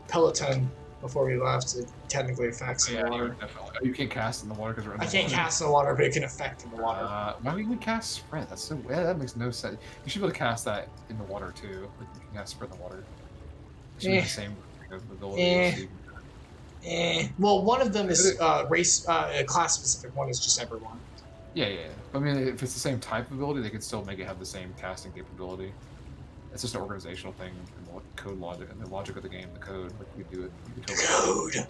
Peloton before we left. It technically affects in the water. Definitely. Oh, you can't cast in the water because we're in the water. I can't cast in the water, but it can affect in the water. Why would you cast sprint? That's so weird. That makes no sense. You should be able to cast that in the water too. Like you can cast sprint in the water. It should be the same ability. Well, one of them is class specific. One is just everyone. Yeah. I mean, if it's the same type of ability, they could still make it have the same casting capability. It's just an organizational thing in the code logic and the logic of the game. The code, like you do it. You can totally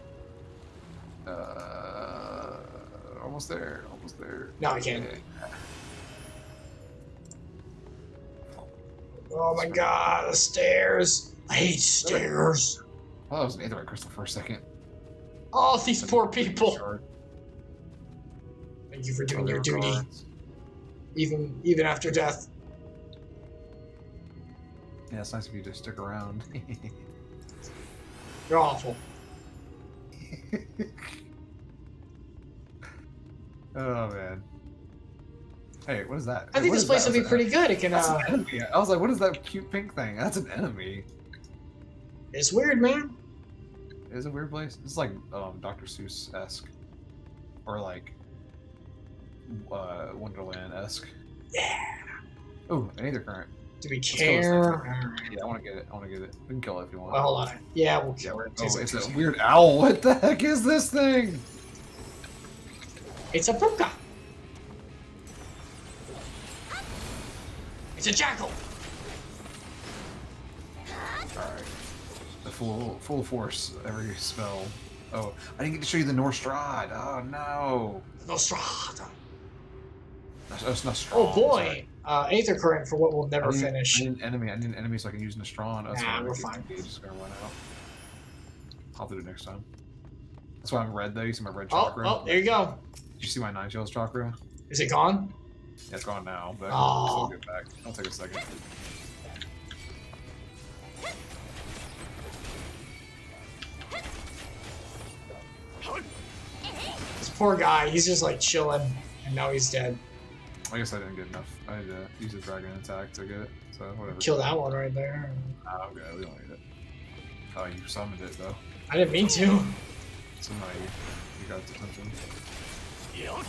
almost there. No, I can't. Oh my god, the stairs! I hate stairs. Oh, that was an Aetherite crystal for a second. Oh, these poor people. Thank you for doing your duty, even after death. Yeah, it's nice of you to stick around. You're awful. Oh man. Hey, what is that? I think this place will be pretty good. It can. That's an enemy. I was like, what is that cute pink thing? That's an enemy. It's weird, man. It's a weird place. It's like Dr. Seuss-esque, or like Wonderland-esque. Yeah. Oh, an Aether current. Do we care? Yeah, I want to get it. We can kill it if you want. Well, hold on. Yeah, we'll kill it. Oh, it's a weird owl. What the heck is this thing? It's a puka. It's a jackal. Alright. The full force, every spell. Oh, I didn't get to show you the Norstrad. Oh no. Nostrad. That's not strong. Oh boy. Aether current for what we'll never finish. I need an enemy so I can use Nostron. Nah, we're fine. Just gonna run out. I'll do it next time. That's why I'm red though. You see my red chakra? Oh, there you go. Did you see my 9 shells chakra? Is it gone? Yeah, it's gone now, but I'll get it back. I'll take a second. This poor guy, he's just like chilling. and now he's dead. I guess I didn't get enough. I had to use a dragon attack to get it, so whatever. Kill that one right there. Oh, okay, we don't need it. Oh, you summoned it though. I didn't mean to. So now you got its attention. Get out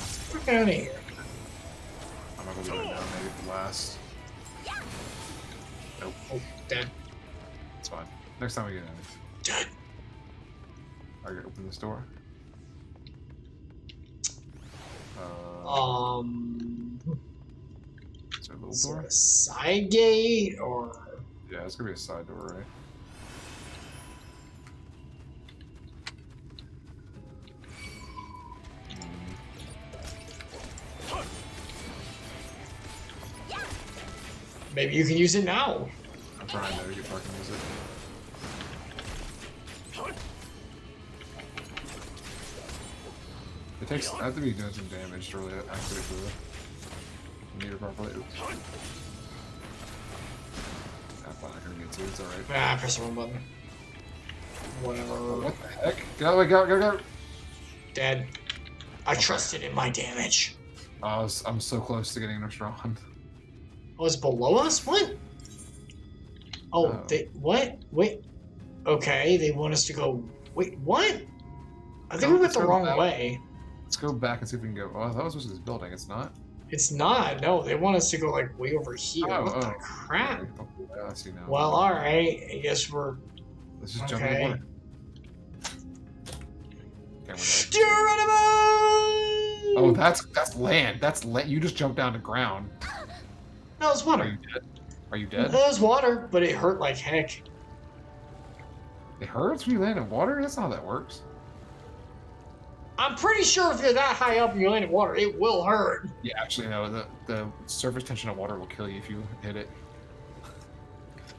of here. I'm gonna go right now, maybe for last. Nope. Oh, dead. It's fine. Next time we get in. Dead. Alright, open this door. Is there a little Is there door? a side gate or? Yeah, it's gonna be a side door, right? Maybe you can use it now. I'm trying to get fucking use it. It takes. I have to be doing some damage to really activate the meter properly. Oops. I'm not gonna get to it. It's alright. Ah, press the wrong button. Whatever. What the heck? Get out of the way! Go! Dead. I trusted in my damage. I'm so close to getting a strong. Oh, it's below us? What? Oh, they what? Wait. Okay, they want us to go. Wait, what? I think we went the wrong way. Let's go back and see if we can go. Oh, that was supposed to be this building. It's not. It's not. No, they want us to go like way over here. What the crap? Okay. Oh, I see now. Well, all right. I guess we're. Let's just jump in the okay. water. Okay, Geronimo! oh, that's land. That's land. You just jumped down to ground. No, it's water. Are you dead? Are you dead? It was water, but it hurt like heck. It hurts when you land in water? That's not how that works. I'm pretty sure if you're that high up and you land in water, it will hurt. Yeah, actually, no. The surface tension of water will kill you if you hit it.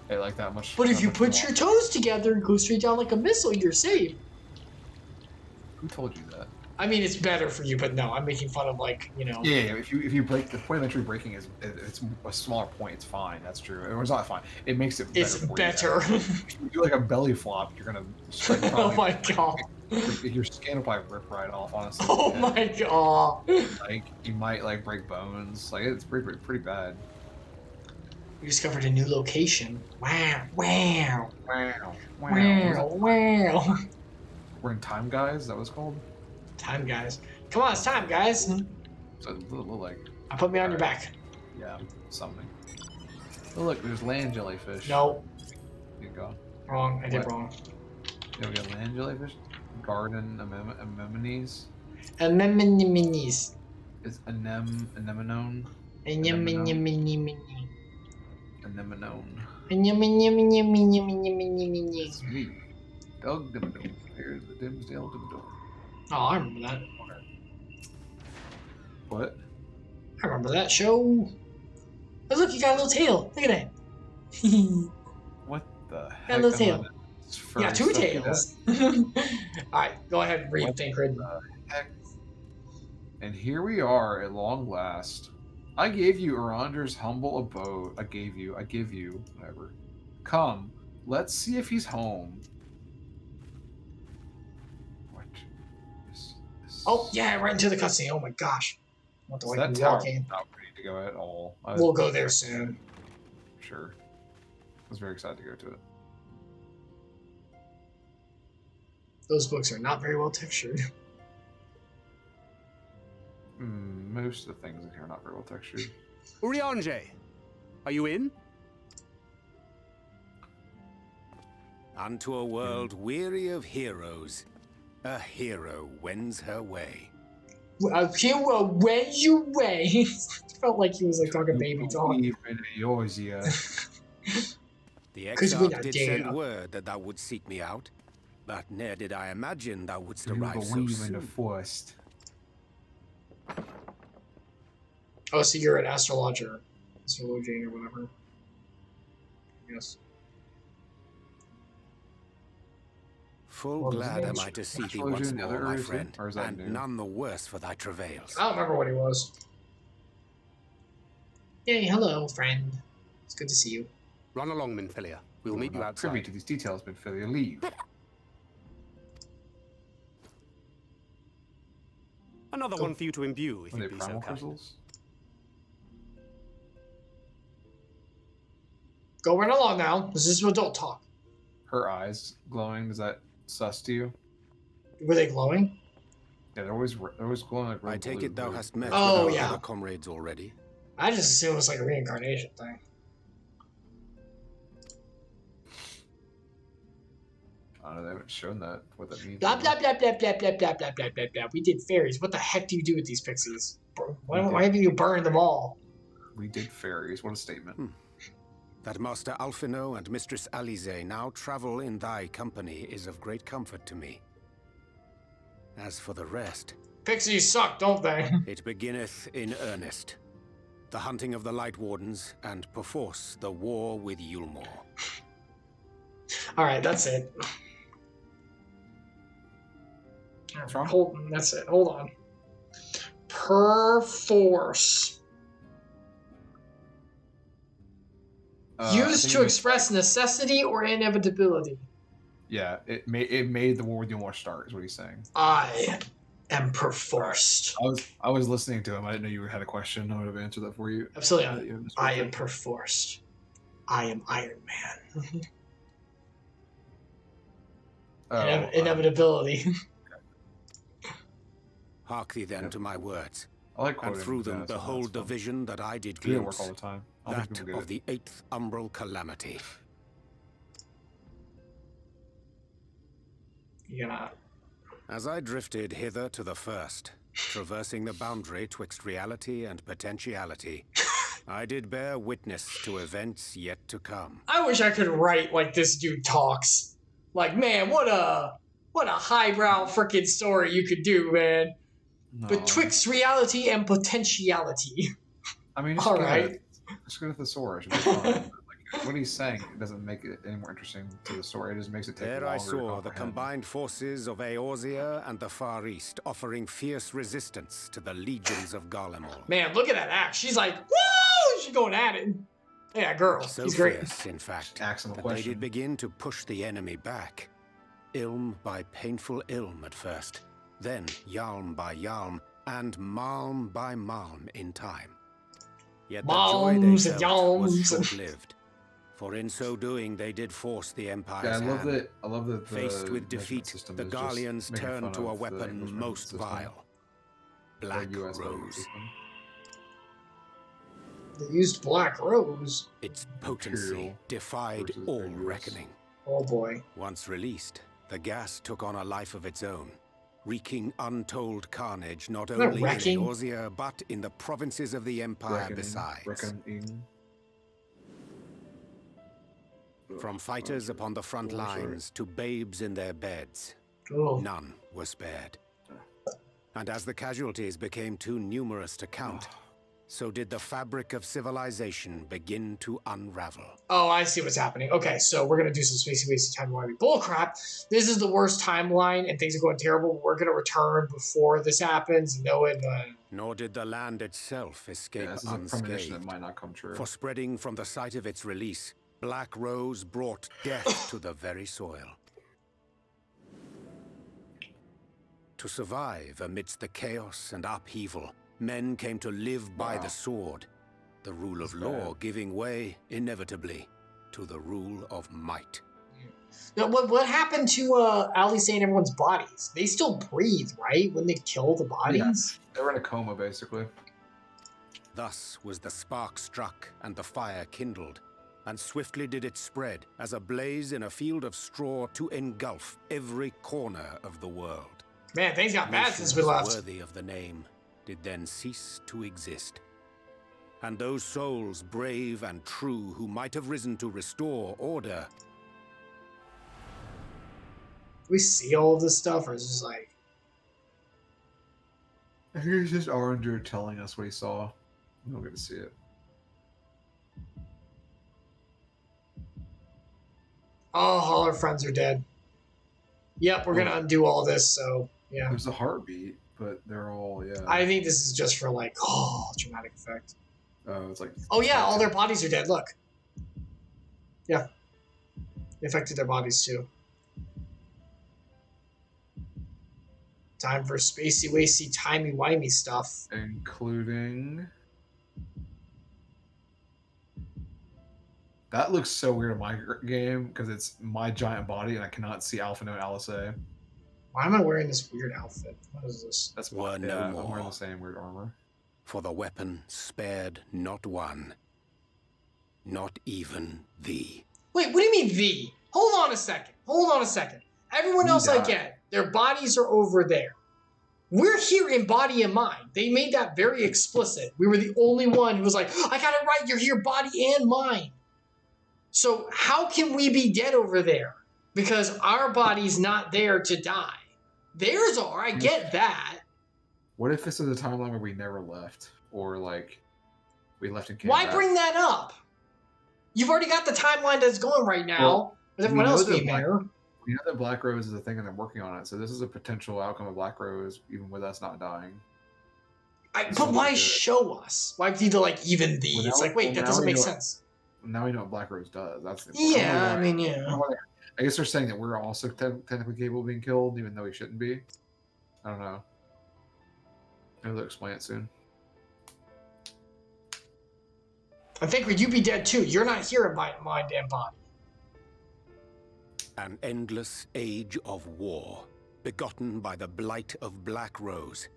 It like that much. But if that you much put water. your toes together and go straight down like a missile, you're safe. Who told you that? I mean, it's better for you, but no, I'm making fun of like, you know. Yeah. If you break the point of entry, breaking is it's a smaller point. It's fine. That's true. It's not fine. It makes it better. It's better. If you do like a belly flop, you're gonna. Like, Oh my god. Your skin will probably rip right off. Honestly. Oh my god. Like you might like break bones. Like it's pretty bad. We discovered a new location. Wow. Wow. Wow. We're in Time Guys. Is that what it's called? Time, guys. Come on, it's time, guys. So a little like. I put me on your back. Yeah, something. Oh look, there's land jellyfish. No. You go. Wrong. I did What? wrong. Yeah, we got land jellyfish. Garden anemones. Anemones. It's anemonone. Anemonone. Anemonone. Sweet. Dog dimmadome. Here's the Dimsdale dimmadome. Oh, I remember that. What? I remember that show. Oh, look, you got a little tail. Look at that. What the heck? Got a little tail. Yeah, Yeah, two tails. Alright, go ahead and read, Tancred. Heck? And here we are at long last. I gave you Arander's humble abode. I give you, whatever. Come, let's see if he's home. What is this? Oh, yeah, right into the cutscene. Oh my gosh. What the So like that tower walking? is not ready to go at all. We'll go there soon. Sure. I was very excited to go to it. Those books are not very well textured. Most of the things in here are not very well textured. Urianger, are you in? Unto a world weary of heroes, a hero wends her way. A hero wends your way. Felt like he was like talking baby talk. The 'Cause we're exarch not did dead. send word that thou wouldst seek me out, but ne'er did I imagine thou wouldst You arrive so believe in the soon. forest. Oh, so you're an astrologer. Astrologian or whatever. Yes. Full What was glad the am name? I to see thee Astrologer once in the more, other my areas, friend, or is that and new? none the worse for thy travails. I don't remember what he was. Yay, hello, friend. It's good to see you. Run along, Minfilia. We'll meet you Not outside. privy to these details, but Philly, leave. Another one for you to imbue, if Are they you'd be so primal kind. crystals? Go right along now. This is adult talk. Her eyes glowing. Is that sus to you? Were they glowing? Yeah, they're always glowing like red I take blue, it thou blue. hast met Oh, with our yeah. other comrades already. I just assumed it was like a reincarnation thing. I don't know, they haven't shown that, what that means. Blah, blah, blah, blah, blah, blah, blah, blah, blah, blah, blah. We did fairies. What the heck do you do with these pixies? Why haven't you burned them all? We did fairies. What a statement. That Master Alphino and Mistress Alize now travel in thy company is of great comfort to me. As for the rest... Pixies suck, don't they? It beginneth in earnest. The hunting of the Light Wardens, and perforce the war with Yulmore. Alright, that's it. Wrong? That's it. Hold on. Perforce. Used to express necessity or inevitability. Yeah, it made the war with Yulmore start, is what he's saying. I am perforced. I was listening to him. I didn't know you had a question. I would have answered that for you. Absolutely. I am perforced. I am Iron Man. Inevitability. Hark thee then to my words. I like and quoting through them that, so behold that's the fun. vision that I did Do that work glimpse, all the time. I don't think that people get of the 8th umbral calamity. Yeah. As I drifted hither to the first, traversing the boundary twixt reality and potentiality, I did bear witness to events yet to come. I wish I could write like this dude talks. Like, man, what a highbrow freaking story you could do, man. No. Betwixt reality and potentiality. I mean, all right. Just go to the source. It'll be fine. Like, what he's saying doesn't make it any more interesting to the story. It just makes it take There longer I to saw the comprehend. combined forces of Eorzea and the Far East offering fierce resistance to the legions of Garlemald. Man, look at that axe. She's like, woo! She's going at it. Yeah, girl. So He's great. fierce, in fact, Excellent that question. they did begin to push the enemy back. Ilm by painful ilm at first, then Yalm by Yalm, and Malm by Malm in time. Yet the joy they Malms and felt was Yalms. short-lived, for in so doing they did force the Empire's Yeah, hand. I love that the Faced with measurement defeat, system the is just Garleans making fun turned to a of the weapon English most system. vile. The Black US measurement Rose. system. They used Black Rose. Its potency Imperial defied versus all dangerous. reckoning. Oh boy. Once released, the gas took on a life of its own, wreaking untold carnage not Isn't only that in wrecking? Eorzea, but in the provinces of the Empire besides. Reckoning. From fighters upon the front lines to babes in their beds, Oh. none were spared. And as the casualties became too numerous to count, so did the fabric of civilization begin to unravel. Oh, I see what's happening. Okay, so we're gonna do some spacey wasted timeline. Bullcrap. This is the worst timeline, and things are going terrible. We're gonna return before this happens. Know it. Nor did the land itself escape Yeah, this is a premonition that unscathed. might not come true. For spreading from the site of its release, Black Rose brought death to the very soil. To survive amidst the chaos and upheaval, men came to live by the sword, the rule of law giving way, inevitably, to the rule of might. Now, what happened to Ali saying everyone's bodies? They still breathe, right? When they kill the bodies? They were in a coma, basically. Thus was the spark struck and the fire kindled, and swiftly did it spread as a blaze in a field of straw to engulf every corner of the world. Man, things got bad since we Nations left. worthy of the name did then cease to exist. And those souls brave and true who might have risen to restore order. Do we see all this stuff, or is it just like... I think it's just Oranger telling us what he saw. We don't get to see it. Oh, all our friends are dead. Yep, we're gonna undo all this, so, yeah. There's a heartbeat, but they're all, yeah. I think this is just for, like, dramatic effect. It's like... Oh, yeah, all their bodies are dead, look. Yeah. It affected their bodies, too. Time for spacey, wacy, timey-wimey stuff. Including... That looks so weird in my game because it's my giant body and I cannot see Alpha No LSA. Why am I wearing this weird outfit? What is this? That's Were no I'm more. wearing the same weird armor. For the weapon spared not one, not even thee. Wait, what do you mean thee? Hold on a second. Everyone else I get, their bodies are over there. We're here in body and mind. They made that very explicit. We were the only one who was like, I got it right, you're here body and mind. So how can we be dead over there? Because our body's not there to die. Theirs are, I get that. What if this is a timeline where we never left? Or, like, we left and came Why back? bring that up? You've already got the timeline that's going right now, with everyone else being there. We know that Black Rose is a thing and they're working on it, so this is a potential outcome of Black Rose, even with us not dying. But why show us? Why do like even these? Well, It's like, wait, that doesn't make sense. Now we know what Black Rose does. That's the Yeah, I mean, yeah. I guess they're saying that we're also technically capable of being killed, even though we shouldn't be. I don't know. Maybe they'll explain it soon. I think you'd be dead too. You're not here in mind and body. An endless age of war, begotten by the blight of Black Rose.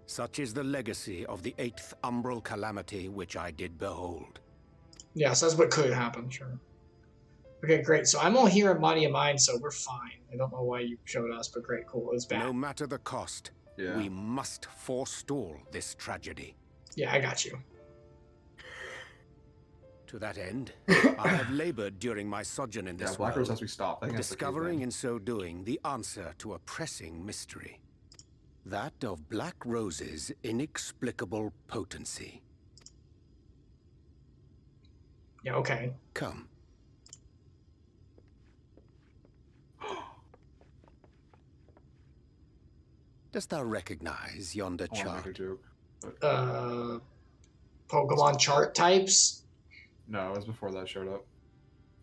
Such is the legacy of the 8th umbral calamity which I did behold. Yes, that's what could happen, sure. Okay, great. So I'm all here in body and mind, so we're fine. I don't know why you showed us, but great, cool. It was bad. No matter the cost, we must forestall this tragedy. Yeah, I got you. To that end, I have labored during my sojourn in this Black Rose world, has to stop. I think that's the key discovering thing. in so doing the answer to a pressing mystery. That of Black Rose's inexplicable potency. Yeah, okay. Come. Dost thou recognize yonder chart? Pokemon chart types? No, it was before that showed up.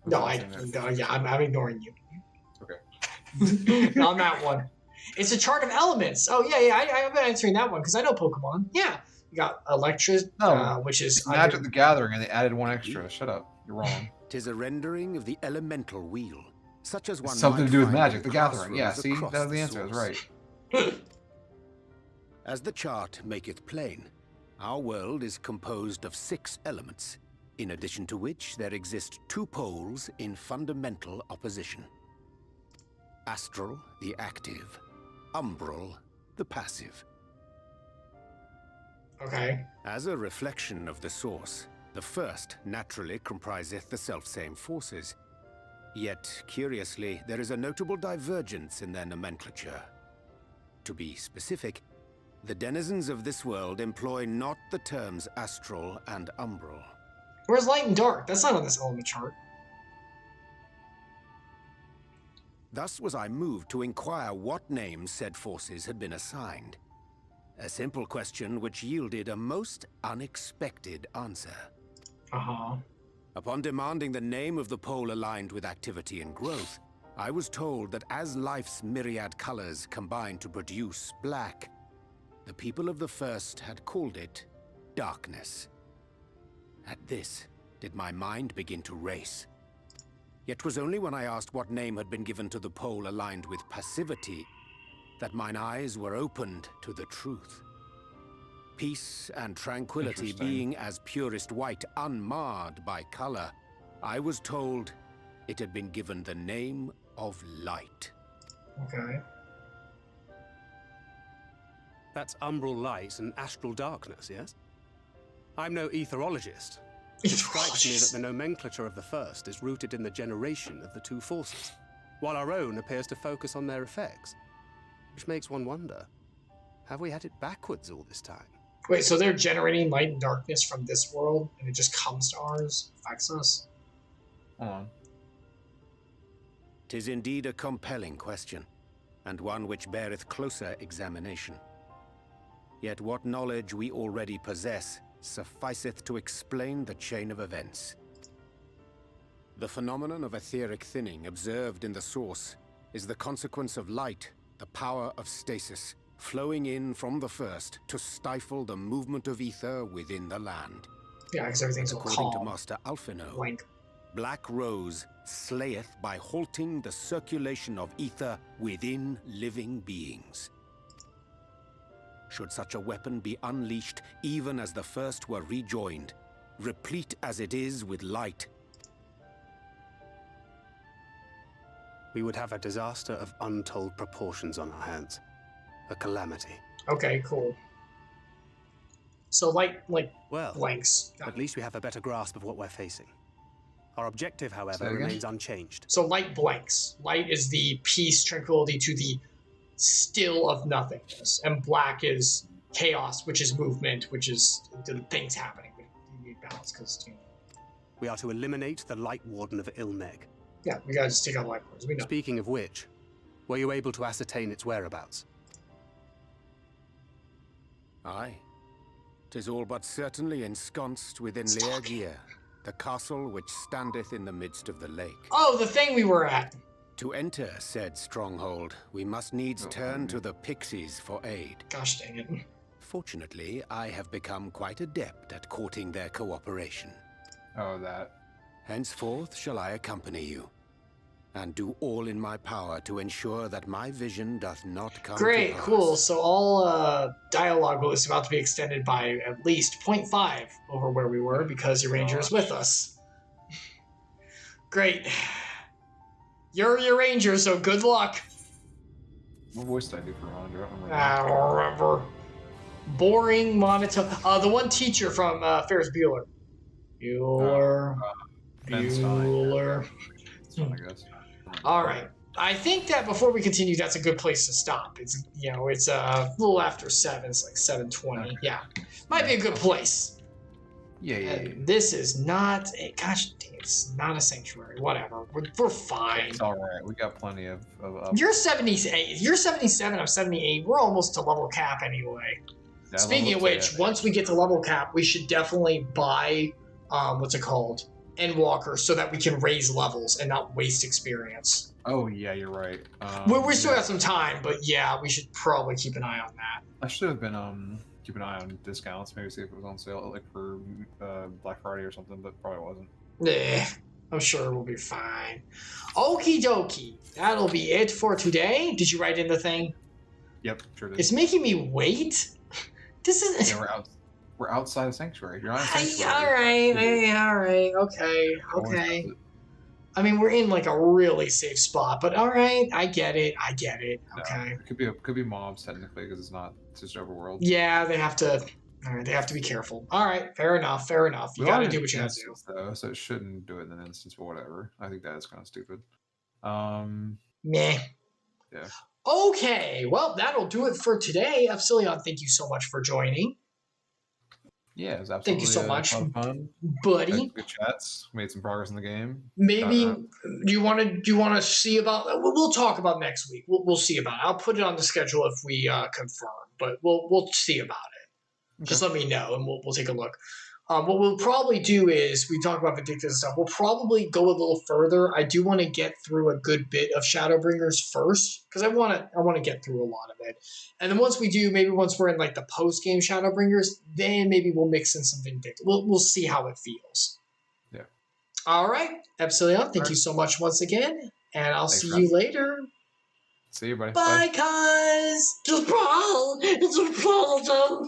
No, I'm ignoring you. Okay. On that one. It's a chart of elements. Oh, yeah, I've been answering that one because I know Pokemon. Yeah. You got Electric, which is... Magic the Gathering, and they added one extra. Shut up. You're wrong. Tis a rendering of the elemental wheel, such as one Something might to do with find Magic in the Gathering. Yeah, crossroads see? across That's the the answer. That's source. right. As the chart maketh plain, our world is composed of 6 elements, in addition to which there exist 2 poles in fundamental opposition. Astral, the active. Umbral, the passive. Okay. As a reflection of the source, the first naturally compriseth the selfsame forces. Yet, curiously, there is a notable divergence in their nomenclature. To be specific, the denizens of this world employ not the terms astral and umbral. Where's light and dark? That's not on this element chart. Thus was I moved to inquire what names said forces had been assigned. A simple question which yielded a most unexpected answer. Uh-huh. Upon demanding the name of the pole aligned with activity and growth, I was told that as life's myriad colors combine to produce black, the people of the first had called it darkness. At this, did my mind begin to race. Yet 'twas only when I asked what name had been given to the pole aligned with passivity that mine eyes were opened to the truth. Peace and tranquility being as purest white, unmarred by color, I was told it had been given the name of light. Okay. That's umbral light and astral darkness, yes? I'm no etherologist. It strikes me that the nomenclature of the first is rooted in the generation of the 2 forces, while our own appears to focus on their effects. Which makes one wonder, have we had it backwards all this time? Wait, so they're generating light and darkness from this world, and it just comes to ours, affects us? Hold on. 'Tis indeed a compelling question, and one which beareth closer examination. Yet what knowledge we already possess sufficeth to explain the chain of events. The phenomenon of etheric thinning observed in the source is the consequence of light the power of stasis, flowing in from the first to stifle the movement of ether within the land. Yeah, because everything's all According to calm. Master Alphino, Blank. Black Rose slayeth by halting the circulation of ether within living beings. Should such a weapon be unleashed even as the first were rejoined, replete as it is with light, we would have a disaster of untold proportions on our hands. A calamity. Okay, cool. So like Well, blanks. at least we have a better grasp of what we're facing. Our objective, Say however, again? remains unchanged. So light blanks. Light is the peace, tranquility to the still of nothingness, and black is chaos, which is movement, which is the things happening. You need balance because We are to eliminate the Light Warden of Mheg. yeah, we gotta just take out light words. We know. Speaking of which, were you able to ascertain its whereabouts? aye. 'Tis all but certainly ensconced within Leargear, the castle which standeth in the midst of the lake. Oh, the thing we were at. To enter said stronghold, we must needs turn to the pixies for aid. Gosh dang it. Fortunately, I have become quite adept at courting their cooperation. Oh, that. Henceforth shall I accompany you, and do all in my power to ensure that my vision doth not come Great, to pass. cool. So all dialogue is about to be extended by at least 0.5 over where we were because your ranger is with us. Great. You're your ranger, so good luck. What voice did I do for Ron? I don't remember. Boring, monotone. The one teacher from Ferris Bueller. Bueller. Ben Stein. Bueller. I guess. All right. I think that before we continue, that's a good place to stop. It's it's a little after 7. It's like 7:20. Okay. Yeah, might be a good place. Yeah. And this is not. Gosh, dang, it's not a sanctuary. Whatever. We're fine. It's all right. We got plenty of You're 78. You're 77. I'm 78. We're almost to level cap anyway. Yeah, Speaking of which, once we get to level cap, we should definitely buy what's it called? Endwalker, so that we can raise levels and not waste experience. Oh yeah, you're right. We still got some time, but yeah, we should probably keep an eye on that. I should have been keep an eye on discounts. Maybe see if it was on sale, like for Black Friday or something, but probably wasn't. Yeah, I'm sure we'll be fine. Okie dokie. That'll be it for today. Did you write in the thing? Yep, sure did. It's making me wait. This is. Yeah, we're outside of sanctuary. You're not in sanctuary. All right. Okay. I mean, we're in like a really safe spot, but all right, I get it. Okay. No, it could be mobs technically because it's not just overworld. Yeah, they have to. All right, they have to be careful. All right, fair enough. You got to do what you got to do. Though, so it shouldn't do it in an instance, but whatever. I think that is kind of stupid. Meh. Yeah. Okay, well, that'll do it for today. Epsilion, thank you so much for joining. Yeah, it was absolutely Thank you so much, fun. buddy. Had good chats. Made some progress in the game. Maybe do you want to see about? We'll talk about next week. We'll see about it. I'll put it on the schedule if we confirm, but we'll see about it. Okay. Just let me know, and we'll take a look. What we'll probably do is we talk about Vindictus and stuff. We'll probably go a little further. I do want to get through a good bit of Shadowbringers first because I want to get through a lot of it. And then once we do, maybe once we're in like the post game Shadowbringers, then maybe we'll mix in some Vindictus. We'll see how it feels. Yeah. All right, Epsilion. Thank you so much once again, and I'll see you later. See you, buddy. Bye, guys. Goodbye. It's a pleasure.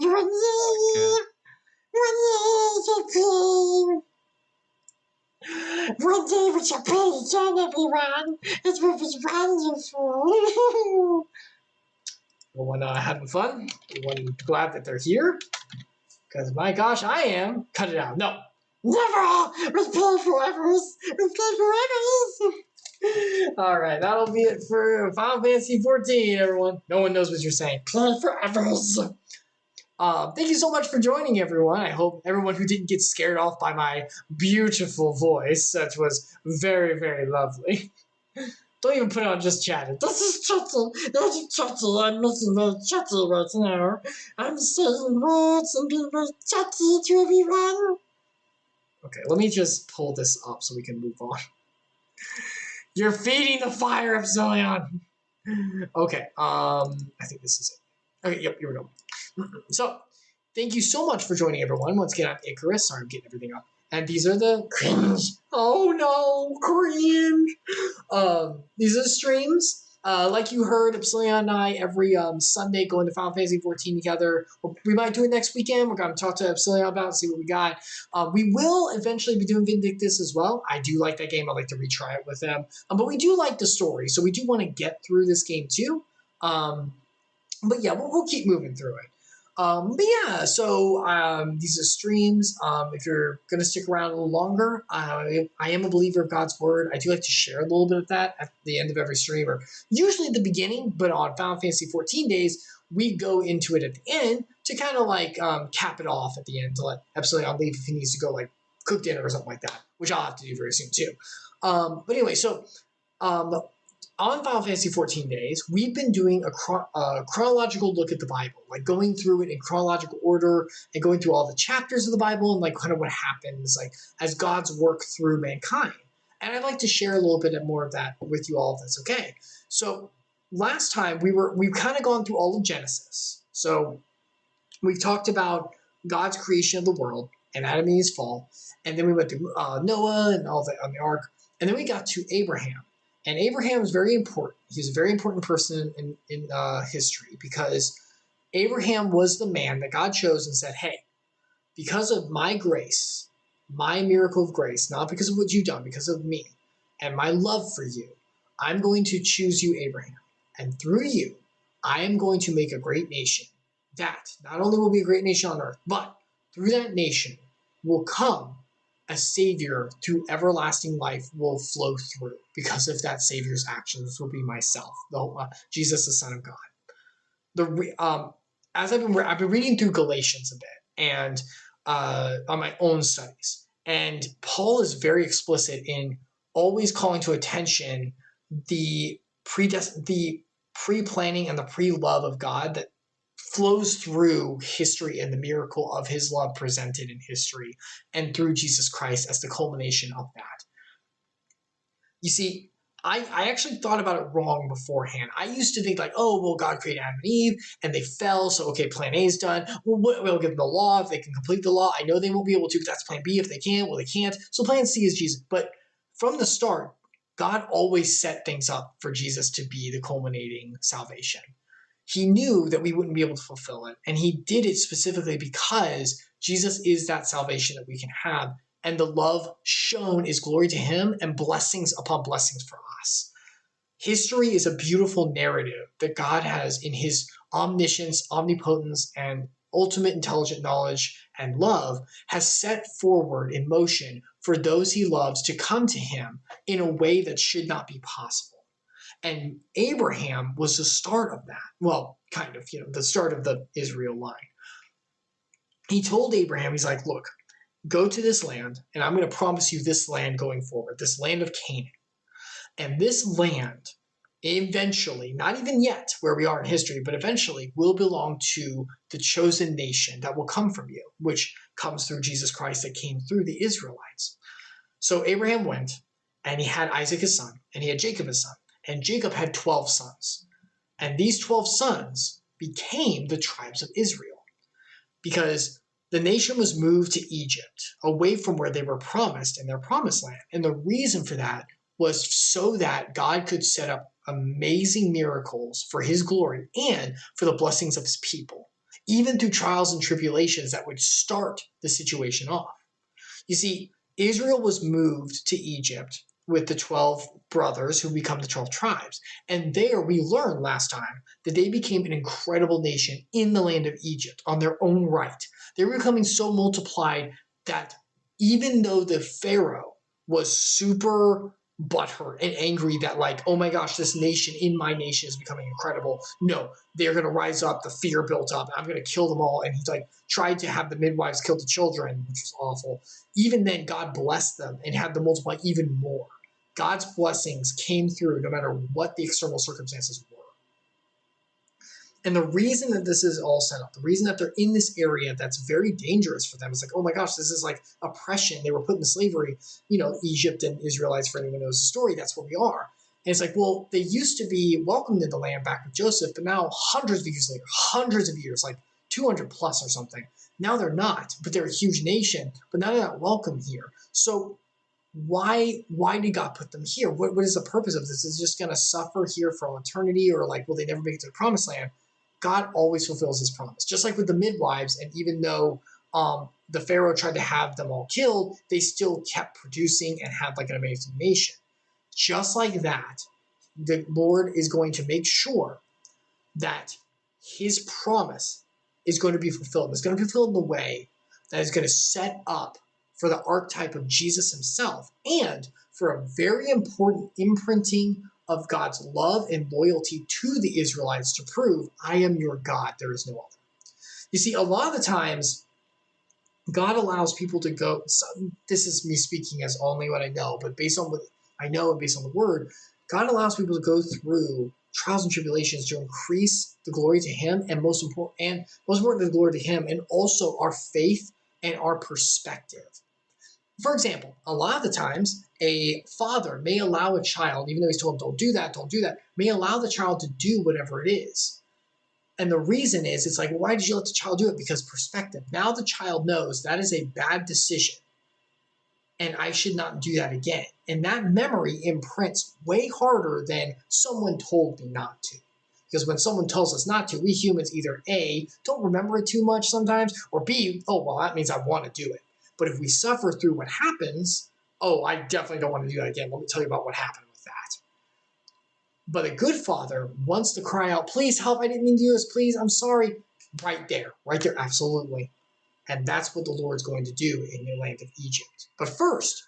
One day with your page on, everyone. It was wonderful. Everyone having fun? Everyone glad that they're here? Because my gosh, I am. Cut it out. No. Never. With playful efforts. All right, that'll be it for Final Fantasy 14, everyone. No one knows what you're saying. Play forever. Thank you so much for joining, everyone. I hope everyone who didn't get scared off by my beautiful voice, that was very, very lovely. Don't even put it on just chatting. This is chatty. That's chatty. I'm making very chatty right now. I'm saying words and being very chatty to everyone. Okay, let me just pull this up so we can move on. You're feeding the fire, Epsilion. Okay. I think this is it. Okay. Yep. Here we go. So, thank you so much for joining, everyone. Once again, I'm Icarus. Sorry, I'm getting everything up. And these are the cringe. Oh no, cringe. These are the streams. Like you heard, Epsilion and I every Sunday go into Final Fantasy 14 together. We might do it next weekend. We're going to talk to Epsilion about it, see what we got. We will eventually be doing Vindictus as well. I do like that game. I'd like to retry it with them. But we do like the story, so we do want to get through this game too. But yeah, we'll keep moving through it. But yeah, so these are streams. If you're going to stick around a little longer, I am a believer of God's word. I do like to share a little bit of that at the end of every stream, or usually at the beginning, but on Final Fantasy 14 days, we go into it at the end to kind of like cap it off at the end to let Epsilion leave if he needs to go like cook dinner or something like that, which I'll have to do very soon too. But anyway, so on Final Fantasy 14 days, we've been doing a chronological look at the Bible, like going through it in chronological order and going through all the chapters of the Bible and like kind of what happens like as God's work through mankind. And I'd like to share a little bit more of that with you all, if that's okay. So last time we've kind of gone through all of Genesis. So we've talked about God's creation of the world and Adam and Eve's fall, and then we went through Noah and all that on the ark, and then we got to Abraham. And Abraham is very important. He's a very important person in history because Abraham was the man that God chose and said, hey, because of my grace, my miracle of grace, not because of what you've done, because of me and my love for you, I'm going to choose you, Abraham. And through you, I am going to make a great nation that not only will be a great nation on earth, but through that nation will come a savior through everlasting life will flow through because of that savior's actions will be myself, Jesus, the Son of God. As I've been reading through Galatians a bit and on my own studies, and Paul is very explicit in always calling to attention the pre-planning and the pre-love of God that flows through history and the miracle of his love presented in history and through Jesus Christ as the culmination of that. You see, I actually thought about it wrong beforehand. I used to think like, oh, well, God created Adam and Eve and they fell. So, okay, plan A is done. Well, we'll give them the law if they can complete the law. I know they won't be able to, but that's plan B if they can. Well, they can't. So plan C is Jesus. But from the start, God always set things up for Jesus to be the culminating salvation. He knew that we wouldn't be able to fulfill it. And he did it specifically because Jesus is that salvation that we can have. And the love shown is glory to him and blessings upon blessings for us. History is a beautiful narrative that God has in his omniscience, omnipotence, and ultimate intelligent knowledge and love has set forward in motion for those he loves to come to him in a way that should not be possible. And Abraham was the start of that. Well, kind of, the start of the Israel line. He told Abraham, he's like, look, go to this land, and I'm going to promise you this land going forward, this land of Canaan. And this land, eventually, not even yet where we are in history, but eventually will belong to the chosen nation that will come from you, which comes through Jesus Christ that came through the Israelites. So Abraham went, and he had Isaac his son, and he had Jacob his son. And Jacob had 12 sons. And these 12 sons became the tribes of Israel because the nation was moved to Egypt, away from where they were promised in their promised land. And the reason for that was so that God could set up amazing miracles for his glory and for the blessings of his people, even through trials and tribulations that would start the situation off. You see, Israel was moved to Egypt with the 12 brothers who become the 12 tribes. And there we learned last time that they became an incredible nation in the land of Egypt on their own right. They were becoming so multiplied that even though the Pharaoh was super butthurt and angry that like, oh my gosh, this nation in my nation is becoming incredible. No, they're going to rise up. The fear built up. I'm going to kill them all. And he like tried to have the midwives kill the children, which was awful. Even then, God blessed them and had them multiply even more. God's blessings came through no matter what the external circumstances were. And the reason that this is all set up, the reason that they're in this area that's very dangerous for them, is like, oh my gosh, this is like oppression. They were put into slavery, Egypt and Israelites, for anyone who knows the story, that's where we are. And it's like, well, they used to be welcomed in the land back with Joseph, but now hundreds of years later, hundreds of years, like 200 plus or something, now they're not, but they're a huge nation, but now they're not welcome here. So why did God put them here? What is the purpose of this? Is it just going to suffer here for all eternity, or like, will they never make it to the promised land? God always fulfills his promise. Just like with the midwives, and even though the Pharaoh tried to have them all killed, they still kept producing and had like an amazing nation. Just like that, the Lord is going to make sure that his promise is going to be fulfilled. It's going to be fulfilled in the way that is going to set up for the archetype of Jesus himself, and for a very important imprinting of God's love and loyalty to the Israelites to prove, I am your God, there is no other. You see, a lot of the times, God allows people to go, so this is me speaking as only what I know, but based on what I know and based on the word, God allows people to go through trials and tribulations to increase the glory to him, and most important, the glory to him, and also our faith and our perspective. For example, a lot of the times, a father may allow a child, even though he's told, don't do that, may allow the child to do whatever it is. And the reason is, it's like, well, why did you let the child do it? Because perspective. Now the child knows that is a bad decision, and I should not do that again. And that memory imprints way harder than someone told me not to. Because when someone tells us not to, we humans either A, don't remember it too much sometimes, or B, oh, well, that means I want to do it. But if we suffer through what happens, oh, I definitely don't want to do that again. Let me tell you about what happened with that. But a good father wants to cry out, please help, I didn't mean to do this, please, I'm sorry. Right there, absolutely. And that's what the Lord's going to do in the land of Egypt. But first,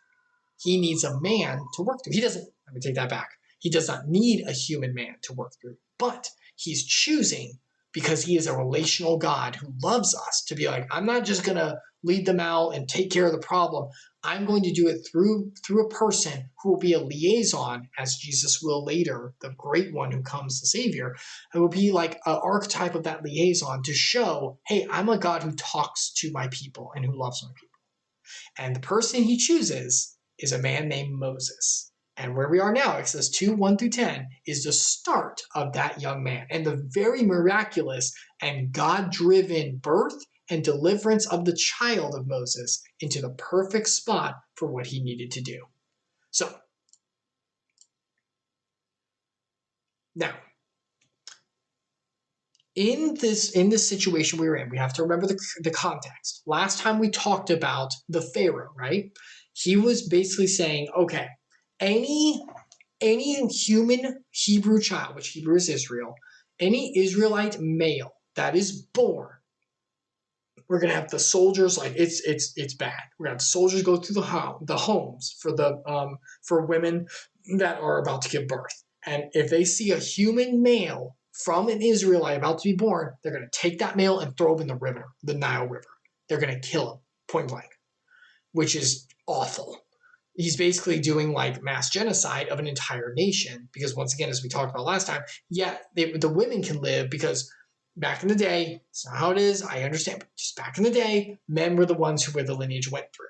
he needs a man to work through. Let me take that back. He does not need a human man to work through, but he's choosing, because he is a relational God who loves us, to be like, I'm not just going to lead them out and take care of the problem. I'm going to do it through a person who will be a liaison, as Jesus will later, the great one who comes, the Savior, and will be like an archetype of that liaison to show, hey, I'm a God who talks to my people and who loves my people. And the person he chooses is a man named Moses. And where we are now, Exodus 2, 1 through 10, is the start of that young man and the very miraculous and God-driven birth and deliverance of the child of Moses into the perfect spot for what he needed to do. So, now, in this situation we were in, we have to remember the context. Last time we talked about the Pharaoh, right? He was basically saying, okay, any human Hebrew child, which Hebrew is Israel, any Israelite male that is born, we're gonna have the soldiers, like it's bad. We're gonna have the soldiers go through the homes for women that are about to give birth, and if they see a human male from an Israelite about to be born, they're gonna take that male and throw him in the river, the Nile River. They're gonna kill him point blank, which is awful. He's basically doing like mass genocide of an entire nation, because once again, as we talked about last time, the women can live, because back in the day, it's not how it is, I understand, but just back in the day, men were the ones where the lineage went through.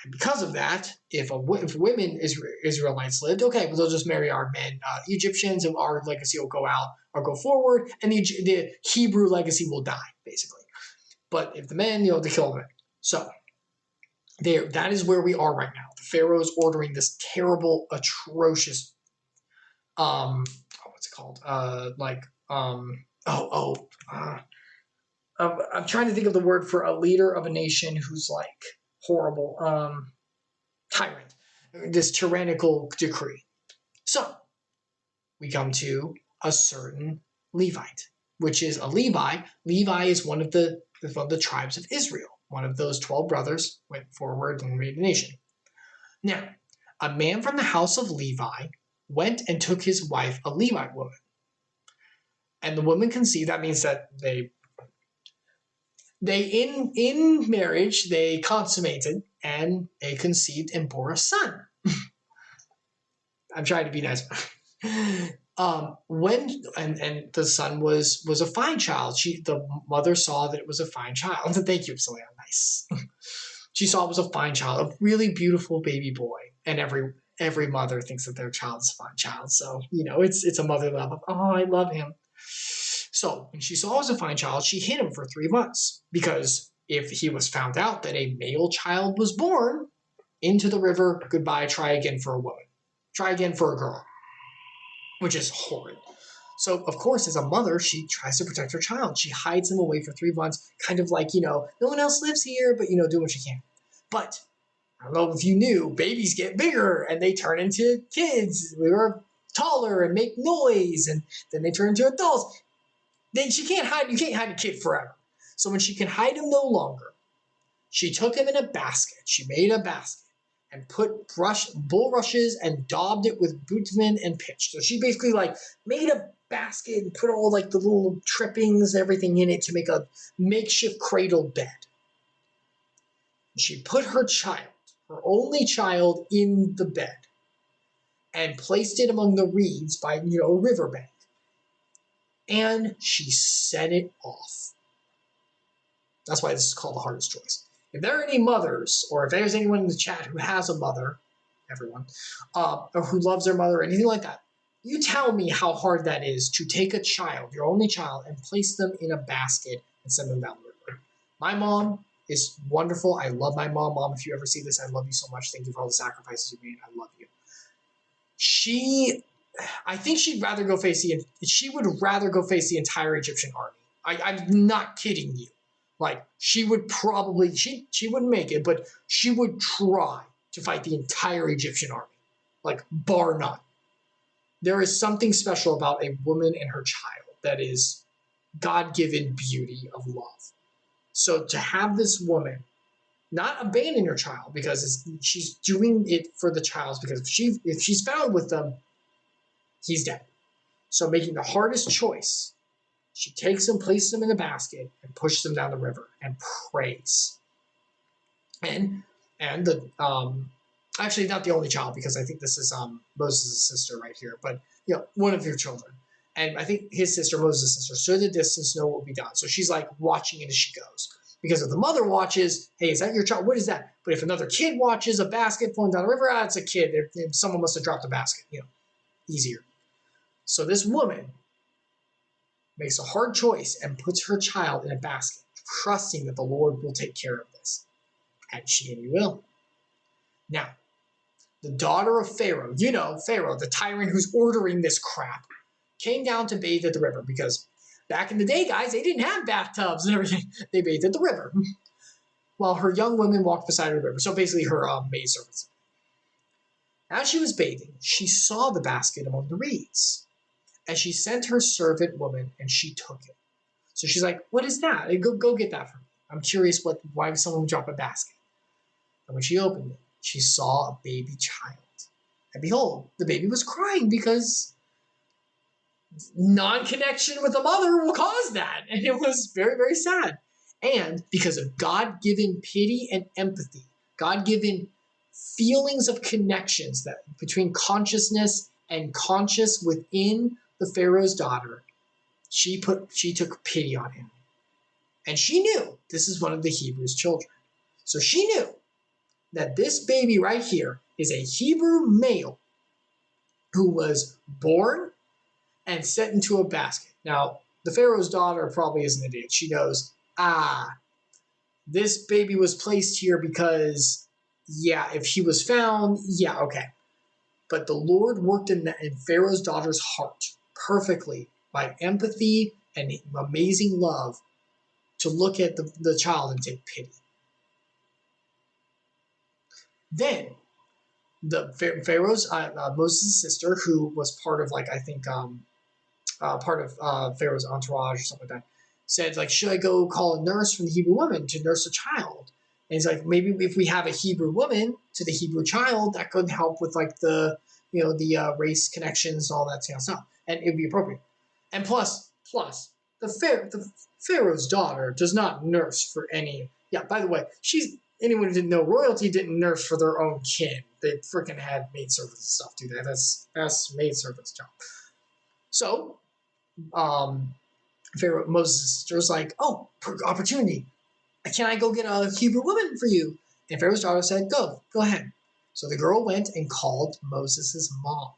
And because of that, if women Israelites lived, okay, well, they'll just marry our men Egyptians, and our legacy will go out or go forward, and the Hebrew legacy will die, basically. But if the men, they kill them. So that is where we are right now. The Pharaoh is ordering this terrible, atrocious, what's it called? I'm trying to think of the word for a leader of a nation who's like horrible, tyrant. This tyrannical decree. So we come to a certain Levite, which is a Levi. Levi is one of the tribes of Israel. One of those 12 brothers went forward and made a nation. Now, a man from the house of Levi went and took his wife, a Levite woman. And the woman conceived. That means that they in marriage, they consummated, and they conceived and bore a son. I'm trying to be nice. When the son was a fine child, the mother saw that it was a fine child. Thank you, Epsilion. Nice. She saw it was a fine child, a really beautiful baby boy, and every mother thinks that their child is a fine child. So, it's a mother love of, oh, I love him. So when she saw he was a fine child, she hid him for 3 months, because if he was found out that a male child was born, into the river, goodbye, try again for a woman. Try again for a girl, which is horrid. So, of course, as a mother, she tries to protect her child. She hides him away for 3 months, kind of like, no one else lives here, but, do what she can. But I don't know if you knew, babies get bigger and they turn into kids. We were taller and make noise, and then they turn into adults. Then you can't hide a kid forever. So when she can hide him no longer, she took him in a basket. She made a basket and put bulrushes and daubed it with bitumen and pitch. So she basically made a basket and put all the little trippings, everything in it to make a makeshift cradle bed. She put her only child, in the bed and placed it among the reeds by, a riverbank. And she set it off. That's why this is called the hardest choice. If there are any mothers, or if there's anyone in the chat who has a mother, everyone, or who loves their mother or anything like that, you tell me how hard that is to take a child, your only child, and place them in a basket and send them down the river. My mom is wonderful. I love my mom. Mom, if you ever see this, I love you so much. Thank you for all the sacrifices you made. I love you. I think she would rather go face the entire Egyptian army. I'm not kidding you. She would probably, she wouldn't make it, but she would try to fight the entire Egyptian army, bar none. There is something special about a woman and her child that is God-given beauty of love. So to have this woman not abandon her child because she's doing it for the child, because if she's found with them, he's dead. So making the hardest choice, she takes him, places him in a basket, and pushes him down the river and prays. And the actually not the only child, because I think this is Moses' sister right here, but one of your children. And I think his sister, Moses' sister, stood at a distance to know what will be done. So she's watching it as she goes. Because if the mother watches, hey, is that your child? What is that? But if another kid watches a basket falling down the river, it's a kid. If someone must have dropped a basket. Easier. So this woman makes a hard choice and puts her child in a basket, trusting that the Lord will take care of this. And he will. Now, the daughter of Pharaoh, Pharaoh, the tyrant who's ordering this crap, came down to bathe at the river, because back in the day, guys, they didn't have bathtubs and everything. They bathed at the river. While her young women walked beside the river. So basically her maidservants. As she was bathing, she saw the basket among the reeds. And she sent her servant woman, and she took it. So she's like, what is that? Go get that for me. I'm curious why someone would drop a basket. And when she opened it, she saw a baby child. And behold, the baby was crying because non-connection with the mother will cause that. And it was very, very sad. And because of God-given pity and empathy, God-given feelings of connections that between consciousness and conscious within the Pharaoh's daughter, she took pity on him. And she knew this is one of the Hebrews' children. So she knew that this baby right here is a Hebrew male who was born and set into a basket. Now, the Pharaoh's daughter probably isn't an idiot. She knows, this baby was placed here because, if he was found, okay. But the Lord worked in Pharaoh's daughter's heart perfectly by empathy and amazing love to look at the child and take pity. Then, the Pharaoh's, Moses' sister, who was part of, part of Pharaoh's entourage or something like that, said, should I go call a nurse from the Hebrew woman to nurse a child? And he's like, maybe if we have a Hebrew woman to the Hebrew child, that could help with the race connections and all that kind of stuff, and it'd be appropriate. And plus, the Pharaoh's daughter does not nurse for any. Yeah, by the way, anyone who didn't know, royalty didn't nurse for their own kin. They freaking had maidservants and stuff do that. That's maidservants' job. So, Pharaoh, Moses' sister was like, oh, opportunity. Can I go get a Hebrew woman for you? And Pharaoh's daughter said, go ahead. So the girl went and called Moses' mom.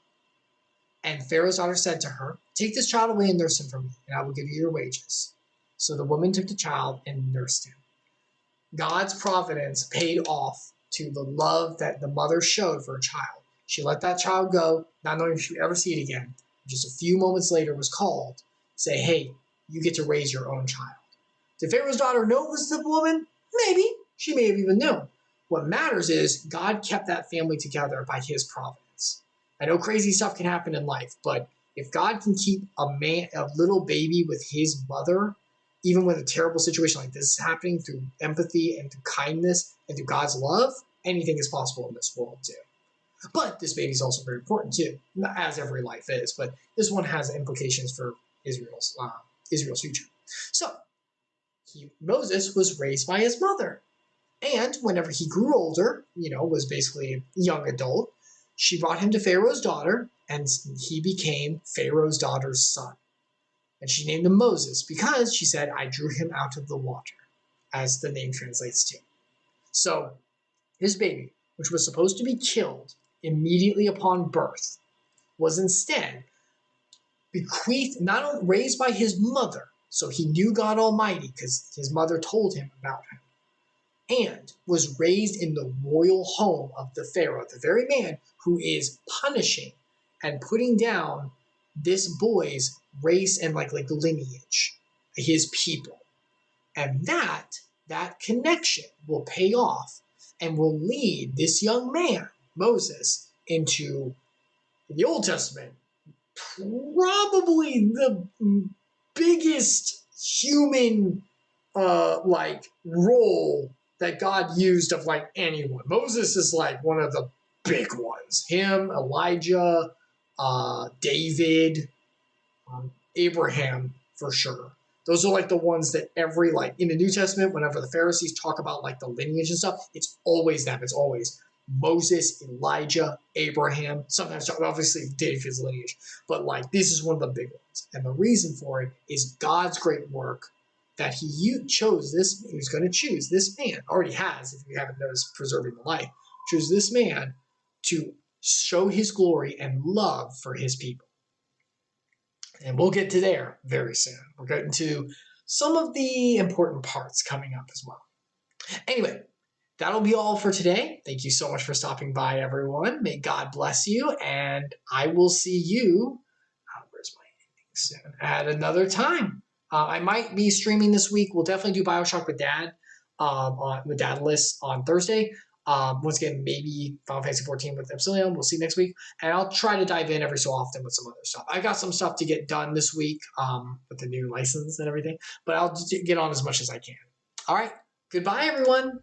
And Pharaoh's daughter said to her, "Take this child away and nurse him for me, and I will give you your wages." So the woman took the child and nursed him. God's providence paid off to the love that the mother showed for her child. She let that child go, not knowing if she would ever see it again. Just a few moments later was called to say, "Hey, you get to raise your own child." Did Pharaoh's daughter know it was the woman? Maybe. She may have even known. What matters is God kept that family together by his providence. I know crazy stuff can happen in life, but if God can keep a little baby with his mother, even when a terrible situation like this is happening, through empathy and through kindness and through God's love, anything is possible in this world too. But this baby is also very important too, as every life is. But this one has implications for Israel's future. So Moses was raised by his mother, and whenever he grew older, was basically a young adult, she brought him to Pharaoh's daughter, and he became Pharaoh's daughter's son. And she named him Moses because she said, "I drew him out of the water," as the name translates to. So his baby, which was supposed to be killed immediately upon birth, was instead bequeathed, not only raised by his mother, so he knew God Almighty because his mother told him about him, and was raised in the royal home of the Pharaoh, the very man who is punishing and putting down this boy's race and like lineage, his people. And that connection will pay off and will lead this young man, Moses, into, in the Old Testament, probably the biggest human role that God used of anyone. Moses is one of the big ones. Him, Elijah, David, Abraham, for sure. Those are the ones that every, in the New Testament, whenever the Pharisees talk about the lineage and stuff, it's always them. It's always Moses, Elijah, Abraham, sometimes obviously David's lineage, but this is one of the big ones. And the reason for it is God's great work that he chose this, he's going to choose this man, already has, if you haven't noticed, preserving the life, choose this man to show his glory and love for his people. And we'll get to there very soon. We're getting to some of the important parts coming up as well. Anyway, that'll be all for today. Thank you so much for stopping by, everyone. May God bless you, and I will see you, where's my ending soon, at another time. I might be streaming this week. We'll definitely do BioShock with Dad, with Dadless on Thursday. Once again, maybe Final Fantasy 14 with Epsilion. We'll see next week. And I'll try to dive in every so often with some other stuff. I got some stuff to get done this week with the new license and everything, but I'll get on as much as I can. All right. Goodbye, everyone.